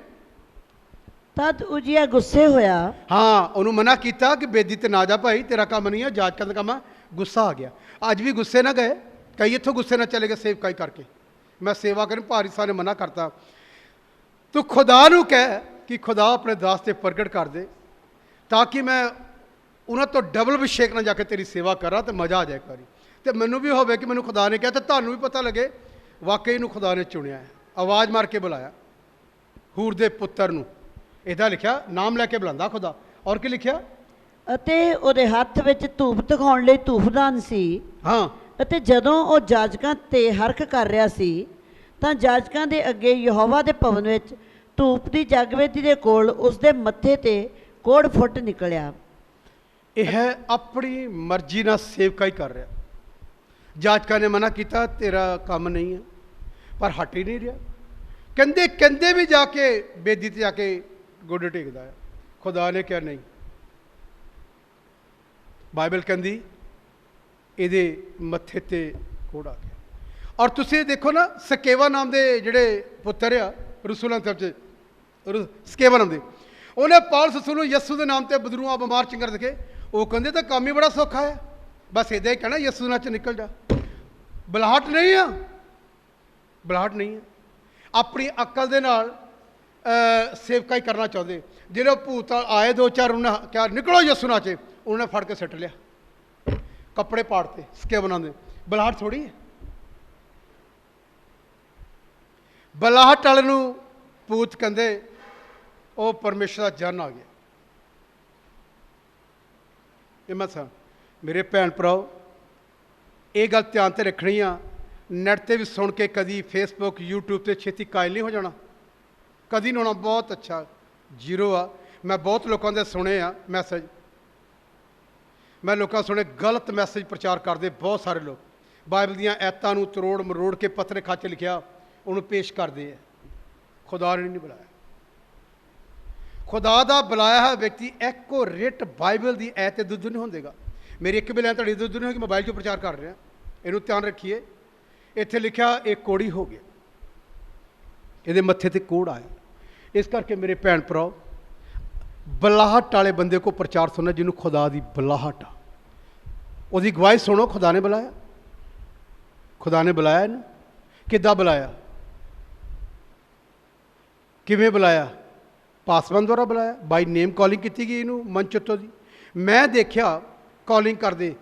ਤਦ ਉਜੀਆ ਗੁੱਸੇ ਹੋਇਆ। ਹਾਂ, ਉਹਨੂੰ ਮਨਾ ਕੀਤਾ ਕਿ ਬੇਦੀ ਤੇ ਨਾ ਜਾ ਭਾਈ, ਤੇਰਾ ਕੰਮ ਨਹੀਂ ਹੈ, ਜਾਜਕਾਂ ਦਾ ਕੰਮ ਹੈ। ਗੁੱਸਾ ਆ ਗਿਆ। ਅੱਜ ਵੀ ਗੁੱਸੇ ਨਾ ਗਏ, ਕਈ ਇੱਥੋਂ ਗੁੱਸੇ ਨਾਲ ਚਲੇ ਗਏ ਸੇਵਕਾਈ ਕਰਕੇ, ਮੈਂ ਸੇਵਾ ਕਰਨ, ਭਾਰੀ ਸਾਹਿਬ ਨੇ ਮਨਾ ਕਰਤਾ। ਤੂੰ ਖੁਦਾ ਨੂੰ ਕਹਿ ਕਿ ਖੁਦਾ ਆਪਣੇ ਦਾਸ ਤੇ ਪ੍ਰਗਟ ਕਰ ਦੇ, ਤਾਂ ਕਿ ਮੈਂ ਉਹਨਾਂ ਤੋਂ ਡਬਲ ਅਭਿਸ਼ੇਕ ਨਾਲ ਜਾ ਕੇ ਤੇਰੀ ਸੇਵਾ ਕਰਾਂ ਤੇ ਮਜ਼ਾ ਆ ਜਾਏ ਕਰੀ, ਤੇ ਮੈਨੂੰ ਵੀ ਹੋਵੇ ਕਿ ਮੈਨੂੰ ਖੁਦਾ ਨੇ ਕਿਹਾ, ਤੇ ਤੁਹਾਨੂੰ ਵੀ ਪਤਾ ਲੱਗੇ ਵਾਕਈ ਨੂੰ ਖੁਦਾ ਨੇ ਚੁਣਿਆ ਹੈ। ਆਵਾਜ਼ ਮਾਰ ਕੇ ਬੁਲਾਇਆ ਹੂਰ ਦੇ ਪੁੱਤਰ ਨੂੰ, ਇਹਦਾ ਲਿਖਿਆ ਨਾਮ ਲੈ ਕੇ ਬੁਲਾਉਂਦਾ ਖੁਦਾ। ਔਰ ਕੀ ਲਿਖਿਆ? ਅਤੇ ਉਹਦੇ ਹੱਥ ਵਿੱਚ ਧੂਪ ਦਿਖਾਉਣ ਲਈ ਧੂਪਦਾਨ ਸੀ। ਹਾਂ, ਅਤੇ ਜਦੋਂ ਉਹ ਜਾਜਕਾਂ ਤੇ ਹਰਖ ਕਰ ਰਿਹਾ ਸੀ, ਤਾਂ ਜਾਜਕਾਂ ਦੇ ਅੱਗੇ ਯਹੋਵਾ ਦੇ ਭਵਨ ਵਿੱਚ ਧੂਪ ਦੀ ਜਗਵੇਦੀ ਦੇ ਕੋਲ ਉਸ ਦੇ ਮੱਥੇ ਤੇ ਕੋੜ ਫੁੱਟ ਨਿਕਲਿਆ। ਇਹ ਆਪਣੀ ਮਰਜ਼ੀ ਨਾਲ ਸੇਵਕਾਈ ਕਰ ਰਿਹਾ। ਜਾਜਕਾਂ ਨੇ ਮਨਾ ਕੀਤਾ, ਤੇਰਾ ਕੰਮ ਨਹੀਂ ਹੈ, ਪਰ ਹਟ ਹੀ ਨਹੀਂ ਰਿਹਾ। ਕਹਿੰਦੇ ਕਹਿੰਦੇ ਵੀ ਜਾ ਕੇ ਬੇਦੀ ਤੇ ਜਾ ਕੇ ਗੋਡੇ ਟੇਕਦਾ ਹੈ। ਖੁਦਾ ਨੇ ਕਿਹਾ ਨਹੀਂ। ਬਾਈਬਲ ਕਹਿੰਦੀ ਇਹਦੇ ਮੱਥੇ ਤੇ ਕੋੜ ਆ ਗਿਆ। ਔਰ ਤੁਸੀਂ ਦੇਖੋ ਨਾ, ਸਕੇਵਾ ਨਾਮ ਦੇ ਜਿਹੜੇ ਪੁੱਤਰ ਆ ਰਸੂਲਾਂ ਸਾਹਿਬ 'ਚ, ਸਕੇਵਾ ਨਾਮ ਦੇ, ਉਹਨੇ ਪੌਲਸ ਰਸੂਲ ਨੂੰ ਯਿਸੂ ਦੇ ਨਾਮ ਤੇ ਬਦਰੂਆਂ ਬਿਮਾਰ ਚੰਗਰ ਦਿਖੇ। ਉਹ ਕਹਿੰਦੇ ਤਾਂ ਕੰਮ ਹੀ ਬੜਾ ਸੌਖਾ ਹੈ, ਬਸ ਇੱਦਾਂ ਹੀ ਕਹਿਣਾ ਯਿਸੂ ਨਾਲ 'ਚ ਨਿਕਲ ਜਾ। ਬੁਲਾਹਟ ਨਹੀਂ ਆ, ਬੁਲਾਹਟ ਨਹੀਂ ਹੈ। ਆਪਣੀ ਅਕਲ ਦੇ ਨਾਲ ਸੇਵਕਾਈ ਕਰਨਾ ਚਾਹੁੰਦੇ। ਜਿਹੜੇ ਭੂਤ ਆਏ ਦੋ ਚਾਰ, ਉਹਨਾਂ ਕਿਹਾ ਨਿਕਲੋ ਯਿਸੂ ਨਾਲ 'ਚ, ਉਹਨੇ ਫੜ ਕੇ ਸੁੱਟ ਲਿਆ, ਕੱਪੜੇ ਪਾੜਤੇ। ਸਕੇਵਾ ਨਾਮ ਦੇ ਬੁਲਾਹਟ ਥੋੜ੍ਹੀ ਹੈ। ਬੁਲਾਹਟ ਵਾਲੇ ਨੂੰ ਭੂਤ ਕਹਿੰਦੇ ਉਹ ਪਰਮੇਸ਼ਰ ਦਾ ਜਨ ਆ ਗਿਆ। ਇਹ ਮੈਂ ਸਾਂ ਮੇਰੇ ਭੈਣ ਭਰਾਓ, ਇਹ ਗੱਲ ਧਿਆਨ 'ਤੇ ਰੱਖਣੀ ਆ। ਨੈੱਟ 'ਤੇ ਵੀ ਸੁਣ ਕੇ ਕਦੀ ਫੇਸਬੁੱਕ ਯੂਟਿਊਬ 'ਤੇ ਛੇਤੀ ਕਾਇਲ ਨਹੀਂ ਹੋ ਜਾਣਾ, ਕਦੀ ਨਹੀਂ ਹੋਣਾ। ਬਹੁਤ ਅੱਛਾ, ਜ਼ੀਰੋ ਆ। ਮੈਂ ਬਹੁਤ ਲੋਕਾਂ ਦੇ ਸੁਣੇ ਆ ਮੈਸੇਜ, ਮੈਂ ਲੋਕਾਂ ਸੁਣੇ ਗਲਤ ਮੈਸੇਜ ਪ੍ਰਚਾਰ ਕਰਦੇ ਬਹੁਤ ਸਾਰੇ ਲੋਕ। ਬਾਈਬਲ ਦੀਆਂ ਐਤਾਂ ਨੂੰ ਤਰੋੜ ਮਰੋੜ ਕੇ ਪੱਤਰੇ ਖਾਚ ਲਿਖਿਆ ਉਹਨੂੰ ਪੇਸ਼ ਕਰਦੇ ਆ। ਖੁਦਾ ਨੇ ਨਹੀਂ ਬੁਲਾਇਆ। ਖੁਦਾ ਦਾ ਬੁਲਾਇਆ ਹੋਇਆ ਵਿਅਕਤੀ ਇੱਕੋ ਰਿਟ ਬਾਈਬਲ ਦੀ ਐਤ ਤੇ ਦੁੱਧ ਨਹੀਂ ਹੁੰਦੇਗਾ। ਮੇਰੀ ਇੱਕ ਵੀ ਲਾਈਨ ਤੁਹਾਡੀ ਦੁੱਧ ਨਹੀਂ ਹੋਗੀ, ਮੋਬਾਈਲ 'ਚੋਂ ਪ੍ਰਚਾਰ ਕਰ ਰਿਹਾ। ਇਹਨੂੰ ਧਿਆਨ ਰੱਖੀਏ। ਇੱਥੇ ਲਿਖਿਆ ਇਹ ਕੋੜੀ ਹੋ ਗਿਆ, ਇਹਦੇ ਮੱਥੇ ਤੇ ਕੋੜ ਆਇਆ। ਇਸ ਕਰਕੇ ਮੇਰੇ ਭੈਣ ਭਰਾਓ, ਬੁਲਾਹਟ ਵਾਲੇ ਬੰਦੇ ਕੋ ਪ੍ਰਚਾਰ ਸੁਣਨਾ ਜਿਹਨੂੰ ਖੁਦਾ ਦੀ ਬੁਲਾਹਟ ਆ, ਉਹਦੀ ਗਵਾਹੀ ਸੁਣੋ। ਖੁਦਾ ਨੇ ਬੁਲਾਇਆ, ਖੁਦਾ ਨੇ ਬੁਲਾਇਆ ਇਹਨੂੰ। ਕਿੱਦਾਂ ਬੁਲਾਇਆ, ਕਿਵੇਂ ਬੁਲਾਇਆ? ਪਾਸਵਰਡ ਦੁਆਰਾ ਬੁਲਾਇਆ, ਬਾਈ ਨੇਮ ਕਾਲਿੰਗ ਕੀਤੀ ਗਈ ਇਹਨੂੰ ਮੰਚ ਉੱਤੋਂ ਦੀ। ਮੈਂ ਦੇਖਿਆ ਕਾਲਿੰਗ ਕਰਦੇ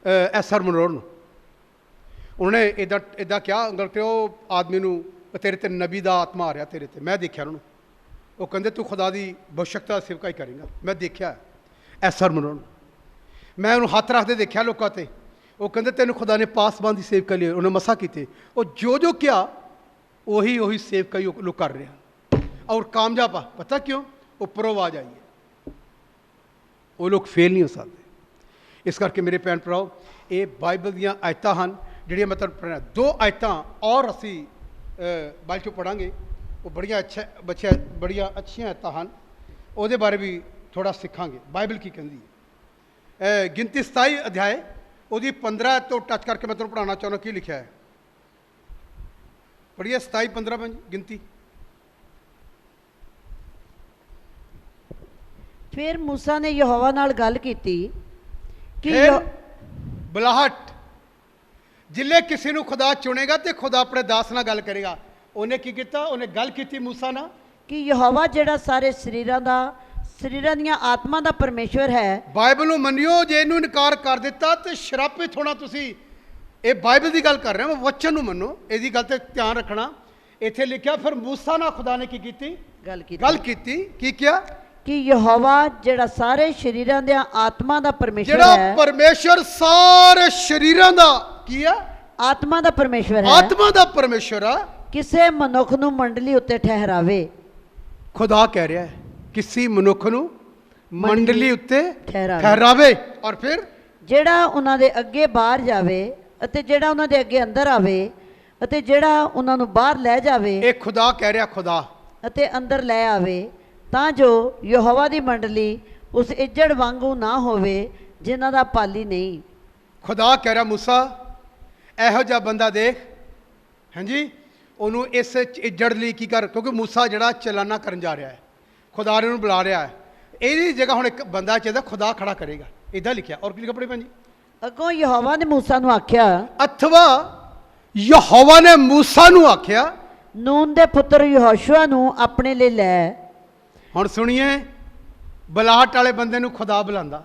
ਐਸਆਰ ਮਨੋਹਰ ਨੂੰ। ਉਹਨੇ ਇੱਦਾਂ ਕਿਹਾ ਅੰਗਲ ਕਿ ਉਹ ਆਦਮੀ ਨੂੰ, ਤੇਰੇ ਤੇ ਨਬੀ ਦਾ ਆਤਮਾ ਆ ਰਿਹਾ ਤੇਰੇ ਤੇ। ਮੈਂ ਦੇਖਿਆ ਉਹਨੂੰ। ਉਹ ਕਹਿੰਦੇ ਤੂੰ ਖੁਦਾ ਦੀ ਬਸ਼ਕਤਾ ਸੇਵਕਾਈ ਕਰੇਗਾ। ਮੈਂ ਦੇਖਿਆ ਐਸਆਰ ਮਨੋਹਰ ਨੂੰ। ਮੈਂ ਉਹਨੂੰ ਹੱਥ ਰੱਖਦੇ ਦੇਖਿਆ ਲੋਕਾਂ 'ਤੇ। ਉਹ ਕਹਿੰਦੇ ਤੈਨੂੰ ਖੁਦਾ ਨੇ ਪਾਸਬਾਨ ਦੀ ਸੇਵਕਾਈ ਲਈ ਉਹਨੇ ਮਸਾ ਕੀਤੇ। ਉਹ ਜੋ ਕਿਹਾ ਉਹੀ ਸੇਵਕਾਈ ਉਹ ਲੋਕ ਕਰ ਰਿਹਾ ਔਰ ਕਾਮਯਾਬ ਆ। ਪਤਾ ਕਿਉਂ? ਉੱਪਰੋਂ ਆਵਾਜ਼ ਆਈ ਹੈ। ਉਹ ਲੋਕ ਫੇਲ ਨਹੀਂ ਹੋ ਸਕਦੇ। ਇਸ ਕਰਕੇ ਮੇਰੇ ਭੈਣ ਭਰਾਓ, ਇਹ ਬਾਈਬਲ ਦੀਆਂ ਆਇਤਾਂ ਹਨ ਜਿਹੜੀਆਂ ਮੈਂ ਤੁਹਾਨੂੰ ਪੜ੍ਹਨਾ। ਦੋ ਆਇਤਾਂ ਔਰ ਅਸੀਂ ਬਾਈਬਲ 'ਚੋਂ ਪੜ੍ਹਾਂਗੇ। ਉਹ ਬੜੀਆਂ ਅੱਛੀਆਂ ਆਇਤਾਂ ਹਨ। ਉਹਦੇ ਬਾਰੇ ਵੀ ਥੋੜ੍ਹਾ ਸਿੱਖਾਂਗੇ ਬਾਈਬਲ ਕੀ ਕਹਿੰਦੀ ਹੈ। ਗਿਣਤੀ 27 ਅਧਿਆਏ ਉਹਦੀ 15 ਤੋਂ ਟੱਚ ਕਰਕੇ ਮੈਂ ਤੁਹਾਨੂੰ ਪੜ੍ਹਾਉਣਾ ਚਾਹੁੰਦਾ ਕੀ ਲਿਖਿਆ ਹੈ। ਪੜ੍ਹੀਏ 27, 15 ਗਿਣਤੀ। ਫਿਰ ਮੂਸਾ ਨੇ ਯਹੋਵਾ ਨਾਲ ਗੱਲ ਕੀਤੀ ਕਿ ਬੁਲਾਹਟ, ਜਿੱਲੇ ਕਿਸੇ ਨੂੰ ਖੁਦਾ ਚੁਣੇਗਾ ਤੇ ਖੁਦਾ ਆਪਣੇ ਦਾਸ ਨਾਲ ਗੱਲ ਕਰੇਗਾ। ਉਹਨੇ ਕੀ ਕੀਤਾ? ਉਹਨੇ ਗੱਲ ਕੀਤੀ ਮੂਸਾ ਨਾਲ ਕਿ ਯਹੋਵਾ ਜਿਹੜਾ ਸਾਰੇ ਸਰੀਰਾਂ ਦੀਆਂ ਆਤਮਾ ਦਾ ਪਰਮੇਸ਼ਵਰ ਹੈ। ਬਾਈਬਲ ਨੂੰ ਮੰਨਿਓ। ਜੇ ਇਹਨੂੰ ਇਨਕਾਰ ਕਰ ਦਿੱਤਾ ਤੇ ਸ਼ਰਾਪਿਤ ਹੋਣਾ ਤੁਸੀਂ। ਇਹ ਬਾਈਬਲ ਦੀ ਗੱਲ ਕਰ ਰਿਹਾ ਮੈਂ, ਵਚਨ ਨੂੰ ਮੰਨੋ। ਇਹਦੀ ਗੱਲ ਤੇ ਧਿਆਨ ਰੱਖਣਾ। ਇੱਥੇ ਲਿਖਿਆ ਫਿਰ ਮੂਸਾ ਨਾਲ ਖੁਦਾ ਨੇ ਕੀ ਕੀਤੀ? ਗੱਲ ਕੀਤੀ। ਕੀ ਕਿਹਾ? ਕਿ ਯਹੋਵਾ ਜਿਹੜਾ ਸਾਰੇ ਸਰੀਰਾਂ ਦੀਆਂ ਆਤਮਾ ਦਾ ਪਰਮੇਸ਼ਵਰ ਹੈ। ਜਿਹੜਾ ਪਰਮੇਸ਼ਰ ਸਾਰੇ ਸਰੀਰਾਂ ਦਾ ਕੀ ਆ? ਆਤਮਾ ਦਾ ਪਰਮੇਸ਼ਵਰ ਹੈ। ਆਤਮਾ ਦਾ ਪਰਮੇਸ਼ਰ ਆ। ਕਿਸੇ ਮਨੁੱਖ ਨੂੰ ਮੰਡਲੀ ਉੱਤੇ ਠਹਿਰਾਵੇ। ਖੁਦਾ ਕਹਿ ਰਿਹਾ ਹੈ ਕਿਸੇ ਮਨੁੱਖ ਨੂੰ ਮੰਡਲੀ ਉੱਤੇ ਠਹਿਰਾਵੇ। ਠਹਿਰਾਵੇ। ਔਰ ਫਿਰ ਜਿਹੜਾ ਉਹਨਾਂ ਦੇ ਅੱਗੇ ਬਾਹਰ ਜਾਵੇ ਅਤੇ ਜਿਹੜਾ ਉਹਨਾਂ ਦੇ ਅੱਗੇ ਅੰਦਰ ਆਵੇ ਅਤੇ ਜਿਹੜਾ ਉਹਨਾਂ ਨੂੰ ਬਾਹਰ ਲੈ ਜਾਵੇ। ਇਹ ਖੁਦਾ ਕਹਿ ਰਿਹਾ, ਖੁਦਾ ਅਤੇ ਅੰਦਰ ਲੈ ਆਵੇ, ਤਾਂ ਜੋ ਯਹੋਵਾ ਦੀ ਮੰਡਲੀ ਉਸ ਇੱਜੜ ਵਾਂਗੂ ਨਾ ਹੋਵੇ ਜਿਨ੍ਹਾਂ ਦਾ ਪਾਲੀ ਨਹੀਂ। ਖੁਦਾ ਕਹਿ ਰਿਹਾ ਮੂਸਾ ਇਹੋ ਜਿਹਾ ਬੰਦਾ ਦੇਖ, ਹਾਂਜੀ, ਉਹਨੂੰ ਇਸ ਇੱਜੜ ਲਈ ਕੀ ਕਰ। ਕਿਉਂਕਿ ਮੂਸਾ ਜਿਹੜਾ ਚਲਾਨਾ ਕਰਨ ਜਾ ਰਿਹਾ ਹੈ, ਖੁਦਾ ਨੇ ਉਹਨੂੰ ਬੁਲਾ ਰਿਹਾ ਹੈ। ਇਹਦੀ ਜਗ੍ਹਾ ਹੁਣ ਇੱਕ ਬੰਦਾ ਚਾਹੀਦਾ, ਖੁਦਾ ਖੜਾ ਕਰੇਗਾ। ਇੱਦਾਂ ਲਿਖਿਆ। ਔਰ ਕੀ ਲਿਖਿਆ ਪੜ੍ਹੀ ਭੈਣ ਜੀ? ਅੱਗੋਂ ਯਹੋਵਾ ਨੇ ਮੂਸਾ ਨੂੰ ਆਖਿਆ, ਅਥਵਾ ਯਹੋਵਾ ਨੇ ਮੂਸਾ ਨੂੰ ਆਖਿਆ, ਨੂਨ ਦੇ ਪੁੱਤਰ ਯਹੋਸ਼ੂਆ ਨੂੰ ਆਪਣੇ ਲਈ ਲੈ। ਹੁਣ ਸੁਣੀਏ, ਬੁਲਾਹਟ ਵਾਲੇ ਬੰਦੇ ਨੂੰ ਖੁਦਾ ਬੁਲਾਉਂਦਾ।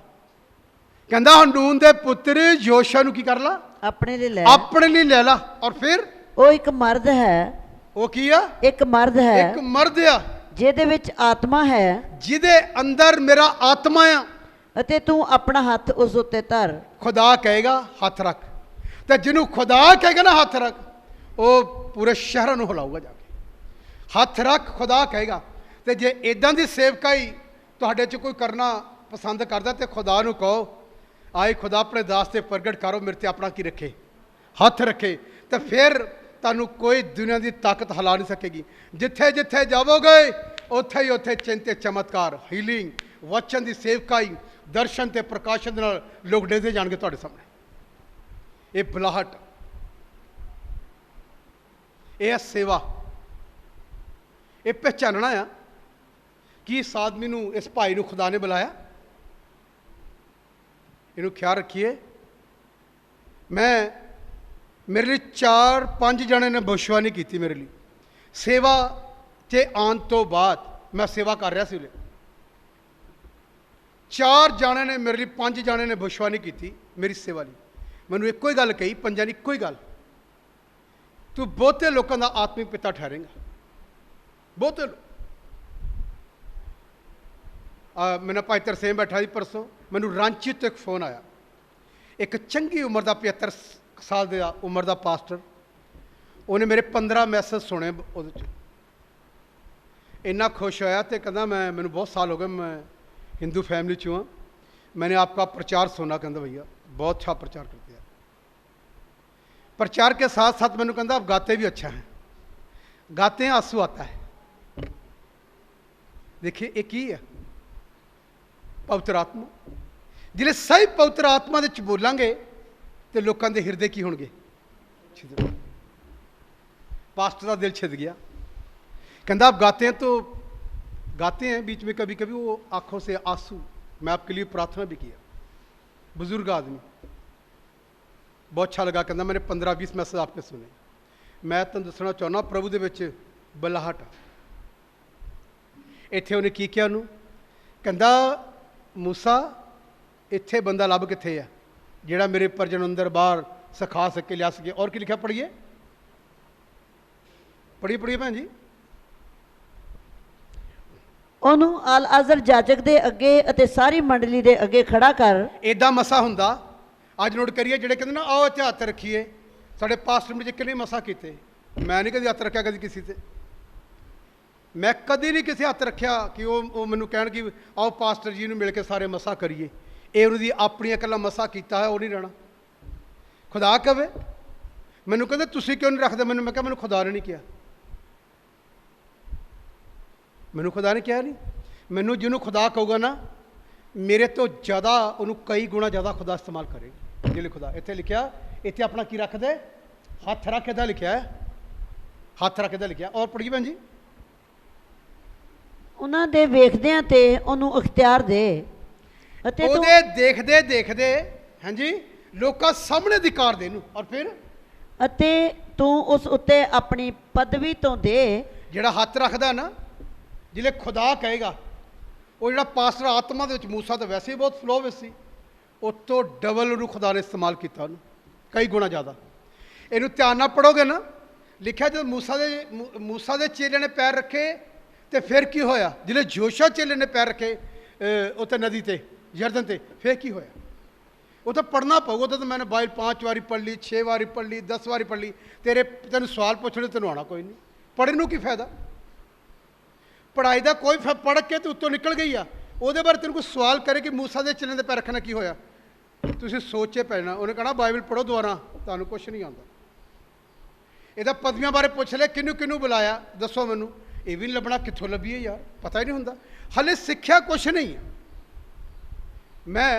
ਕਹਿੰਦਾ ਹੁਣ ਨੂਨ ਦੇ ਪੁੱਤਰ ਯਹੋਸ਼ੂਆ ਨੂੰ ਕੀ ਕਰ ਲਾ? ਆਪਣੇ ਲਈ ਲੈ। ਆਪਣੇ ਲਈ ਲੈ ਲਾ। ਔਰ ਫਿਰ ਉਹ ਇੱਕ ਮਰਦ ਹੈ। ਉਹ ਕੀ ਆ? ਇੱਕ ਮਰਦ ਹੈ। ਇੱਕ ਮਰਦ ਆ ਜਿਹਦੇ ਵਿੱਚ ਆਤਮਾ ਹੈ, ਜਿਹਦੇ ਅੰਦਰ ਮੇਰਾ ਆਤਮਾ ਆ। ਅਤੇ ਤੂੰ ਆਪਣਾ ਹੱਥ ਉਸ ਉੱਤੇ ਧਰ। ਖੁਦਾ ਕਹੇਗਾ ਹੱਥ ਰੱਖ, ਤੇ ਜਿਹਨੂੰ ਖੁਦਾ ਕਹੇਗਾ ਨਾ ਹੱਥ ਰੱਖ, ਉਹ ਪੂਰੇ ਸ਼ਹਿਰਾਂ ਨੂੰ ਹਿਲਾਊਗਾ ਜਾ ਕੇ। ਹੱਥ ਰੱਖ, ਖੁਦਾ ਕਹੇਗਾ। ਤੇ ਜੇ ਇਦਾਂ ਦੀ ਸੇਵਕਾਈ ਤੁਹਾਡੇ 'ਚ ਕੋਈ ਕਰਨਾ ਪਸੰਦ ਕਰਦਾ ਤੇ ਖੁਦਾ ਨੂੰ ਕਹੋ, ਆਏ ਖੁਦਾ ਆਪਣੇ ਦਾਸ ਤੇ ਪ੍ਰਗਟ ਕਰੋ, ਮੇਰੇ ਤੇ ਆਪਣਾ ਕੀ ਰੱਖੇ, ਹੱਥ ਰੱਖੇ, ਤੇ ਫਿਰ ਤੁਹਾਨੂੰ ਕੋਈ ਦੁਨੀਆ ਦੀ ਤਾਕਤ ਹਿਲਾ ਨਹੀਂ ਸਕੇਗੀ। ਜਿੱਥੇ ਜਿੱਥੇ ਜਾਵੋਗੇ ਉੱਥੇ ਹੀ ਉੱਥੇ ਚਿੰਨ ਤੇ ਚਮਤਕਾਰ, ਹੀਲਿੰਗ, ਵਚਨ ਦੀ ਸੇਵਕਾਈ, ਦਰਸ਼ਨ ਤੇ ਪ੍ਰਕਾਸ਼ਨ ਦੇ ਨਾਲ ਲੋਕ ਡੇਦੇ ਜਾਣਗੇ ਤੁਹਾਡੇ ਸਾਹਮਣੇ। ਇਹ ਬੁਲਾਹਟ, ਇਹ ਹੈ ਸੇਵਾ, ਇਹ ਪਹਿਚਾਨਣਾ ਆ ਕਿ ਇਸ ਆਦਮੀ ਨੂੰ, ਇਸ ਭਾਈ ਨੂੰ ਖੁਦਾ ਨੇ ਬੁਲਾਇਆ। ਇਹਨੂੰ ਖਿਆਲ ਰੱਖੀਏ। ਮੇਰੇ ਲਈ 4-5 ਜਣੇ ਨੇ ਭਵਿੱਖਬਾਣੀ ਕੀਤੀ ਮੇਰੇ ਲਈ। ਸੇਵਾ 'ਚ ਆਉਣ ਤੋਂ ਬਾਅਦ ਮੈਂ ਸੇਵਾ ਕਰ ਰਿਹਾ ਸੀ ਉਰੇ, 4 ਜਣੇ ਨੇ ਮੇਰੇ ਲਈ, 5 ਜਣੇ ਨੇ ਭਵਿੱਖਬਾਣੀ ਕੀਤੀ ਮੇਰੀ ਸੇਵਾ ਲਈ। ਮੈਨੂੰ ਇੱਕੋ ਹੀ ਗੱਲ ਕਹੀ, ਪੰਜਾਂ ਦੀ ਇੱਕੋ ਹੀ ਗੱਲ, ਤੂੰ ਬਹੁਤੇ ਲੋਕਾਂ ਦਾ ਆਤਮਿਕ ਪਿਤਾ ਠਹਿਰੇਂਗਾ। ਬਹੁਤੇ ਮੇਰਾ ਭਾਈ ਤਰਸੇਮ ਬੈਠਾ ਸੀ ਪਰਸੋਂ, ਮੈਨੂੰ ਰਾਂਚੀ ਤੋਂ ਇੱਕ ਫੋਨ ਆਇਆ। ਇੱਕ ਚੰਗੀ ਉਮਰ ਦਾ 75 ਸਾਲ ਦੇ ਉਮਰ ਦਾ ਪਾਸਟਰ, ਉਹਨੇ ਮੇਰੇ 15 ਮੈਸੇਜ ਸੁਣੇ। ਉਹਦੇ 'ਚ ਇੰਨਾ ਖੁਸ਼ ਹੋਇਆ ਤੇ ਕਹਿੰਦਾ ਮੈਨੂੰ बहुत साल हो गए, मैं हिंदू फैमिली चूँ हाँ, मैंने आपका प्रचार सुना। कहता भैया बहुत अच्छा प्रचार करते हैं। प्रचार के साथ साथ मैंने कहता आप गाते भी अच्छा हैं, गाते हैं आंसू आता है। देखिए एक ही है पवित्र आत्मा। जिले सही पवित्र आत्मा दे बोलांगे तो लोगों के हिरदे की होंगे। पास्टर का दिल छिद गया। कहता आप गाते हैं तो गाते हैं, बीच में कभी कभी वो आंखों से आंसू। मैं आपके लिए प्रार्थना भी किया। बुजुर्ग आदमी, बहुत अच्छा लगा। कहता मैंने 15-20 मैसेज आपके सुने। मैं तुम दसना चाहना प्रभु दे विच बलाहट। इत्थे उन्हें की किया उन्होंने, कहता मूसा इत्थे बंदा लभ कित्थे है जिहड़ा मेरे परजन अंदर बाहर सिखा सके, लिया सके। और की लिखा पढ़िए पढ़िए भैन जी। ਉਹਨੂੰ ਅਲ-ਅਜ਼ਰ ਜਾਜਕ ਦੇ ਅੱਗੇ ਅਤੇ ਸਾਰੀ ਮੰਡਲੀ ਦੇ ਅੱਗੇ ਖੜਾ ਕਰ। ਇਦਾਂ ਮਸਾ ਹੁੰਦਾ। ਅੱਜ ਨੋਟ ਕਰੀਏ ਜਿਹੜੇ ਕਹਿੰਦੇ ਨਾ ਆਓ ਇੱਥੇ ਹੱਥ ਰੱਖੀਏ, ਸਾਡੇ ਪਾਸਟਰ ਵਿੱਚ ਕਿੰਨੇ ਮਸਾ ਕੀਤੇ। ਮੈਂ ਨਹੀਂ ਕਦੀ ਹੱਥ ਰੱਖਿਆ ਕਦੀ ਕਿਸੇ ਤੇ। ਮੈਂ ਕਦੀ ਨਹੀਂ ਕਿਸੇ ਹੱਥ ਰੱਖਿਆ ਕਿ ਉਹ ਮੈਨੂੰ ਕਹਿਣ ਕਿ ਆਓ ਪਾਸਟਰ ਜੀ ਨੂੰ ਮਿਲ ਕੇ ਸਾਰੇ ਮਸਾ ਕਰੀਏ। ਇਹ ਉਹਦੀ ਆਪਣੀਆਂ ਇਕੱਲਾ ਮਸਾ ਕੀਤਾ ਹੈ, ਉਹ ਨਹੀਂ ਰਹਿਣਾ। ਖੁਦਾ ਕਵੇ ਮੈਨੂੰ ਕਹਿੰਦੇ ਤੁਸੀਂ ਕਿਉਂ ਨਹੀਂ ਰੱਖਦੇ ਮੈਨੂੰ। ਮੈਂ ਕਿਹਾ ਮੈਨੂੰ ਖੁਦਾ ਨੇ ਨਹੀਂ ਕਿਹਾ, ਮੈਨੂੰ ਖੁਦਾ ਨੇ ਕਿਹਾ ਨਹੀਂ। ਮੈਨੂੰ ਜਿਹਨੂੰ ਖੁਦਾ ਕਹੂਗਾ ਨਾ ਮੇਰੇ ਤੋਂ ਜ਼ਿਆਦਾ ਉਹਨੂੰ ਕਈ ਗੁਣਾ ਜ਼ਿਆਦਾ ਖੁਦਾ ਇਸਤੇਮਾਲ ਕਰੇਗਾ। ਜਿਹੜੇ ਖੁਦਾ ਇੱਥੇ ਲਿਖਿਆ, ਇੱਥੇ ਆਪਣਾ ਕੀ ਰੱਖਦੇ, ਹੱਥ ਰੱਖ ਕੇ ਦਾ ਲਿਖਿਆ ਹੈ, ਹੱਥ ਰੱਖ ਕੇ ਦਾ ਲਿਖਿਆ। ਔਰ ਪੜ੍ਹੀਏ ਭੈਣ ਜੀ। ਉਹਨਾਂ ਦੇ ਵੇਖਦਿਆਂ ਤੇ ਉਹਨੂੰ ਅਖਤਿਆਰ ਦੇ ਅਤੇ ਉਹਦੇ ਦੇਖਦੇ ਦੇਖਦੇ ਹਾਂਜੀ ਲੋਕਾਂ ਸਾਹਮਣੇ ਅਧਿਕਾਰ ਦੇ ਨੂੰ। ਔਰ ਫਿਰ ਅਤੇ ਤੂੰ ਉਸ ਉੱਤੇ ਆਪਣੀ ਪਦਵੀ ਤੋਂ ਦੇ। ਜਿਹੜਾ ਹੱਥ ਰੱਖਦਾ ਨਾ, ਜਿਲੇ ਖੁਦਾ ਕਹੇਗਾ, ਉਹ ਜਿਹੜਾ ਪਾਸਟਰ ਆਤਮਾ ਦੇ ਵਿੱਚ, ਮੂਸਾ ਤਾਂ ਵੈਸੇ ਹੀ ਬਹੁਤ ਫਲੋਵਿਸ ਸੀ, ਉਹ ਤੋਂ ਡਬਲ ਉਹਨੂੰ ਖੁਦਾ ਨੇ ਇਸਤੇਮਾਲ ਕੀਤਾ, ਉਹਨੂੰ ਕਈ ਗੁਣਾ ਜ਼ਿਆਦਾ। ਇਹਨੂੰ ਧਿਆਨ ਨਾਲ ਪੜ੍ਹੋਗੇ ਨਾ, ਲਿਖਿਆ ਜਦ ਮੂਸਾ ਦੇ ਚੇਲੇ ਨੇ ਪੈਰ ਰੱਖੇ ਤੇ ਫਿਰ ਕੀ ਹੋਇਆ। ਜਿਹੜੇ ਜੋਸ਼ਾ ਚੇਲੇ ਨੇ ਪੈਰ ਰੱਖੇ ਉੱਥੇ ਨਦੀ ਤੇ, ਯਰਦਨ ਤੇ, ਫਿਰ ਕੀ ਹੋਇਆ। ਉਹ ਤਾਂ ਪੜ੍ਹਨਾ ਪਊਗਾ। ਤਾਂ ਮੈंने ਬਾਈਬਲ 5 ਵਾਰੀ ਪੜ੍ਹ ਲਈ, 6 ਵਾਰੀ ਪੜ੍ਹ ਲਈ, 10 ਵਾਰੀ ਪੜ੍ਹ ਲਈ। ਤੈਨੂੰ ਸਵਾਲ ਪੁੱਛਣੇ ਤੈਨੂੰ ਆਉਣਾ ਕੋਈ ਨਹੀਂ। ਪੜ੍ਹਨ ਨੂੰ ਕੀ ਫਾਇਦਾ। ਪੜ੍ਹਾਈ ਦਾ ਕੋਈ ਪੜ੍ਹ ਕੇ ਤੂੰ ਉੱਤੋਂ ਨਿਕਲ ਗਈ ਆ, ਉਹਦੇ ਬਾਰੇ ਤੈਨੂੰ ਕੋਈ ਸਵਾਲ ਕਰੇ ਕਿ ਮੂਸਾ ਦੇ ਚੇਲੇ ਦੇ ਪੈਰ ਰੱਖਣਾ ਕੀ ਹੋਇਆ, ਤੁਸੀਂ ਸੋਚੇ ਪੈਣਾ। ਉਹਨੇ ਕਹਣਾ ਬਾਈਬਲ ਪੜ੍ਹੋ ਦੁਬਾਰਾ, ਤੁਹਾਨੂੰ ਕੁਛ ਨਹੀਂ ਆਉਂਦਾ। ਇਹਦਾ ਪਦਵੀਆਂ ਬਾਰੇ ਪੁੱਛ ਲੈ, ਕਿਹਨੂੰ ਕਿਹਨੂੰ ਬੁਲਾਇਆ ਦੱਸੋ ਮੈਨੂੰ। ਇਹ ਵੀ ਨਹੀਂ ਲੱਭਣਾ, ਕਿੱਥੋਂ ਲੱਭੀਏ ਯਾਰ, ਪਤਾ ਹੀ ਨਹੀਂ ਹੁੰਦਾ। ਹਲੇ ਸਿੱਖਿਆ ਕੁਛ ਨਹੀਂ ਹੈ। ਮੈਂ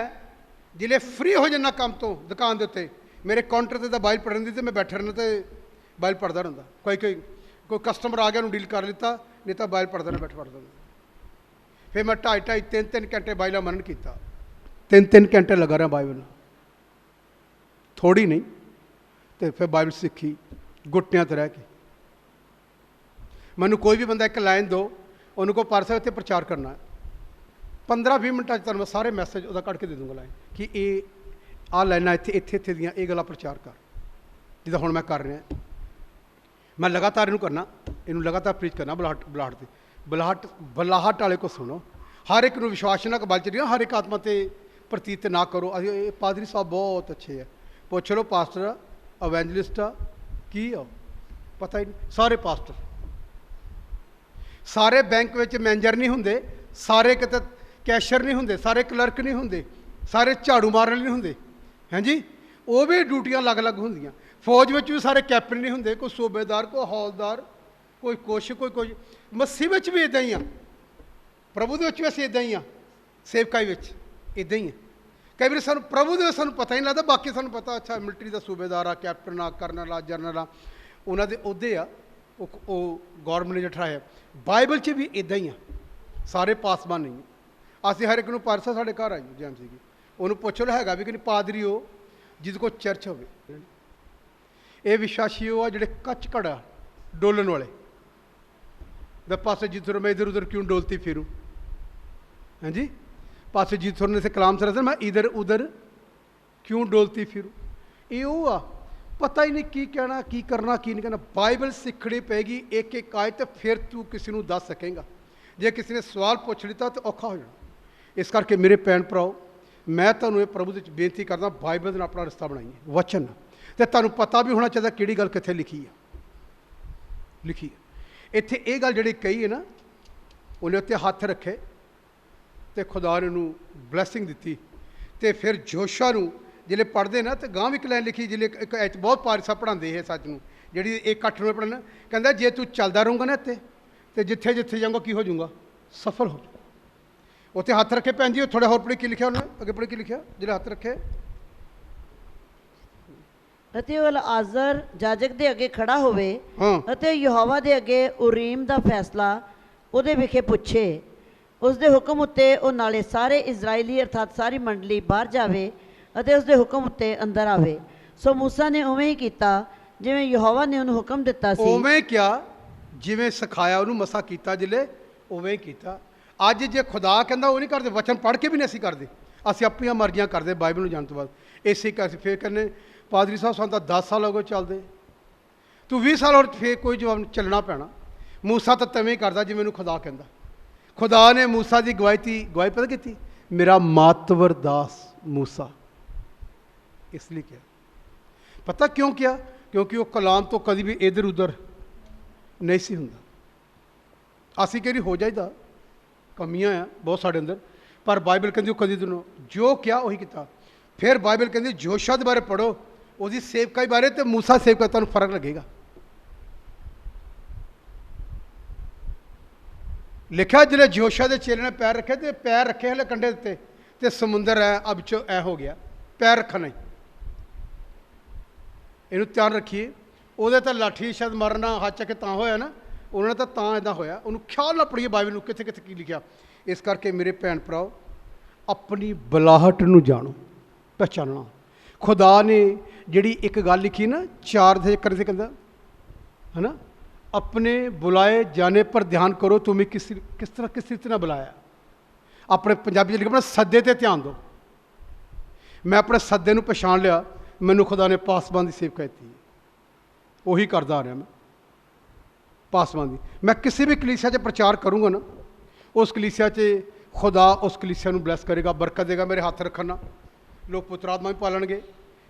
ਜਿਲੇ ਫ੍ਰੀ ਹੋ ਜਾਂਦਾ ਕੰਮ ਤੋਂ ਦੁਕਾਨ ਦੇ ਉੱਤੇ, ਮੇਰੇ ਕਾਊਂਟਰ 'ਤੇ ਤਾਂ ਬਾਈਬਲ ਪੜ੍ਹਨ ਦੀ, ਤੇ ਮੈਂ ਬੈਠਾ ਰਹਿਣਾ ਤੇ ਬਾਈਬਲ ਪੜ੍ਹਦਾ ਰਹਿੰਦਾ। ਕੋਈ ਕਸਟਮਰ ਆ ਗਿਆ, ਉਹਨੂੰ ਡੀਲ ਕਰ ਲਿੱਤਾ, नहीं तो बाइबल पढ़ता बैठ पढ़ता। फिर मैं 2.5 3 घंटे बाइबल मनन किया। 3 घंटे लगा रहा बाइबल, थोड़ी नहीं। तो फिर बाइबल सीखी गुटियां तो रह के। मैनू कोई भी बंदा एक लाइन दो, उन्होंने को पार्सल इतने प्रचार करना है, 15-20 मिनट तुम मैं सारे मैसेज वह कट के दे दूँगा लाइन कि ये आ लाइना इतने इतने इतने दियाँ ये गल्लां प्रचार कर, जिदा हुण मैं कर रहा। मैं लगातार इनू करना, इनू लगातार प्रीच करना। बलाहट वाले को सुनो। हर एक विश्वास ना बल चली, हर एक आत्मा से प्रतीत ना करो। पादरी साहब बहुत अच्छे है, पुछ लो पास्टर एवेंजलिस्ट की हो, पता ही नहीं। सारे पास्टर, सारे बैंक में मैनेजर नहीं होंगे, सारे किते ਕੈਸ਼ੀਅਰ ਨਹੀਂ ਹੁੰਦੇ, ਸਾਰੇ ਕਲਰਕ ਨਹੀਂ ਹੁੰਦੇ, ਸਾਰੇ ਝਾੜੂ ਮਾਰਨ ਨਹੀਂ ਹੁੰਦੇ, ਹਾਂਜੀ। ਉਹ ਵੀ ਡਿਊਟੀਆਂ ਅਲੱਗ-ਅਲੱਗ ਹੁੰਦੀਆਂ। ਫੌਜ ਵਿੱਚ ਵੀ ਸਾਰੇ ਕੈਪਟਨ ਨਹੀਂ ਹੁੰਦੇ, ਕੋਈ ਸੂਬੇਦਾਰ, ਕੋਈ ਹੌਲਦਾਰ, ਕੋਈ ਕੁਛ, ਕੋਈ ਕੁਝ। ਮਸੀਹ ਵਿੱਚ ਵੀ ਇੱਦਾਂ ਹੀ ਆ, ਪ੍ਰਭੂ ਦੇ ਵਿੱਚ ਵੀ ਅਸੀਂ ਇੱਦਾਂ ਹੀ ਆ, ਸੇਵਕਾਈ ਵਿੱਚ ਇੱਦਾਂ ਹੀ ਆ। ਕਈ ਵਾਰੀ ਸਾਨੂੰ ਪ੍ਰਭੂ ਦੇ ਵਿੱਚ ਸਾਨੂੰ ਪਤਾ ਹੀ ਨਹੀਂ ਲੱਗਦਾ, ਬਾਕੀ ਸਾਨੂੰ ਪਤਾ ਅੱਛਾ ਮਿਲਟਰੀ ਦਾ ਸੂਬੇਦਾਰ ਆ, ਕੈਪਟਨ ਆ, ਕਰਨਲ ਆ, ਜਨਰਲ ਆ, ਉਹਨਾਂ ਦੇ ਅਹੁਦੇ ਆ, ਉਹ ਗੌਰਮੈਂਟ ਨੇ ਜਿਠਾਇਆ। ਬਾਈਬਲ 'ਚ ਵੀ ਇੱਦਾਂ ਹੀ ਆ, ਸਾਰੇ ਪਾਸਬਾਨ ਨਹੀਂ। ਅਸੀਂ ਹਰ ਇੱਕ ਨੂੰ ਪਾਰਸਾ ਸਾਡੇ ਘਰ ਆਈ ਜੈਮ ਸੀਗੀ, ਉਹਨੂੰ ਪੁੱਛ ਲਓ ਹੈਗਾ ਵੀ ਕਿ ਨਹੀਂ ਪਾਦਰੀ ਉਹ ਜਿਹਦੇ ਕੋਲ ਚਰਚ ਹੋਵੇ। ਇਹ ਵਿਸ਼ਵਾਸੀ ਉਹ ਆ ਜਿਹੜੇ ਕੱਚ ਘੜਾ ਡੋਲਣ ਵਾਲੇ, ਦ ਪਾਸੇ ਜਿੱਥੋਂ ਮੈਂ ਇਧਰ ਉਧਰ ਕਿਉਂ ਡੋਲਤੀ ਫਿਰੂ, ਹਾਂਜੀ। ਪਾਸੇ ਜਿੱਥੋਂ ਨੇ ਕਲਾਮ ਸਰ ਮੈਂ ਇਧਰ ਉਧਰ ਕਿਉਂ ਡੋਲਤੀ ਫਿਰੂ। ਇਹ ਉਹ ਆ, ਪਤਾ ਹੀ ਨਹੀਂ ਕੀ ਕਹਿਣਾ, ਕੀ ਕਰਨਾ, ਕੀ ਨਹੀਂ ਕਰਨਾ। ਬਾਈਬਲ ਸਿੱਖਣੀ ਪਏਗੀ ਇੱਕ ਇੱਕ ਆਇਤ, ਤੇ ਫਿਰ ਤੂੰ ਕਿਸੇ ਨੂੰ ਦੱਸ ਸਕੇਂਗਾ। ਜੇ ਕਿਸੇ ਨੇ ਸਵਾਲ ਪੁੱਛ ਲਿੱਤਾ ਤਾਂ ਔਖਾ ਹੋ ਜਾਣਾ। ਇਸ ਕਰਕੇ ਮੇਰੇ ਭੈਣ ਭਰਾਓ, ਮੈਂ ਤੁਹਾਨੂੰ ਇਹ ਪ੍ਰਭੂ ਦੇ ਵਿੱਚ ਬੇਨਤੀ ਕਰਦਾ, ਬਾਈਬਲ ਨਾਲ ਆਪਣਾ ਰਸਤਾ ਬਣਾਈਏ, ਵਚਨ। ਅਤੇ ਤੁਹਾਨੂੰ ਪਤਾ ਵੀ ਹੋਣਾ ਚਾਹੀਦਾ ਕਿਹੜੀ ਗੱਲ ਕਿੱਥੇ ਲਿਖੀ ਹੈ। ਇੱਥੇ ਇਹ ਗੱਲ ਜਿਹੜੀ ਕਹੀ ਹੈ ਨਾ, ਉਹਨੇ ਉੱਤੇ ਹੱਥ ਰੱਖੇ ਅਤੇ ਖੁਦਾ ਨੇ ਉਹਨੂੰ ਬਲੈਸਿੰਗ ਦਿੱਤੀ। ਅਤੇ ਫਿਰ ਜੋਸ਼ਾ ਨੂੰ ਜਿਹੜੇ ਪੜ੍ਹਦੇ ਨਾ, ਅਤੇ ਗਾਂ ਵੀ ਇੱਕ ਲਾਈਨ ਲਿਖੀ, ਜਿਹੜੇ ਇੱਕ ਐਚ ਬਹੁਤ ਪਾਰੀ ਸਾਹਿਬ ਪੜ੍ਹਾਉਂਦੇ ਇਹ ਸੱਚ ਨੂੰ, ਜਿਹੜੀ ਇੱਕ 8 ਨੂੰ ਪੜ੍ਹਨਾ, ਕਹਿੰਦਾ ਜੇ ਤੂੰ ਚੱਲਦਾ ਰਹੂੰਗਾ ਨਾ ਇੱਥੇ, ਅਤੇ ਜਿੱਥੇ ਜਿੱਥੇ ਜਾਊਂਗਾ ਕੀ ਹੋ ਜਾਊਗਾ, ਸਫਲ ਹੋ ਜਾਊਗਾ। ਉੱਥੇ ਹੱਥ ਰੱਖੇ ਭੈਣ ਜੀ, ਥੋੜ੍ਹਾ ਹੋਰ ਪੜ੍ਹੀ ਕੀ ਲਿਖਿਆ ਉਹਨੇ, ਅੱਗੇ ਪੜ੍ਹੀ ਕੀ ਲਿਖਿਆ ਜਿਹੜੇ ਹੱਥ ਰੱਖੇ। ਅਤੇ ਉਹ ਅਲਆਜ਼ਰ ਜਾਜਕ ਦੇ ਅੱਗੇ ਖੜਾ ਹੋਵੇ ਅਤੇ ਯਹੋਵਾ ਦੇ ਅੱਗੇ ਉਰੀਮ ਦਾ ਫੈਸਲਾ ਉਹਦੇ ਵਿਖੇ ਪੁੱਛੇ। ਉਸ ਦੇ ਹੁਕਮ ਉੱਤੇ ਉਹ ਨਾਲੇ ਸਾਰੇ ਇਜ਼ਰਾਈਲੀ ਅਰਥਾਤ ਸਾਰੀ ਮੰਡਲੀ ਬਾਹਰ ਜਾਵੇ ਅਤੇ ਉਸ ਦੇ ਹੁਕਮ ਉੱਤੇ ਅੰਦਰ ਆਵੇ। ਸੋ ਮੂਸਾ ਨੇ ਉਵੇਂ ਹੀ ਕੀਤਾ ਜਿਵੇਂ ਯਹੋਵਾ ਨੇ ਉਹਨੂੰ ਹੁਕਮ ਦਿੱਤਾ ਸੀ। ਉਵੇਂ ਕਿਹਾ ਜਿਵੇਂ ਸਿਖਾਇਆ ਉਹਨੂੰ, ਮਸਾ ਕੀਤਾ ਜਿਲੇ ਉਵੇਂ ਕੀਤਾ। ਅੱਜ ਜੇ ਖੁਦਾ ਕਹਿੰਦਾ ਉਹ ਨਹੀਂ ਕਰਦੇ, ਵਚਨ ਪੜ੍ਹ ਕੇ ਵੀ ਨਹੀਂ ਅਸੀਂ ਕਰਦੇ, ਅਸੀਂ ਆਪਣੀਆਂ ਮਰਜ਼ੀਆਂ ਕਰਦੇ ਬਾਈਬਲ ਨੂੰ ਜਾਣ ਤੋਂ ਬਾਅਦ। ਇਸੇ ਕਰਕੇ ਫਿਰ ਕਹਿੰਦੇ ਪਾਦਰੀ ਸਾਹਿਬ ਸਾਨੂੰ ਤਾਂ 10 ਸਾਲ ਹੋ ਗਏ ਚੱਲਦੇ, ਤੂੰ 20 ਸਾਲ ਹੋਰ ਫਿਰ ਕੋਈ ਜਵਾਬ ਚੱਲਣਾ ਪੈਣਾ। ਮੂਸਾ ਤਾਂ ਤਵੇਂ ਹੀ ਕਰਦਾ ਜਿਵੇਂ ਮੈਨੂੰ ਖੁਦਾ ਕਹਿੰਦਾ। ਖੁਦਾ ਨੇ ਮੂਸਾ ਦੀ ਗਵਾਹੀ ਪਤਾ ਕੀਤੀ, ਮੇਰਾ ਮਾਤਵਰ ਦਾਸ ਮੂਸਾ। ਇਸ ਲਈ ਕਿਹਾ, ਪਤਾ ਕਿਉਂ ਕਿਹਾ? ਕਿਉਂਕਿ ਉਹ ਕਲਾਮ ਤੋਂ ਕਦੀ ਵੀ ਇੱਧਰ ਉੱਧਰ ਨਹੀਂ ਸੀ ਹੁੰਦਾ। ਅਸੀਂ ਕਿਹੜੀ ਹੋ ਜਾਈਦਾ, ਕਮੀਆਂ ਆ ਬਹੁਤ ਸਾਡੇ ਅੰਦਰ, ਪਰ ਬਾਈਬਲ ਕਹਿੰਦੀ ਉਹ ਕਦੀ ਦਿਨੋਂ ਜੋ ਕਿਹਾ ਉਹੀ ਕੀਤਾ। ਫਿਰ ਬਾਈਬਲ ਕਹਿੰਦੀ ਜੋਸ਼ਾ ਦੇ ਬਾਰੇ ਪੜ੍ਹੋ, ਉਹਦੀ ਸੇਵਕਾਈ ਬਾਰੇ, ਅਤੇ ਮੂਸਾ ਸੇਵਕਾਈ, ਤੁਹਾਨੂੰ ਫਰਕ ਲੱਗੇਗਾ। ਲਿਖਿਆ ਜਿਹੜੇ ਜੋਸ਼ਾ ਦੇ ਚੇਲੇ ਨੇ ਪੈਰ ਰੱਖੇ, ਅਤੇ ਪੈਰ ਰੱਖੇ ਹਲੇ ਕੰਢੇ ਉੱਤੇ, ਅਤੇ ਸਮੁੰਦਰ ਹੈ ਅਬ ਚੋਂ ਐ ਹੋ ਗਿਆ, ਪੈਰ ਰੱਖਣਾ ਹੀ। ਇਹਨੂੰ ਧਿਆਨ ਰੱਖੀਏ। ਉਹਦੇ ਤਾਂ ਲਾਠੀ ਸ਼ਾਇਦ ਮਰਨਾ ਹੱਥ ਚੱਕ ਕੇ ਤਾਂ ਹੋਇਆ ਨਾ, ਉਹਨਾਂ ਨੇ ਤਾਂ ਇੱਦਾਂ ਹੋਇਆ। ਉਹਨੂੰ ਖਿਆਲ ਨਾਲ ਪੜ੍ਹੀਏ ਬਾਈਬਲ ਨੂੰ, ਕਿੱਥੇ ਕਿੱਥੇ ਕੀ ਲਿਖਿਆ। ਇਸ ਕਰਕੇ ਮੇਰੇ ਭੈਣ ਭਰਾਓ, ਆਪਣੀ ਬੁਲਾਹਟ ਨੂੰ ਜਾਣੋ, ਪਹਿਚਾਨਣਾ। ਖੁਦਾ ਨੇ ਜਿਹੜੀ ਇੱਕ ਗੱਲ ਲਿਖੀ ਨਾ 4 ਦੇ ਕਰਦੇ ਕਹਿੰਦਾ ਹੈ ਨਾ, ਆਪਣੇ ਬੁਲਾਏ ਜਾਣੇ ਪਰ ਧਿਆਨ ਕਰੋ, ਤੁਮੇ ਕਿਸ ਤਰੀਕੇ ਨਾਲ ਬੁਲਾਇਆ। ਆਪਣੇ ਪੰਜਾਬੀ 'ਚ ਲਿਖਿਆ, ਆਪਣਾ ਸੱਦੇ 'ਤੇ ਧਿਆਨ ਦਿਓ। ਮੈਂ ਆਪਣੇ ਸੱਦੇ ਨੂੰ ਪਛਾਣ ਲਿਆ, ਮੈਨੂੰ ਖੁਦਾ ਨੇ ਪਾਸਬਾਨ ਦੀ ਸੇਵਕਾਈ ਦਿੱਤੀ, ਉਹੀ ਕਰਦਾ ਆ ਰਿਹਾ ਮੈਂ ਪਾਸਬਾਨ ਦੀ। ਮੈਂ ਕਿਸੇ ਵੀ ਕਲੀਸਿਆ 'ਚ ਪ੍ਰਚਾਰ ਕਰੂੰਗਾ ਨਾ, ਉਸ ਕਲੀਸਿਆ 'ਚ ਖੁਦਾ ਉਸ ਕਲੀਸਿਆ ਨੂੰ ਬਲੈਸ ਕਰੇਗਾ, ਬਰਕਤ ਦੇਗਾ। ਮੇਰੇ ਹੱਥ ਰੱਖਣ ਨਾਲ ਲੋਕ ਪੁੱਤਰ ਆਤਮਾ ਵੀ ਪਾਲਣਗੇ,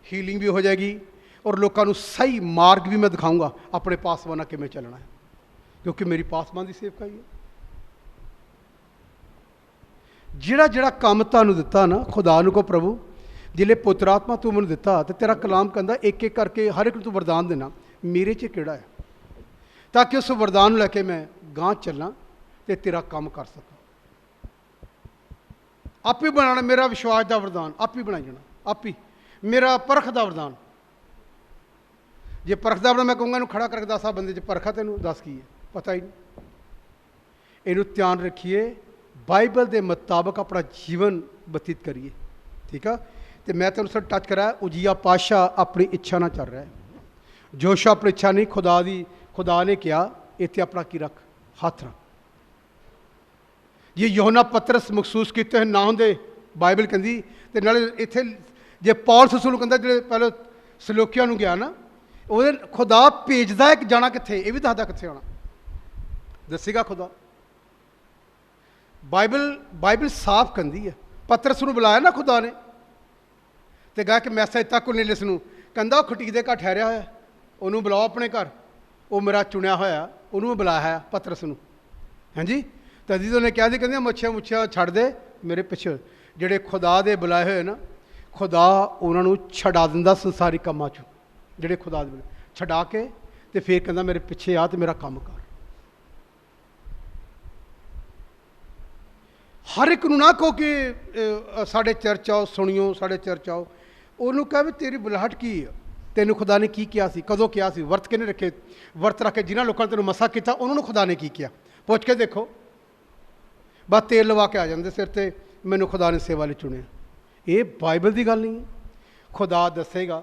ਹੀਲਿੰਗ ਵੀ ਹੋ ਜਾਏਗੀ, ਔਰ ਲੋਕਾਂ ਨੂੰ ਸਹੀ ਮਾਰਗ ਵੀ ਮੈਂ ਦਿਖਾਊਂਗਾ ਆਪਣੇ ਪਾਸਬਾਨ ਨਾਲ ਕਿਵੇਂ ਚੱਲਣਾ ਹੈ, ਕਿਉਂਕਿ ਮੇਰੀ ਪਾਸਬਾਨ ਦੀ ਸੇਵਕਾਈ ਹੈ। ਜਿਹੜਾ ਕੰਮ ਤੁਹਾਨੂੰ ਦਿੱਤਾ ਨਾ, ਖੁਦਾ ਨੂੰ ਕਹੋ ਪ੍ਰਭੂ ਜਿਲੇ ਪੁੱਤਰ ਆਤਮਾ ਤੂੰ ਮੈਨੂੰ ਦਿੱਤਾ, ਤੇ ਤੇਰਾ ਕਲਾਮ ਕਹਿੰਦਾ ਇੱਕ ਇੱਕ ਕਰਕੇ ਹਰ ਇੱਕ ਨੂੰ ਤੂੰ ਵਰਦਾਨ ਦੇਣਾ, ਮੇਰੇ 'ਚ ਕਿਹੜਾ ਹੈ, ਤਾਂ ਕਿ ਉਸ ਵਰਦਾਨ ਨੂੰ ਲੈ ਕੇ ਮੈਂ ਗਾਂਹ ਚੱਲਾਂ ਅਤੇ ਤੇਰਾ ਕੰਮ ਕਰ ਸਕਾਂ। ਆਪ ਹੀ ਬਣਾਉਣਾ ਮੇਰਾ ਵਿਸ਼ਵਾਸ ਦਾ ਵਰਦਾਨ, ਆਪ ਹੀ ਬਣਾਈ ਜਾਣਾ, ਆਪ ਹੀ ਮੇਰਾ ਪਰਖ ਦਾ ਵਰਦਾਨ। ਜੇ ਪਰਖ ਦਾ ਵਰਦਾਨ ਮੈਂ ਕਹੂੰਗਾ ਇਹਨੂੰ ਖੜਾ ਕਰਕੇ ਦੱਸ, ਆ ਬੰਦੇ 'ਚ ਪਰਖਾ, ਤੈਨੂੰ ਦੱਸ ਕੀ ਹੈ, ਪਤਾ ਹੀ ਨਹੀਂ। ਇਹਨੂੰ ਧਿਆਨ ਰੱਖੀਏ, ਬਾਈਬਲ ਦੇ ਮੁਤਾਬਕ ਆਪਣਾ ਜੀਵਨ ਬਤੀਤ ਕਰੀਏ, ਠੀਕ ਆ। ਅਤੇ ਮੈਂ ਤੁਹਾਨੂੰ ਸਰ ਟੱਚ ਕਰਾਇਆ, ਉਜੀਆ ਪਾਤਸ਼ਾਹ ਆਪਣੀ ਇੱਛਾ ਨਾਲ ਚੱਲ ਰਿਹਾ, ਜੋਸ਼ਾ ਆਪਣੀ ਇੱਛਾ ਨਹੀਂ, ਖੁਦਾ ਨੇ ਕਿਹਾ ਇੱਥੇ ਆਪਣਾ ਕੀ ਰੱਖ, ਹੱਥ ਰੱਖ। ਜੇ ਯੋਹਨਾ ਪਤਰਸ ਮਖਸੂਸ ਕੀਤੇ ਹੋਏ ਨਾ ਹੁੰਦੇ, ਬਾਈਬਲ ਕਹਿੰਦੀ, ਅਤੇ ਨਾਲੇ ਇੱਥੇ ਜੇ ਪੌਲਸ ਰਸੂਲ ਕਹਿੰਦਾ ਜਿਹੜੇ ਪਹਿਲਾਂ ਸਲੋਕੀਆਂ ਨੂੰ ਗਿਆ ਨਾ, ਉਹਦੇ ਖੁਦਾ ਭੇਜਦਾ ਹੈ ਕਿ ਜਾਣਾ ਕਿੱਥੇ, ਇਹ ਵੀ ਦੱਸਦਾ ਕਿੱਥੇ ਆਉਣਾ, ਦੱਸੇਗਾ ਖੁਦਾ। ਬਾਈਬਲ ਸਾਫ਼ ਕਹਿੰਦੀ ਹੈ। ਪਤਰਸ ਨੂੰ ਬੁਲਾਇਆ ਨਾ ਖੁਦਾ ਨੇ, ਅਤੇ ਗਾ ਕਿ ਮੈਸੇਜ ਤੱਕ ਕੁਰਨੇਲਿਯਸ ਨੂੰ ਕਹਿੰਦਾ ਉਹ ਖਟੀਕ ਦੇ ਘਰ ਠਹਿਰਿਆ ਹੋਇਆ, ਉਹਨੂੰ ਬੁਲਾਓ ਆਪਣੇ ਘਰ, ਉਹ ਮੇਰਾ ਚੁਣਿਆ ਹੋਇਆ, ਉਹਨੂੰ ਬੁਲਾਇਆ ਹੈ ਪਤਰਸ ਨੂੰ, ਹਾਂਜੀ। ਤਦੀ ਉਹਨੇ ਕਿਹਾ ਸੀ, ਕਹਿੰਦੇ ਮੁੱਛੀਆਂ ਛੱਡ ਦੇ, ਮੇਰੇ ਪਿੱਛੇ ਜਿਹੜੇ ਖੁਦਾ ਦੇ ਬੁਲਾਏ ਹੋਏ ਨਾ, ਖੁਦਾ ਉਹਨਾਂ ਨੂੰ ਛਡਾ ਦਿੰਦਾ ਸੰਸਾਰੀ ਕੰਮਾਂ 'ਚੋਂ, ਜਿਹੜੇ ਖੁਦਾ ਦੇ ਛਡਾ ਕੇ ਤੇ ਫਿਰ ਕਹਿੰਦਾ ਮੇਰੇ ਪਿੱਛੇ ਆ ਤੇ ਮੇਰਾ ਕੰਮ ਕਰ। ਹਰ ਇੱਕ ਨੂੰ ਨਾ ਕਹੋ ਕਿ ਸਾਡੇ ਚਰਚ ਆਓ, ਸੁਣਿਓ ਸਾਡੇ ਚਰਚ ਆਓ। ਉਹਨੂੰ ਕਹੇ ਵੀ ਤੇਰੀ ਬੁਲਾਹਟ ਕੀ ਆ, ਤੈਨੂੰ ਖੁਦਾ ਨੇ ਕੀ ਕਿਹਾ ਸੀ, ਕਦੋਂ ਕਿਹਾ ਸੀ, ਵਰਤ ਕਿਹਨੇ ਰੱਖੇ, ਵਰਤ ਰੱਖ ਕੇ ਜਿਨ੍ਹਾਂ ਲੋਕਾਂ ਨੇ ਤੈਨੂੰ ਮਸਾ ਕੀਤਾ ਉਹਨਾਂ ਨੂੰ ਖੁਦਾ ਨੇ ਕੀ ਕਿਹਾ, ਪੁੱਛ ਕੇ ਦੇਖੋ। ਬਸ ਤੇਲ ਲਵਾ ਕੇ ਆ ਜਾਂਦੇ ਸਿਰ ਤੇ, ਮੈਨੂੰ ਖੁਦਾ ਨੇ ਸੇਵਾ ਲਈ ਚੁਣਿਆ। ਇਹ ਬਾਈਬਲ ਦੀ ਗੱਲ ਨਹੀਂ ਹੈ। ਖੁਦਾ ਦੱਸੇਗਾ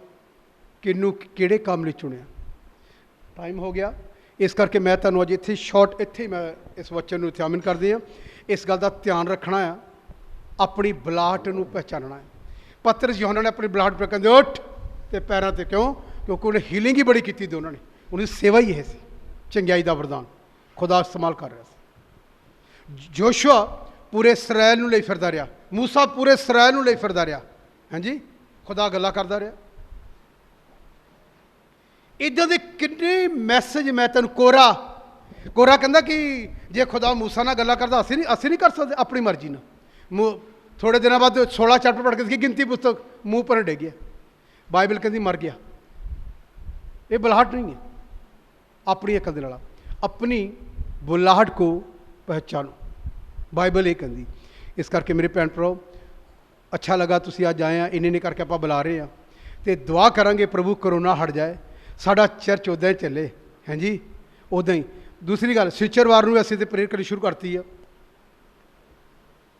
ਕਿਹਨੂੰ ਕਿਹੜੇ ਕੰਮ ਲਈ ਚੁਣਿਆ। ਟਾਈਮ ਹੋ ਗਿਆ, ਇਸ ਕਰਕੇ ਮੈਂ ਤੁਹਾਨੂੰ ਅੱਜ ਇੱਥੇ ਸ਼ਾਰਟ ਇੱਥੇ ਹੀ ਮੈਂ ਇਸ ਵਚਨ ਨੂੰ ਇਤਿਆਮਨ ਕਰਦੇ ਹਾਂ। ਇਸ ਗੱਲ ਦਾ ਧਿਆਨ ਰੱਖਣਾ ਆ, ਆਪਣੀ ਬੁਲਾਹਟ ਨੂੰ ਪਹਿਚਾਨਣਾ ਹੈ। ਪਤਰਸ ਯਹੋਨਾ ਨੇ ਆਪਣੀ ਬੁਲਾਹਟ ਪਰ ਕਹਿੰਦੇ ਉੱਠ ਤੇ ਪੈਰਾਂ ਤੇ, ਕਿਉਂ? ਕਿਉਂਕਿ ਉਹਨੇ ਹੀਲਿੰਗ ਹੀ ਬੜੀ ਕੀਤੀ ਦੋਨਾਂ ਨੇ, ਉਹਦੀ ਸੇਵਾ ਹੀ ਇਹ ਸੀ, ਚੰਗਿਆਈ ਦਾ ਵਰਦਾਨ ਖੁਦਾ ਇਸਤੇਮਾਲ ਕਰ ਰਿਹਾ ਸੀ। ਜੋਸ਼ੂਆ ਪੂਰੇ ਇਸਰਾਇਲ ਨੂੰ ਲਈ ਫਿਰਦਾ ਰਿਹਾ, ਮੂਸਾ ਪੂਰੇ ਇਸਰਾਇਲ ਨੂੰ ਲਈ ਫਿਰਦਾ ਰਿਹਾ। ਹਾਂਜੀ, ਖੁਦਾ ਗੱਲਾਂ ਕਰਦਾ ਰਿਹਾ। ਇੱਦਾਂ ਦੇ ਕਿੰਨੇ ਮੈਸੇਜ ਮੈਂ ਤੈਨੂੰ ਕੋਰਾ ਕਹਿੰਦਾ ਕਿ ਜੇ ਖੁਦਾ ਮੂਸਾ ਨਾਲ ਗੱਲਾਂ ਕਰਦਾ, ਅਸੀਂ ਨਹੀਂ ਕਰ ਸਕਦੇ ਆਪਣੀ ਮਰਜ਼ੀ ਨਾਲ। ਥੋੜੇ ਦਿਨਾਂ ਬਾਅਦ 16 ਚੈਪਟਰ ਪੜ੍ਹ ਕੇ ਦੇਖੀ, ਗਿਣਤੀ ਪੁਸਤਕ ਮੂੰਹ ਪਰ ਡਿੱਗ ਗਿਆ। ਬਾਈਬਲ ਕਹਿੰਦੀ ਮਰ ਗਿਆ। ਇਹ ਬੁਲਾਹਟ ਨਹੀਂ ਹੈ। ਆਪਣੀ ਅਕਲ ਦੇ ਨਾਲ ਆਪਣੀ ਬੁਲਾਹਟ को ਪਹਿਚਾਨੋ, ਬਾਈਬਲ ਇਹ ਕਹਿੰਦੀ। ਇਸ ਕਰਕੇ ਮੇਰੇ ਭੈਣ ਭਰਾਓ, ਅੱਛਾ ਲੱਗਾ ਤੁਸੀਂ ਅੱਜ ਆਏ ਆ। ਇੰਨੇ ਕਰਕੇ ਆਪਾਂ ਬੁਲਾ ਰਹੇ ਹਾਂ ਅਤੇ ਦੁਆ ਕਰਾਂਗੇ ਪ੍ਰਭੂ ਕਰੋਨਾ ਹਟ ਜਾਏ, ਸਾਡਾ ਚਰਚ ਉੱਦਾਂ ਹੀ ਚੱਲੇ। ਹਾਂਜੀ, ਉੱਦਾਂ ਹੀ। ਦੂਸਰੀ ਗੱਲ, ਸ਼ਨੀਚਰਵਾਰ ਨੂੰ ਅਸੀਂ ਤਾਂ ਪ੍ਰੇਅਰ ਕਰਨੀ ਸ਼ੁਰੂ ਕਰਤੀ ਆ।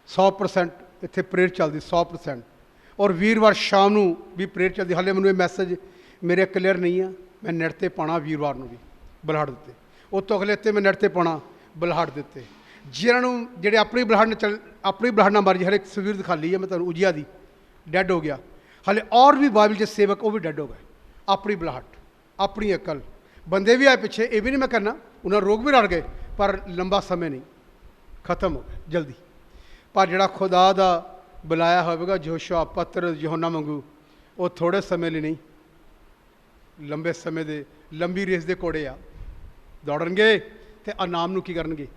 100% ਇੱਥੇ ਪ੍ਰੇਅਰ ਚੱਲਦੀ, 100%। ਔਰ ਵੀਰਵਾਰ ਸ਼ਾਮ ਨੂੰ ਵੀ ਪ੍ਰੇਅਰ ਚੱਲਦੀ। ਹਾਲੇ ਮੈਨੂੰ ਇਹ ਮੈਸੇਜ ਮੇਰੇ ਕਲੀਅਰ ਨਹੀਂ ਆ, ਮੈਂ ਨੈੱਟ 'ਤੇ ਪਾਉਣਾ ਵੀਰਵਾਰ ਨੂੰ ਵੀ ਬੁਲਾਹਟ ਦਿੱਤੇ। ਉਹ ਤੋਂ ਅਗਲੇ ਹਫ਼ਤੇ ਮੈਂ ਨੈੱਟ 'ਤੇ ਪਾਉਣਾ ਬੁਲਾਹਟ ਦਿੱਤੇ। ਜਿਹਨਾਂ ਨੂੰ ਜਿਹੜੇ ਆਪਣੀ ਬੁਲਾਹਟ ਨਾਲ ਮਾਰੀ, ਹਲੇ ਇੱਕ ਤਸਵੀਰ ਦਿਖਾ ਲਈ ਹੈ ਮੈਂ ਤੁਹਾਨੂੰ, ਉਜੀਆ ਦੀ, ਡੈਡ ਹੋ ਗਿਆ। ਹਾਲੇ ਔਰ ਵੀ ਬਾਈਬਲ 'ਚ ਸੇਵਕ ਉਹ ਵੀ ਡੈਡ ਹੋ ਗਏ। ਆਪਣੀ ਬੁਲਾਹਟ, ਆਪਣੀ ਅਕਲ। ਬੰਦੇ ਵੀ ਆਏ ਪਿੱਛੇ, ਇਹ ਵੀ ਨਹੀਂ ਮੈਂ ਕਰਨਾ, ਉਹਨਾਂ ਰੋਗ ਵੀ ਲੜ ਗਏ, ਪਰ ਲੰਬਾ ਸਮੇਂ ਨਹੀਂ, ਖਤਮ ਹੋ ਗਏ ਜਲਦੀ। ਪਰ ਜਿਹੜਾ ਖੁਦਾ ਦਾ ਬੁਲਾਇਆ ਹੋਵੇਗਾ, ਜੋਸ਼ੂਆ, ਪਤਰਸ, ਯਹੋਨਾ ਵਾਂਗੂ, ਉਹ ਥੋੜ੍ਹੇ ਸਮੇਂ ਲਈ ਨਹੀਂ, ਲੰਬੇ ਸਮੇਂ ਦੇ, ਲੰਬੀ ਰੇਸ ਦੇ ਘੋੜੇ ਆ, ਦੌੜਨਗੇ ਅਤੇ ਇਨਾਮ ਨੂੰ ਕੀ ਕਰਨਗੇ,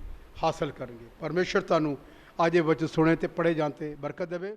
ਹਾਸਲ ਕਰਨਗੇ। ਪਰਮੇਸ਼ਰ ਤੁਹਾਨੂੰ ਅੱਜ ਇਹ ਵਚਨ ਸੁਣੇ ਅਤੇ ਪੜ੍ਹੇ ਜਾਣ 'ਤੇ ਬਰਕਤ ਦੇਵੇ।